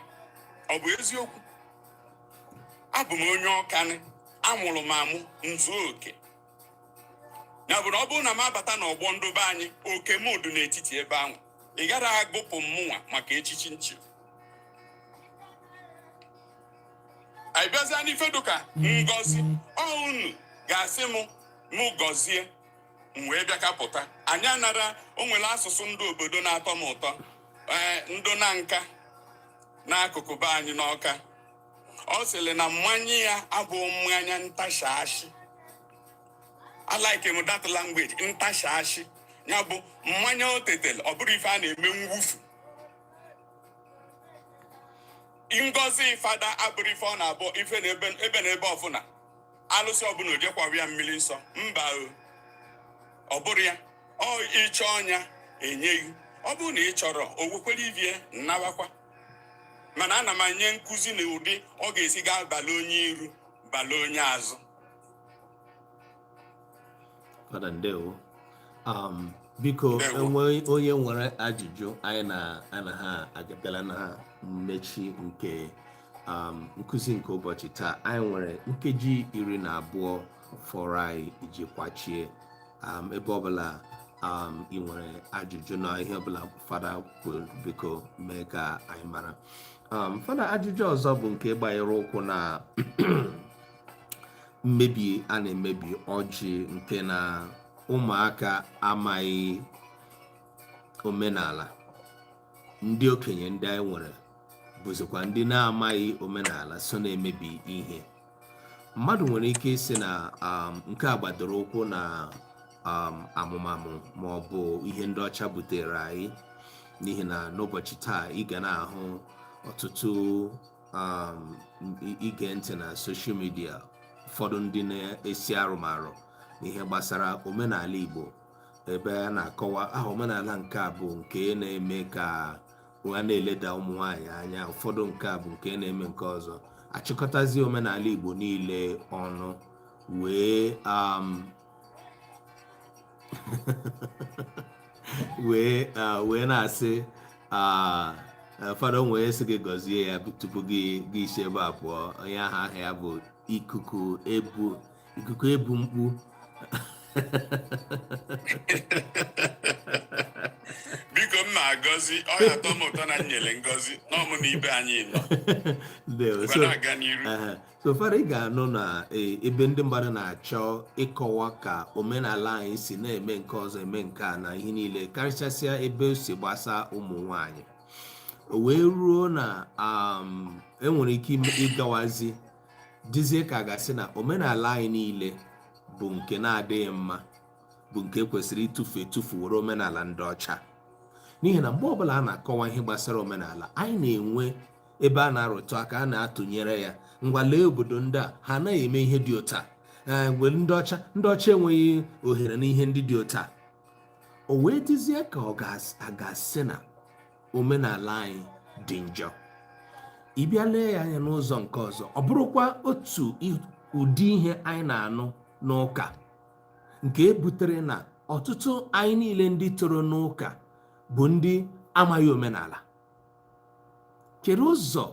Speaker 2: ọ bụ eziokwu abụ m onye ọka amụrụ m amụ nzuo oke ya bụ na ọ bụrụ na m abata n'ọgbọ ndị be anyị oke m dị n'etiti ebe ahụ ị gara agụpụ mmụnwa maka echichi nchi anyị bịazịa n'ife dụka ngọzi unu ga-asị mụ gọzie m wee bịa kapụta anyị anara o nwere asụsụ ndị obodo na-atọ m ụtọ ndụ na nka n'akụkụ be anyị n'Ọka ọ sịrị na mmanya ya abụ mmanya ntashashi I like him that language ntashashi ya bụ mmanya o tetele ọ bụrụ ife a na-eme mwufu ngọzi fada abụrụ ife ọ na-abụ ife na ebe na ebe ọfụna alụsị ọbụla ojekwawa ya mmiri nsọ mba ọ bụrụ ya ọ ịchọ ọnya enye gị ọ bụrụ na ị chọrọ o wekwere ivie nnabakwa mana ana m anye nkụzi na ụdị ọ ga-esi gaa bala onye iru bala onye azụ
Speaker 1: Fada ndewo biko enwe onye nwere ajụjụ anyị na ha agapịala na mmechi nke nkụzi nke ụbọchị taa anyị nwere nkeji 12 fọrọ anyị iji kwachie ebe ọbụla ị nwere ajụjụ na ihe ọbụla fada kwuru biko mee ka anyị mara fada ajụjụ ọzọ bụ nke gbanyere ụkwụ na mmebi a na-emebi ọjị nke na ụmụaka amaghị omenala. Ndị okenye ndị anyị nwere bụzikwa ndị na-amaghị omenala so na-emebi ihe. Mmadụ nwere ike isi na nke a gbadoro ụkwụ na amụmamụ ma ọ bụ ihe ndị ọcha butere anyị, n'ihi na n'ụbọchị taa ị ga na-ahụ ọtụtụ ige ntị na soshal midia, ụfọdụ ndị na-esi arụmarụ n'ihe gbasara omenala Igbo, ebe a na-akọwa omenala nke a bụ nke na-eme ka a na-eleda ụmụ nwaanyị anya, ụfọdụ nke a bụ nke na-eme nke ọzọ. Achịkọtazi omenala Igbo niile ọnụ wee na-asị fada nwee sị gị gọzie ya tupu gị isi ebe a pụọ. Onye aha ya bụ ikuku ebu mkpu.
Speaker 2: Biko m na-agọzi ọya atọ m ụtọ na nyere ngọzi n'ọmụ na ibe anyị nọ.
Speaker 1: So fara ị ga-anụ na ebe ndị mmadụ na-achọ ịkọwa ka omenala anyị si na-eme nke ọzọ eme nke a na ihe niile, karịchasịa ebe o si gbasa ụmụ nwanyị, o wee ruo na enwere ike ịgawazi dizie ka a ga-asị na omenala anyị niile bụ nke na-adịghị mma, bụ nke kwesịrị etufu were omenala ndị ọcha. N'ihi na mgbe ọbụla a na-akọwa ihe gbasara omenala, anyị na-enwe ebe a na-arụtụ aka, a na-atụnyere ya. Ngwa lee obodo ndị a, ha anaghị eme ihe dị ụta. Mgbe ndị ọcha enweghị ohere n'ihe ndị dị ụta. O wee dizie ka ọ ga-asị na omenala anyị dị njọ. Ị bịa lee ya anya n'ụzọ nke ọzọ, ọ bụrụkwa otu ụdị ihe anyị na-anụ n'ụka, nke butere na ọtụtụ anyị niile ndị toro n'ụka bụ ndị amaghị omenala. Kedu ụzọ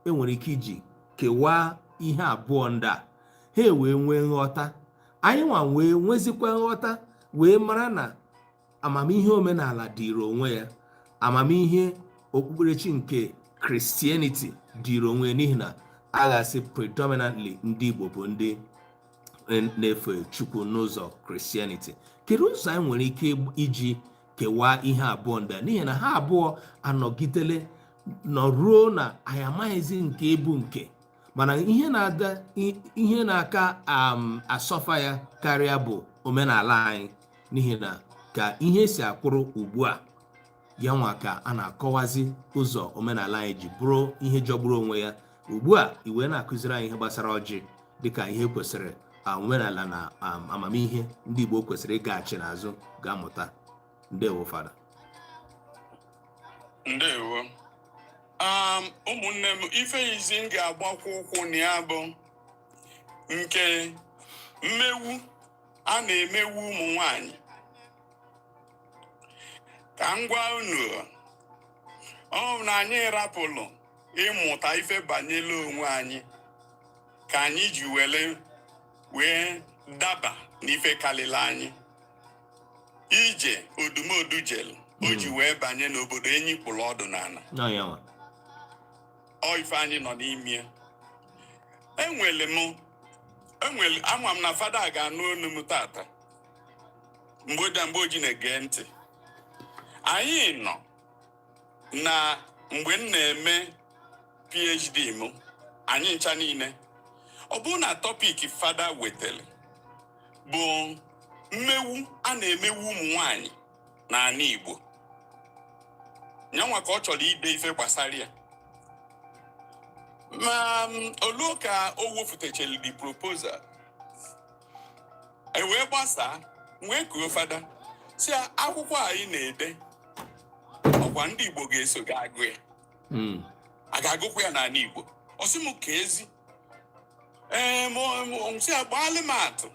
Speaker 1: enwere ike iji kewaa ihe abụọ ndị a, ha wee nwee nghọta, anyị wee nwezikwa nghọta, wee mara na amamihe omenala dịịrị onwe ya, amamihe okpukperechi nke Christianity dịịrị onwe ya, n'ihi na aghasị predominantly ndị Igbo bụ ndị na-efe Chukwu n'ụzọ Christianity. Kedu ụzọ anyị nwere ike iji kewaa ihe abụọ ndị a, n'ihi na ha abụọ anọgidele nọ ruo na anyị amaghịzi nke ebu nke, mana ihe na-aka asọfa ya karịa bụ omenala anyị, n'ihi na ka ihe si akwụrụ ugbu a, ya nwa ka a na-akọwazi ụzọ omenala anyị ji bụrụ ihe jọgburu onwe ya. Ugbu a iwe na-akụziri anyị ihe gbasara ọjị dịka ihe kwesịrị omenala na amamihe ndị Igbo kwesịrị ịgaghachi n'azụ ga-amụta. Ndewo fada.
Speaker 2: Ndewo. Ụmụnne m, ife izi m ga-agbakwa ụkwụ na ya bụ nke mmewu a na-emewu ụmụ nwanyị. Ka m gwa unu, ọ na anyị rapụlụ ịmụta ife banyere onwe anyị ka anyị ji wee daba n'ife karịrị anyị. Ije odumodu jelu o ji wee banye n'obodo enyi kpụrụ ọdụ n'ala. Ọ ife anyị nọ n'ime. Ama m na fada ga-anụ olu m tata mgbe o ji na-ege ntị. Anyị nọ na mgbe m na-eme PhD m, anyị ncha niile, ọ bụrụ na tọpik fada wetara bụ mmewu a na-emewu ụmụ nwanyị n'ala Igbo, nyanwa ka ọ chọrọ ide ife gbasara ya. Ma oluo ka o wefutechara the proposal, wee gbasaa, wee kuo fada si akwụkwọ anyị na-ede, ọkwa ndị Igbo ga-eso ga-agụ ya. A ga-agụkwa ya n'ala Igbo. Ọ sị m ka ezi. Msị agbalị m atụ.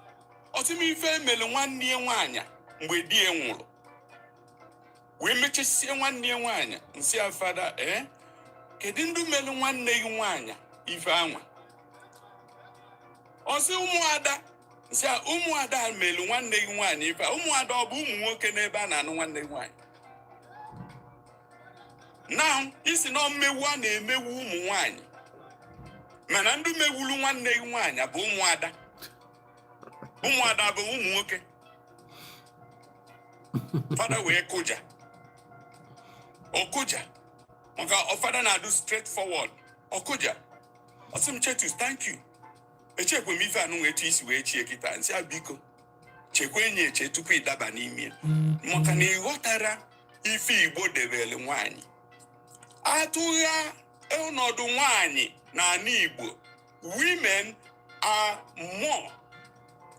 Speaker 2: Ọ sị m ife emere nwanne ya nwaanyị mgbe di ya nwụrụ, wee mechesie nwanne ya nwaanyị. Nsị ya fada, kedu ndị mere nwanne gị nwaanyị ife anwa? Ọ sị ụmụada. Nsị ya ụmụada mere nwanne gị nwaanyị ife. Ụmụada ọ bụ ụmụ nwoke n'ebe a na-anụ nwanne gị nwaanyị? now isi na mmewu a na-emewu ụmụ nwanyị mana ndị mewulu nwanne gị nwaanyị bụ ụmụada bụ ụmụ nwoke fada wee ọkụja maka ọfada na-adụ straight forward ọkụja ọsị m Chetus thank you echekwe m ife anụ etu isi wee chie kịta nsị a biko chekwa enyi eche tupu ịdaba n'ime maka na ịghọtara ife Igbo debere nwaanyị atụgha ọnọdụ nwaanyị n'ala Igbo women are more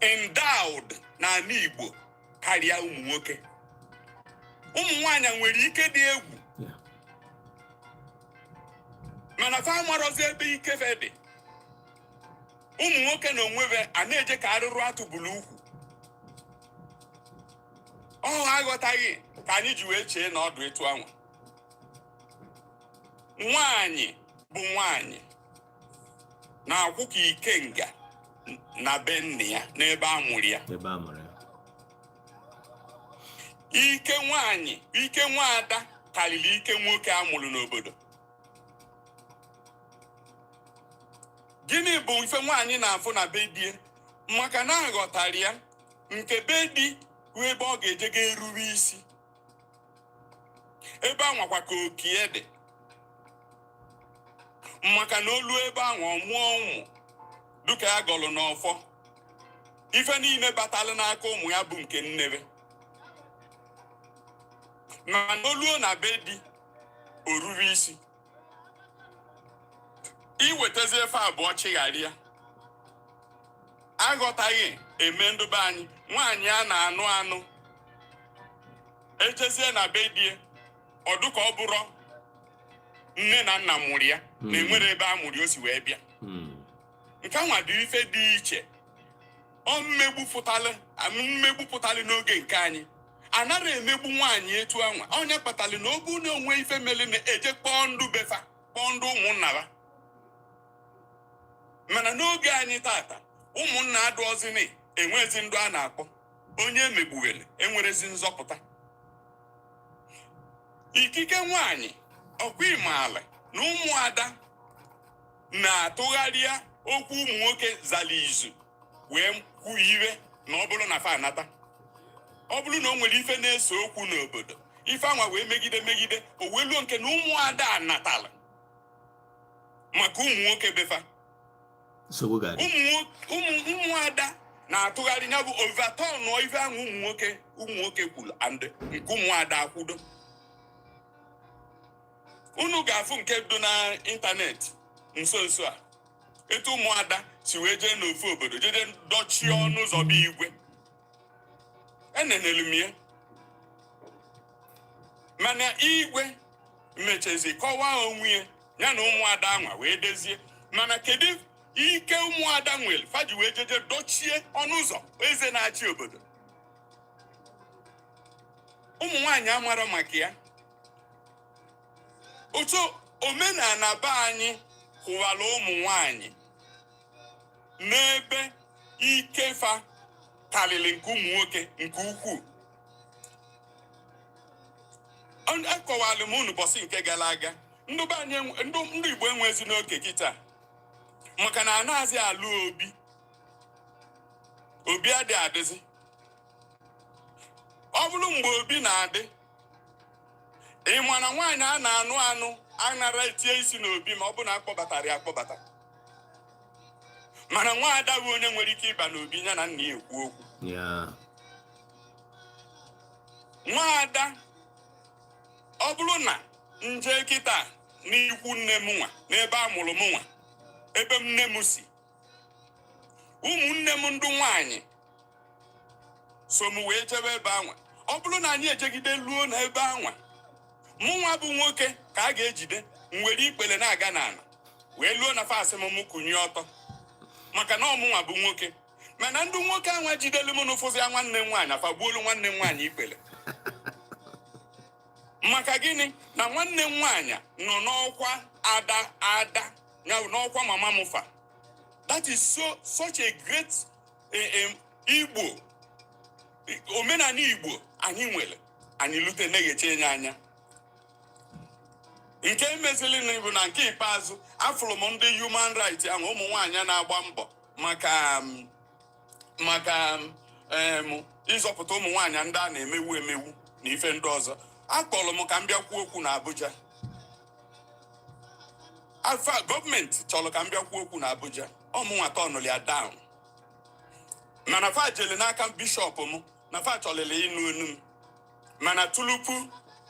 Speaker 2: endowed n'ala Igbo karịa ụmụ nwoke. Ụmụ nwaanyị nwere ike dị egwu mana fa amarozi ebe ike fe dị. Ụmụ nwoke na onwebe a na-eje ka arụrụ atụbulu ukwu. Ọ aghọtaghị ka anyị ji wee chee na ọdụ etu anwa. Nwaanyị bụ nwaanyị na-akwụ ka ikenga na be nne ya n'ebe a mụrụ ya. Ike nwaanyị, ike nwaada karịrị ike nwoke a mụrụ n'obodo. Gịnị bụ ife nwaanyị na-afụ na be di maka na aghọtara ya nke be di ruo ebe ọ ga-eje ga-erube isi. Ebe anwakwa ka okie dị. Maka na olu ebe ahụ ọ mụọ ụmụ dịka ya gọlụ n'ọfọ. Ife niile batalụ n'aka ụmụ ya bụ nke nnebe. Ma n'oluo na be di oruru isi. Iwetezi efe abụọ chigharịa. Aghọtaghị eme ndụbe anyị nwaanyị a na-anụ anụ. Ejezie na be di ọdụ ka ọ bụrụ nne na nna mụrụ ya na enwere ebe a mụrụ o si wee bịa. Nke nwa dị ife dị iche. Ọ mmegbupụtalụ n'oge nke anyị. Anara emegbu nwaanyị etu anwa. Onye kpatalụ na obu na onwe ife mele na-eje kpọọ ndụ befa, kpọọ ndụ ụmụnna ha. Mana n'oge anyị tata, ụmụnna adụọzini enwezi ndụ a na-akpọ. Onye emegbuwele enwerezi nzọpụta. Ikike nwaanyị ọkwa imaala na ụmụada na-atụgharịa okwu ụmụ nwoke zala izu wee kwuhire na ọ bụrụ na fa anata. Ọ bụrụ na o nwere ife na-ese okwu n'obodo, ife anwa wee megide o weluo nke na ụmụada anatala maka ụmụ nwoke befa. Ụmụada na-atụgharị ya bụ overturn nọ ife ahụ ụmụ nwoke kwuru and nke ụmụada akwudo. Unu ga-afụ nke do na ịntanetị nso a etu ụmụada si wee jee n'ofu obodo jeje dochie ọnụ ụzọ bụ igwe. Enenelu m ya. Mana igwe mechezi kọwaa onwe ya na ụmụada anwa wee dezie. Mana kedu ike ụmụada nwere faji wee jeje dochie ọnụ ụzọ eze na-achị obodo. Ụmụ nwaanyị amara maka ya. Otu omenala be anyị hụwara ụmụ nwaanyị n'ebe ike fa karịrị nke ụmụ nwoke nke ukwuu. Akọwalụ m unu bọsị nke gara aga ndị Igbo enwezi n'oke kịta maka na anaghịzi alụ obi adị adịzi. Ọ bụrụ mgbe obi na-adị ịma na nwaanyị a na-anụ anụ anara etie isi n'obi ma ọ bụ na akpọbatara ya akpọbata. Mana nwaada bụ onye nwere ike ịba n'obi ya na nna ya ekwu okwu. Nwaada ọ bụrụ na nje kịta n'ikwu nne m nwa n'ebe a mụrụ m nwa ebe nne m si, ụmụnne m ndị nwaanyị so m wee jebe ebe anwa. Ọ bụrụ na anyị ejegide luo na ebe anwa mụ nwa bụ nwoke ka a ga-ejide nwere ikpele na-aga n'ala wee luo na fasị m kụnye ọtọ maka na ọmụnwa bụ nwoke. Mana ndị nwoke anwa jidelu m n'ụfụzi nwanne m nwaanyị afagbuolu nwanne m nwaanyị ikpele. Maka gịnị na nwanne m nwaanyị nọ n'ọkwa ada ya n'ọkwa mama m fa. That is such a great Igbo omenala Igbo anyị nwere anyị lute na-egheche enye anya. nke emezili na bụ na nke ikpeazụ afụrụ m ndị human rights ahụ ụmụ nwaanyị na-agba mbọ maka ịzọpụta ụmụ nwaanyị ndị a na-emewu emewu na ife ndị ọzọ. Akpọrọ m ka m bịa kwuo okwu na Abuja. Afa gọọmenti chọrọ ka m bịa kwuo okwu na Abuja. Ọmụnwa tọnụrụ ya down. Mana fa jele n'aka bishọp m na fa chọlele ịnụ onu m. Mana tulupu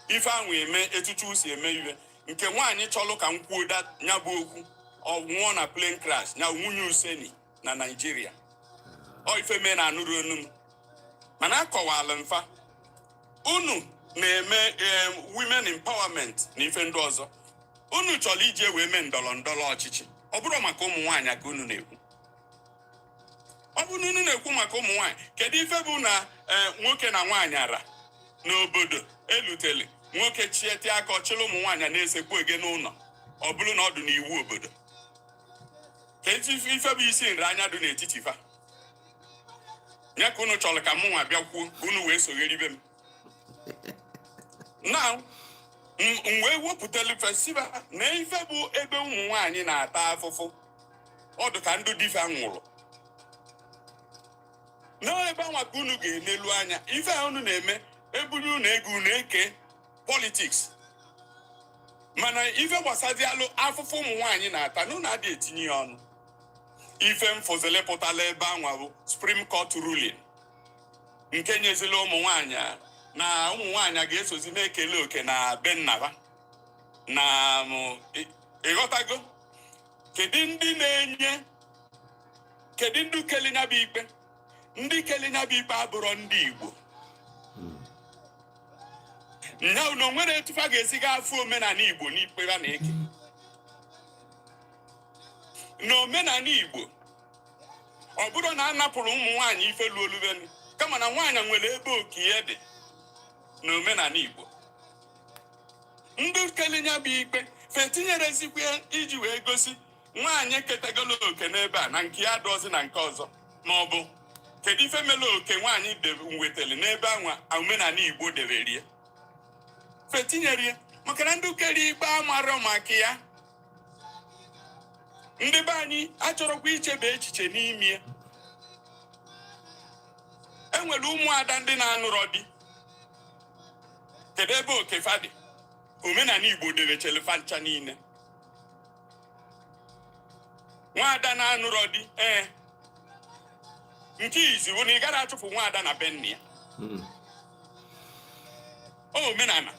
Speaker 2: ife ahụ eme etutu si eme iwe nke nwaanyị chọrọ ka m kwuo nya bụ okwu ọ nwụọ na plane crash nya nwunye Useni na Nigeria. Ọ ife mee na anụrụ onu m. Mana akọwala mfa unu na-eme women empowerment na ife ndị ọzọ. Unu chọrọ ije wee mee ndọrọ ọchịchị. Ọ bụrụ maka ụmụ nwaanyị ka unu na-ekwu. Ọ bụ na unu na-ekwu maka ụmụ nwaanyị, kedu ife bụ na nwoke na nwaanyị ara n'obodo elutele nwoke chieti aka ọchịrị ụmụ nwaanyị na-esekwu ege n'ụlọ ọ bụrụ na ọ dị n'iwu obodo? Kedu ife bụ isi nri anya dị n'etiti fa? Ya ka unu chọrọ ka mụ nwa bịa kwuo ka unu wee sogheribe m. Now m wee wepụtara festival na ife bụ ebe ụmụ nwaanyị na-ata afụfụ ọdụ ka ndụ difa nwụrụ. N'ebe anwa ka unu ga-enelu anya ife a unu na-eme ebuli unu ego unu eke politics. Mana ife gbasadialụ afụfụ ụmụ nwaanyị na-ata na unu adị etinye ya ọnụ. Ife mfozele pụtala ebe anwa bụ Supreme Court ruling nke nyezila ụmụ nwaanyị na ụmụ nwaanyị ga-esozi na-ekele oke na be nnaba na ịghọtago. Kedu ndị kelinya bụ ikpe? Ndị kelinya bụ ikpe abụrọ ndị Igbo. Nya unu nwere etufa ga-esi ga afụ omenala Igbo n'ikpe ha na-eke. N'omenala Igbo ọ bụrụ na a napụrụ ụmụ nwaanyị ife luolubenu kama na nwaanyị nwere ebe okiye dị n'omenala Igbo. Ndị kelinya bụ ikpe fetinyerezikwa iji wee gosi nwaanyị ketegolo oke n'ebe a na nke ya dọzi na nke ọzọ, ma ọ bụ kedu ife mere oke nwaanyị nwetara n'ebe anwa omenala Igbo deberie fetinyere maka na ndị kere ikpe amarọ maka ya. Ndị be anyị achọrọkwa ichebe echiche n'ime. Enwere ụmụada ndị na-anụrọ di. Kedu ebe oke fa dị? Omenala Igbo debechele fa ncha niile. Nwaada na-anụrọ di nke izi bụ na ị gara achụpụ nwaada na be nne ya. Omenala.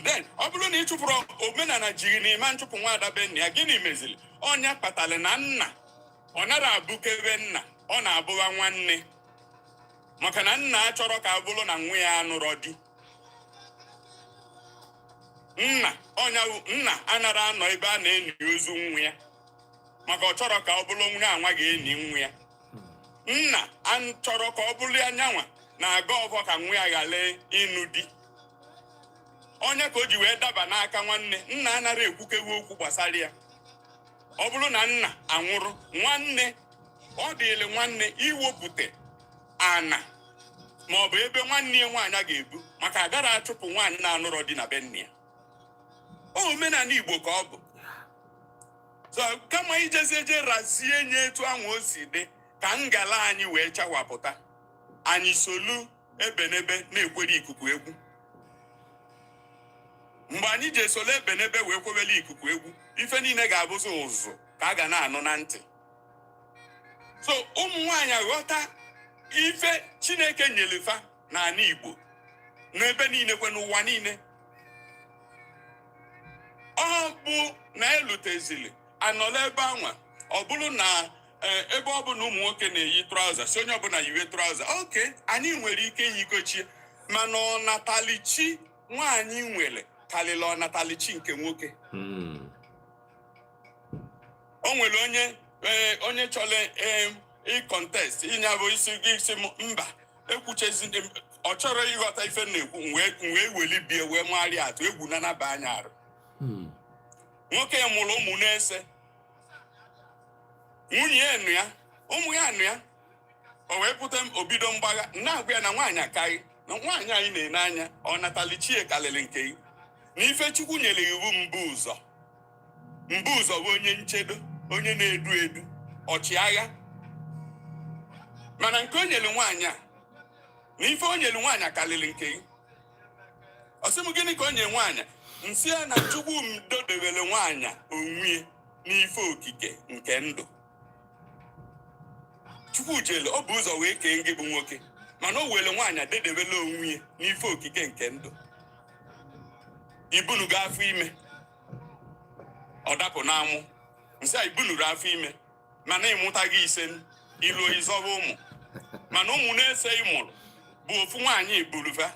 Speaker 2: Then ọ bụrụ na ị chụpụrụ omenala jiri na ịma nchụpụ nwaada be nne ya, gịnị mezili? Ọnya kpatara na nna ọ nara abụkebe nna, ọ na-abụwa nwanne maka na nna achọrọ ka abụrụ na nwa ya anụrọ di. Nna anara anọ ebe a na-eni ozu nwa ya maka ọ chọrọ ka ọ bụrụ nwa anwa ga-eni nwa ya. Nna chọrọ ka ọ bụrụ ya nyanwa na-aga ọgọ ka nwa ya ghara ịnụ di. Onye ka o ji wee daba n'aka nwanne, nna anara ekwukewe okwu gbasara ya. Ọ bụrụ na nna anwụrụ, nwanne ọ dịịrị nwanne iwepụta ana ma ọ bụ ebe nwanne ya nwaanyị ga-ebu maka agara achụpụ nwaanyị na-anụrọ di na be nne ya. Omenala Igbo ka ọ bụ. So kama ijezie razie nye etu ahụ o si dị ka ngala anyị wee chawapụta, anyị solu ebenebe na-ekwere ikuku egwu. Mgbe anyị ji esole ebenebe wee kwewele ikuku egwu, ife niile ga-abụzi ụzụ ka a ga na-anụ na ntị. So ụmụ nwaanyị aghọta ife Chineke nyelefa n'ala Igbo n'ebe niile kwe n'ụwa niile. Ọ bụ na elutezili anọla ebe anwa ọ bụrụ na ebe ọ bụ na ụmụ nwoke na-eyi trauza, si onye ọbụla yiwe trauza, oke anyị nwere ike yikochie, mana ọnatalichi nwaanyị nwere karịrị ọnatalichi nke nwoke. O nwere onye chọrọ ịkọntest ịnya bụ isi mba ekwuchezi ọ chọrọ ịghọta ife na-ekwu wee weli bie wee marị atụ egwu na naba anya arụ. Nwoke mụrụ ụmụ na-ese nwunye ya nụ ya, ụmụ ya nụ ya, o wee pụta obido mgbagha na-agwa ya na nwaanyị akaghị na nwaanyị anyị na-ene anya ọ natalichie karịrị nke gị na ife Chukwu nyere iwu mbụ ụzọ bụ onye nchedo, onye na-edu edu, ọchịagha. Mana nke o nyere nwaanyị a, na ife o nyere nwaanyị a karịrị nke gị. Ọ sị m gịnị ka o nye nwaanyị? Nsị ya na Chukwu dodebere nwaanyị onwe n'ife okike nke ndụ. Chukwu jele ọ bụ ụzọ wee kee gị bụ nwoke, mana o were nwaanyị dedebere onwe n'ife okike nke ndụ. Ibunu ga afọ ime, ọ dapụ n'amụ. Nsị a ibunuru afọ ime, mana ịmụtaghị ise, ilu ịzọba ụmụ. Mana ụmụ na-ese ịmụrụ bụ ofu nwaanyị burufa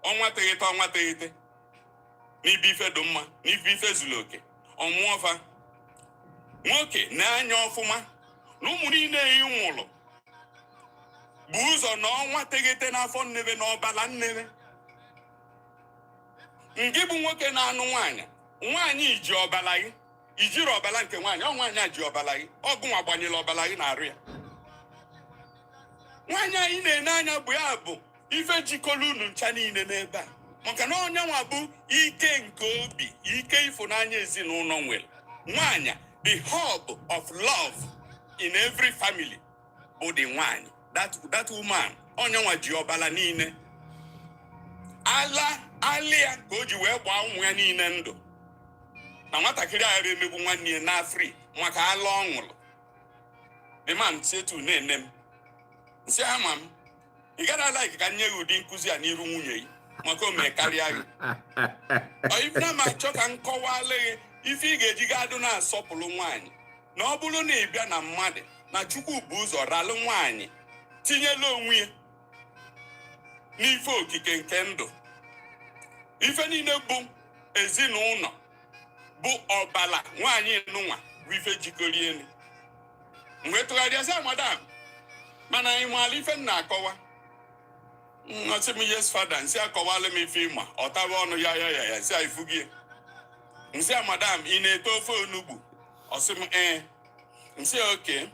Speaker 2: ọnwa teghete n'ibe ife dị mma, n'ibe ife zuru oke, ọmụọfa. Nwoke na-anya ọfụma na ụmụ niile ịnwụrụ bụ ụzọ na ọnwa teghete n'afọ nnebe na ọbala nnebe. Ngị bụ nwoke na-anụ nwaanyị ji ọbala gị, ijiri ọbala nke nwaanyị, ọ nwaanyị a ji ọbala gị, ọ gụnwa gbanyere ọbala gị na-arụ ya. Nwaanyị anyị na-ene anya bụ ya bụ ife jikọrọ unu ncha niile n'ebe a, maka na onye nwa bụ ike nke obi, ike ịfụnanya ezinụlọ nwere. Nwaanyị, the hub of love in every family, bụ the nwaanyị, that woman. Onye nwa ji ọbala niile, alịa ka o ji wee gbaa ụmụ ya niile ndụ. Na nwatakịrị aghara emegbu nwanne ya n'afri maka ala ọ ṅụrụ. The man setu na-ene m, nsị ama m, ị gara ala ka nye gị ụdị nkụzi a n'iru nwunye gị maka o mee karịa gị. Ife ma chọ ka m kọwala gị ife ị ga-eji gadụ na-asọpụrụ nwaanyị, na ọ bụrụ na ị bịa na mmadụ, na Chukwu bụ ụzọ ralụ nwaanyị tinyela onwe ya n'ife okike nke ndụ. Ife niile bụ ezinụlọ bụ ọbala nwaanyị nụnwa bụ ife jikọrọ elu. Mgbe tụgharịa sị madam, mana anyị maala ife m na-akọwa. Ọsị m yes fada, nsị akọwala m ife ịma, ọ taba ọnụ ya nsị a ifugie. Nsị a madam, ị na-ete ofe onugbu? Ọsị m nsị oke,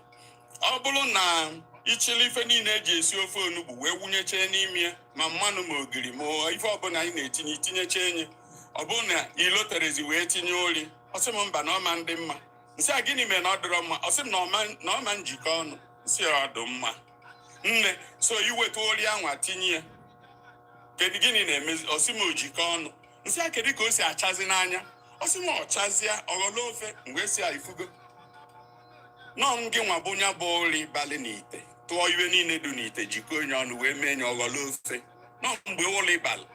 Speaker 2: ọ bụrụ na ichili ife niile eji esi ofe onugbu wee wụnyechee n'ime ya, ma mmanụ ma ogiri ma ife ọbụla anyị na-etinye itinyecha enye, ọ bụrụ na iloterezi wee tinye ori. Ọsị m mba, na ọma ndị mma. Nsị a gịnị mere na ọ dịrọ mma? Ọsị m na ọma njikọ ọnụ. Nsị ọ dị mma. Nne, so iweta ori anwa tinye ya, kedu gịnị na-emezi? Ọsị m ojikọ ọnụ. Nsị a kedu ka o si achazi n'anya? Ọsị m ọchazịa ọghọla ofe mgbe si ifugo. Nọọ m gị nwa bụ nya bụ ori balị n'ite, tụọ iwe niile dị n'ite, jikọ onye ọnụ wee mee nye ọghọla ofe. Nọọ mgbe ụlọ ịbalị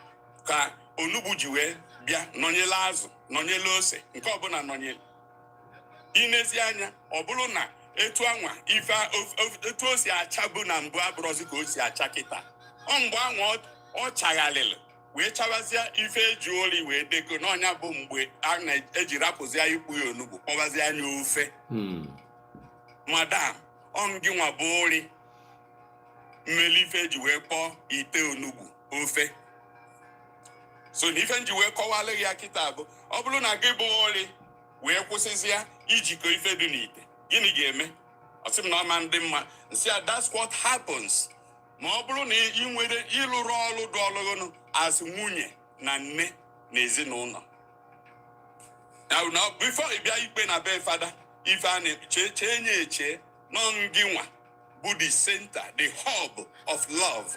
Speaker 2: ka onugbu ji wee bịa, nọnyela azụ, nọnyela ose, nke ọbụla nọnyela. Inezi anya, ọ bụrụ na etu anwa ife etu o si achabu na mbụ abụrọzi ka o si acha kịta. Ọ mgbe anwa ọ chaghalịlị wee chabazịa ife eji ori wee deko, n'ọnya bụ mgbe a na-eji rapụzịa ikpu ya onugbu kpọbazi anya ofe. Madam, ọ gị nwa bụ ori mmeli ife eji wee kpọọ ite onugbu ofe. So na ife nji wee kọwalụ ya kịta bụ, ọ bụrụ na gị bụ ori wee kwụsịzịa ijikọ ife dị n'ite, gịnị ga-eme? Ọsị m na ọma ndị mma. Nsị a, that's what happens ma ọ bụrụ na ị nwere ịlụrụ ọrụ dị ọlụgụnụ as nwunye na nne na ezinụlọ. Now before ị bịa ikpe na be fada, ife a na-eche nye eche nọ gị nwa bụ the center, the hub of love.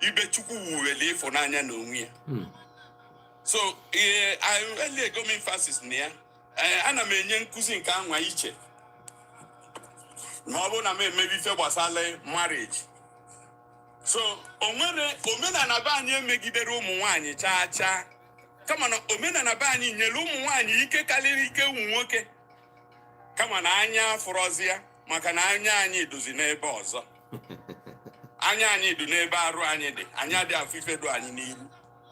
Speaker 2: Ibe Chukwu wuwele ịfụnanya na onwe ya. So I really go emphasis na ya. Ana m enye nkụzi nke anwa iche ma ọ bụrụ na m emebi ife gbasara marriage. So onwere omenala be anyị emegidere ụmụ nwaanyị chaa kama na omenala be anyị nyere ụmụ nwaanyị ike karịrị ike ụmụ nwoke, kama na anya afụrọzi ya maka na anya anyị duzi n'ebe ọzọ. Anya anyị du n'ebe arụ anyị dị, anya dị afọ ife du anyị n'ihu.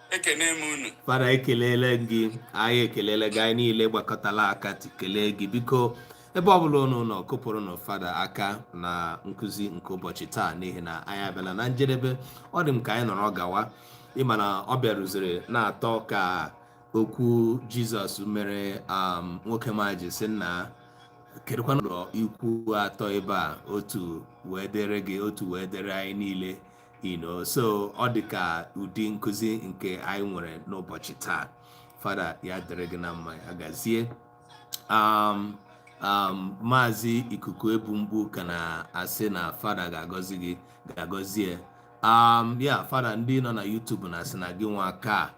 Speaker 2: Ekene m unu. Fada,
Speaker 1: ekelele gị, anyị ekelele gị, anyị niile gbakọtala aka kelee gị. Biko ebe ọ bụla unu nọ, kụpụrụ na fada aka na nkụzi nke ụbọchị taa, n'ihi na anyị abịala na njedebe. Ọ dị m ka anyị nọrọ gawa, ịma na ọ bịaruziri na-atọ ka okwu Jizọs mere nwoke maji sị na kedụkwa ụlọ ikwu atọ ebe a, otu wee dere gị, otu wee dere anyị niile. So ọ dị ka ụdị nkụzi nke anyị nwere n'ụbọchị taa. fada ya dịrị gị na mma ya gazie. Maazị Ikuku Ebu Mgbu ka na-asị na fada ga-agọzi gị, ga-agọzie. Ya fada ndị nọ na YouTube na-asị na gị nwa ka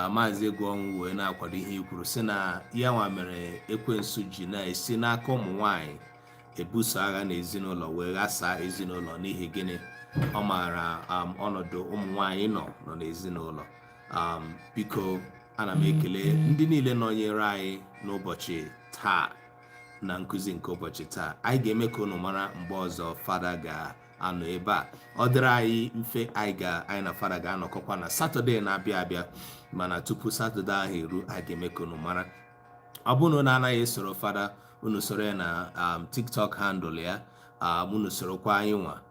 Speaker 1: Maazị Egwu Ọnwụ wee na-akwado ihe i kwuru, sị na ya nwa mere ekwensu ji na-esi n'aka ụmụ nwanyị ebuso agha n'ezinụlọ wee ghasaa ezinụlọ n'ihi gịnị? Ọ maara ọnọdụ ụmụ nwanyị nọ n'ezinụlọ. Biko ana m ekele ndị niile nọnyere anyị n'ụbọchị taa na nkụzi nke ụbọchị taa. Anyị ga-eme ka unu mara mgbe ọzọ fada ga-anọ ebe a. Ọ dịrị anyị mfe anyị na fada ga-anọkọkwa na Satọde na-abịa abịa, mana tupu Satọde ahụ eru anyị ga-eme ka unu mara. Ọ bụrụ na anaghị esoro fada, unu soro ya na TikTok handle ya, unu sorokwa anyị nwa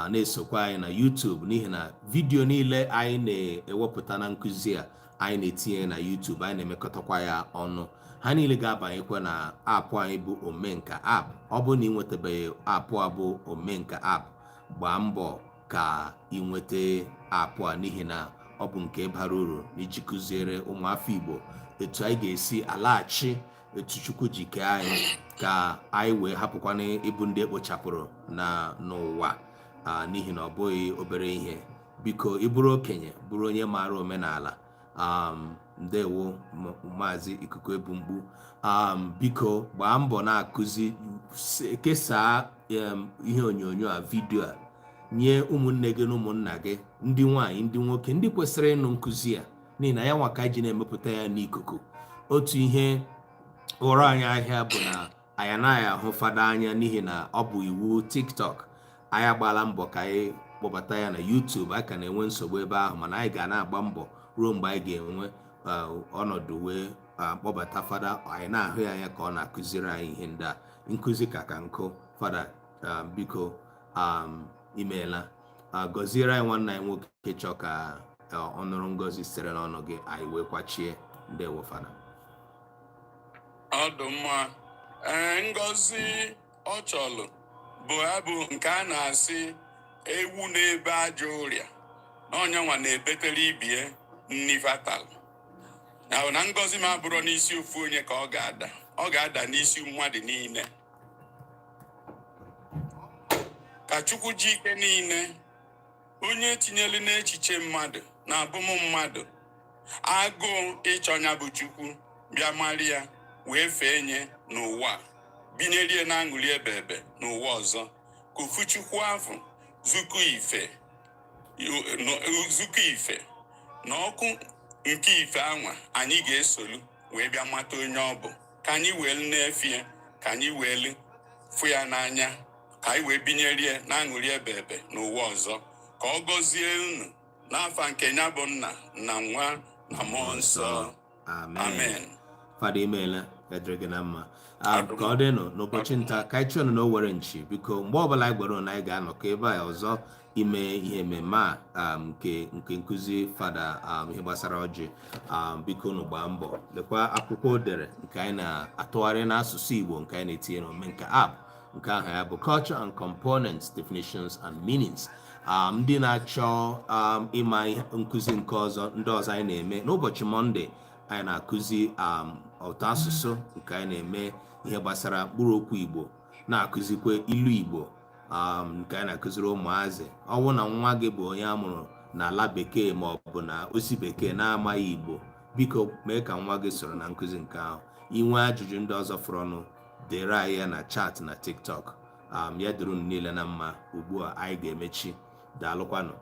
Speaker 1: na-esokwa anyị na YouTube, n'ihi na vidiyo niile anyị na-ewepụta na nkụzi a anyị na-etinye na YouTube, anyị na-emekọtakwa ya ọnụ. Ha niile ga-abanyekwa na apụ anyị bụ Omenka app. Ọ bụrụ na ị nwetabeghị apụ a bụ Omenka app, gbaa mbọ ka ị nweta apụ a, n'ihi na ọ bụ nke bara uru iji kụziere ụmụafọ Igbo etu anyị ga-esi alaghachi etu Chukwu ji kee anyị, ka anyị wee hapụkwana ịbụ ndị ekpochapụrụ n'ụwa, n'ihi na ọ bụghị obere ihe. Biko ị bụrụ okenye, bụrụ onye maara omenala. Ndewo Maazị Ikuku Ebu Mgbu. Biko gbaa mbọ na-akụzi, kesaa ihe onyonyo a, vidio a nye ụmụnne gị na ụmụnna gị, ndị nwanyị, ndị nwoke, ndị kwesịrị ịnụ nkụzi a, n'ihi na ya nwa ka ji na-emepụta ya n'ikuku. Otu ihe ụrụ anyị ahịa bụ na anyị anaghị ahụ fada anya n'ihi na ọ bụ iwu TikTok. Anyị agbaala mbọ ka anyị kpọbata ya na YouTube. Anyị ka na-enwe nsogbu ebe ahụ, mana anyị ga na-agba mbọ ruo mgbe anyị ga-enwe ọnọdụ wee kpọbata fada, anyị na-ahụ ya anya ka ọ na-akụziri anyị ihe ndị a. Nkụzi ka nkụ. Fada biko imeela, gọziere anyị nwanne anyị nwoke chọọ ka ọ nụrụ ngọzi sitere n'ọnụ gị, anyị wee kwachie. Ndewo fada.
Speaker 2: Ọ dị mma. Ngọzi ọ chọlụ bụ abụ nke a na-asị ewu na-ebe ajọ ọrịa na onye nwa na-ebetere ibie nni fatal. Na ngọzi ma bụrụ n'isi ofu onye ka ọ ga-ada n'isi mmadụ niile. Ka Chukwu ji ike niile, onye tinyelu n'echiche mmadụ na abụmụ mmadụ agụụ ịchọnya bụ Chukwu bịa mara ya wee fee nye n'ụwa, binyerie na aṅụrị ebe n'ụwa ọzọ. Ka ofu Chukwu ahụ zukọ ife na ọkụ nke ife anwa anyị ga-esolu wee bịa mata onye ọ bụ, ka anyị wee na-efie, ka anyị wee fụ ya n'anya, ka anyị wee binyerie na aṅụrị ebe n'ụwa ọzọ. Ka ọ gọzie unu n'afa nke ya bụ Nna na Nwa na Mmụọ Nsọ. Amen.
Speaker 1: Fada imeela, edere gị na mma. Ka ọ dịnụ n'ụbọchị nta ka anyị chọnụ na Owere Nchi. Biko mgbe ọbụla anyị gwara na anyị ga-anọkọ ebe a ọzọ ime ihe mmemme a nke nkụzi fada ihe gbasara ọjị. Biko unu gbaa mbọ lekwa akwụkwọ o dere nke anyị na-atụgharị n'asụsụ Igbo, nke anyị na-etinye n'Omenka app, nke aha ya bụ Culture and Components, Definitions and Meanings. Ndị na-achọ ịma nkụzi nke ọzọ ndị ọzọ anyị na-eme n'ụbọchị Mọnde, anyị na-akụzi ụtọ asụsụ, nke anyị na-eme ihe gbasara mkpụrụ okwu Igbo, na-akụzikwa ilu Igbo, nke anyị na-akụziri ụmụazị. Ọ bụrụ na nwa gị bụ onye amụrụ n'ala bekee ma ọ bụ na osi bekee na-amaghị Igbo, biko mee ka nwa gị soro na nkụzi nke ahụ. Inwe ajụjụ ndị ọzọ fọrọnụ, dere anyị ya na chat na TikTok. Ya dịrị unu niile na mma. Ugbu a anyị ga-emechi. Daalụkwanụ.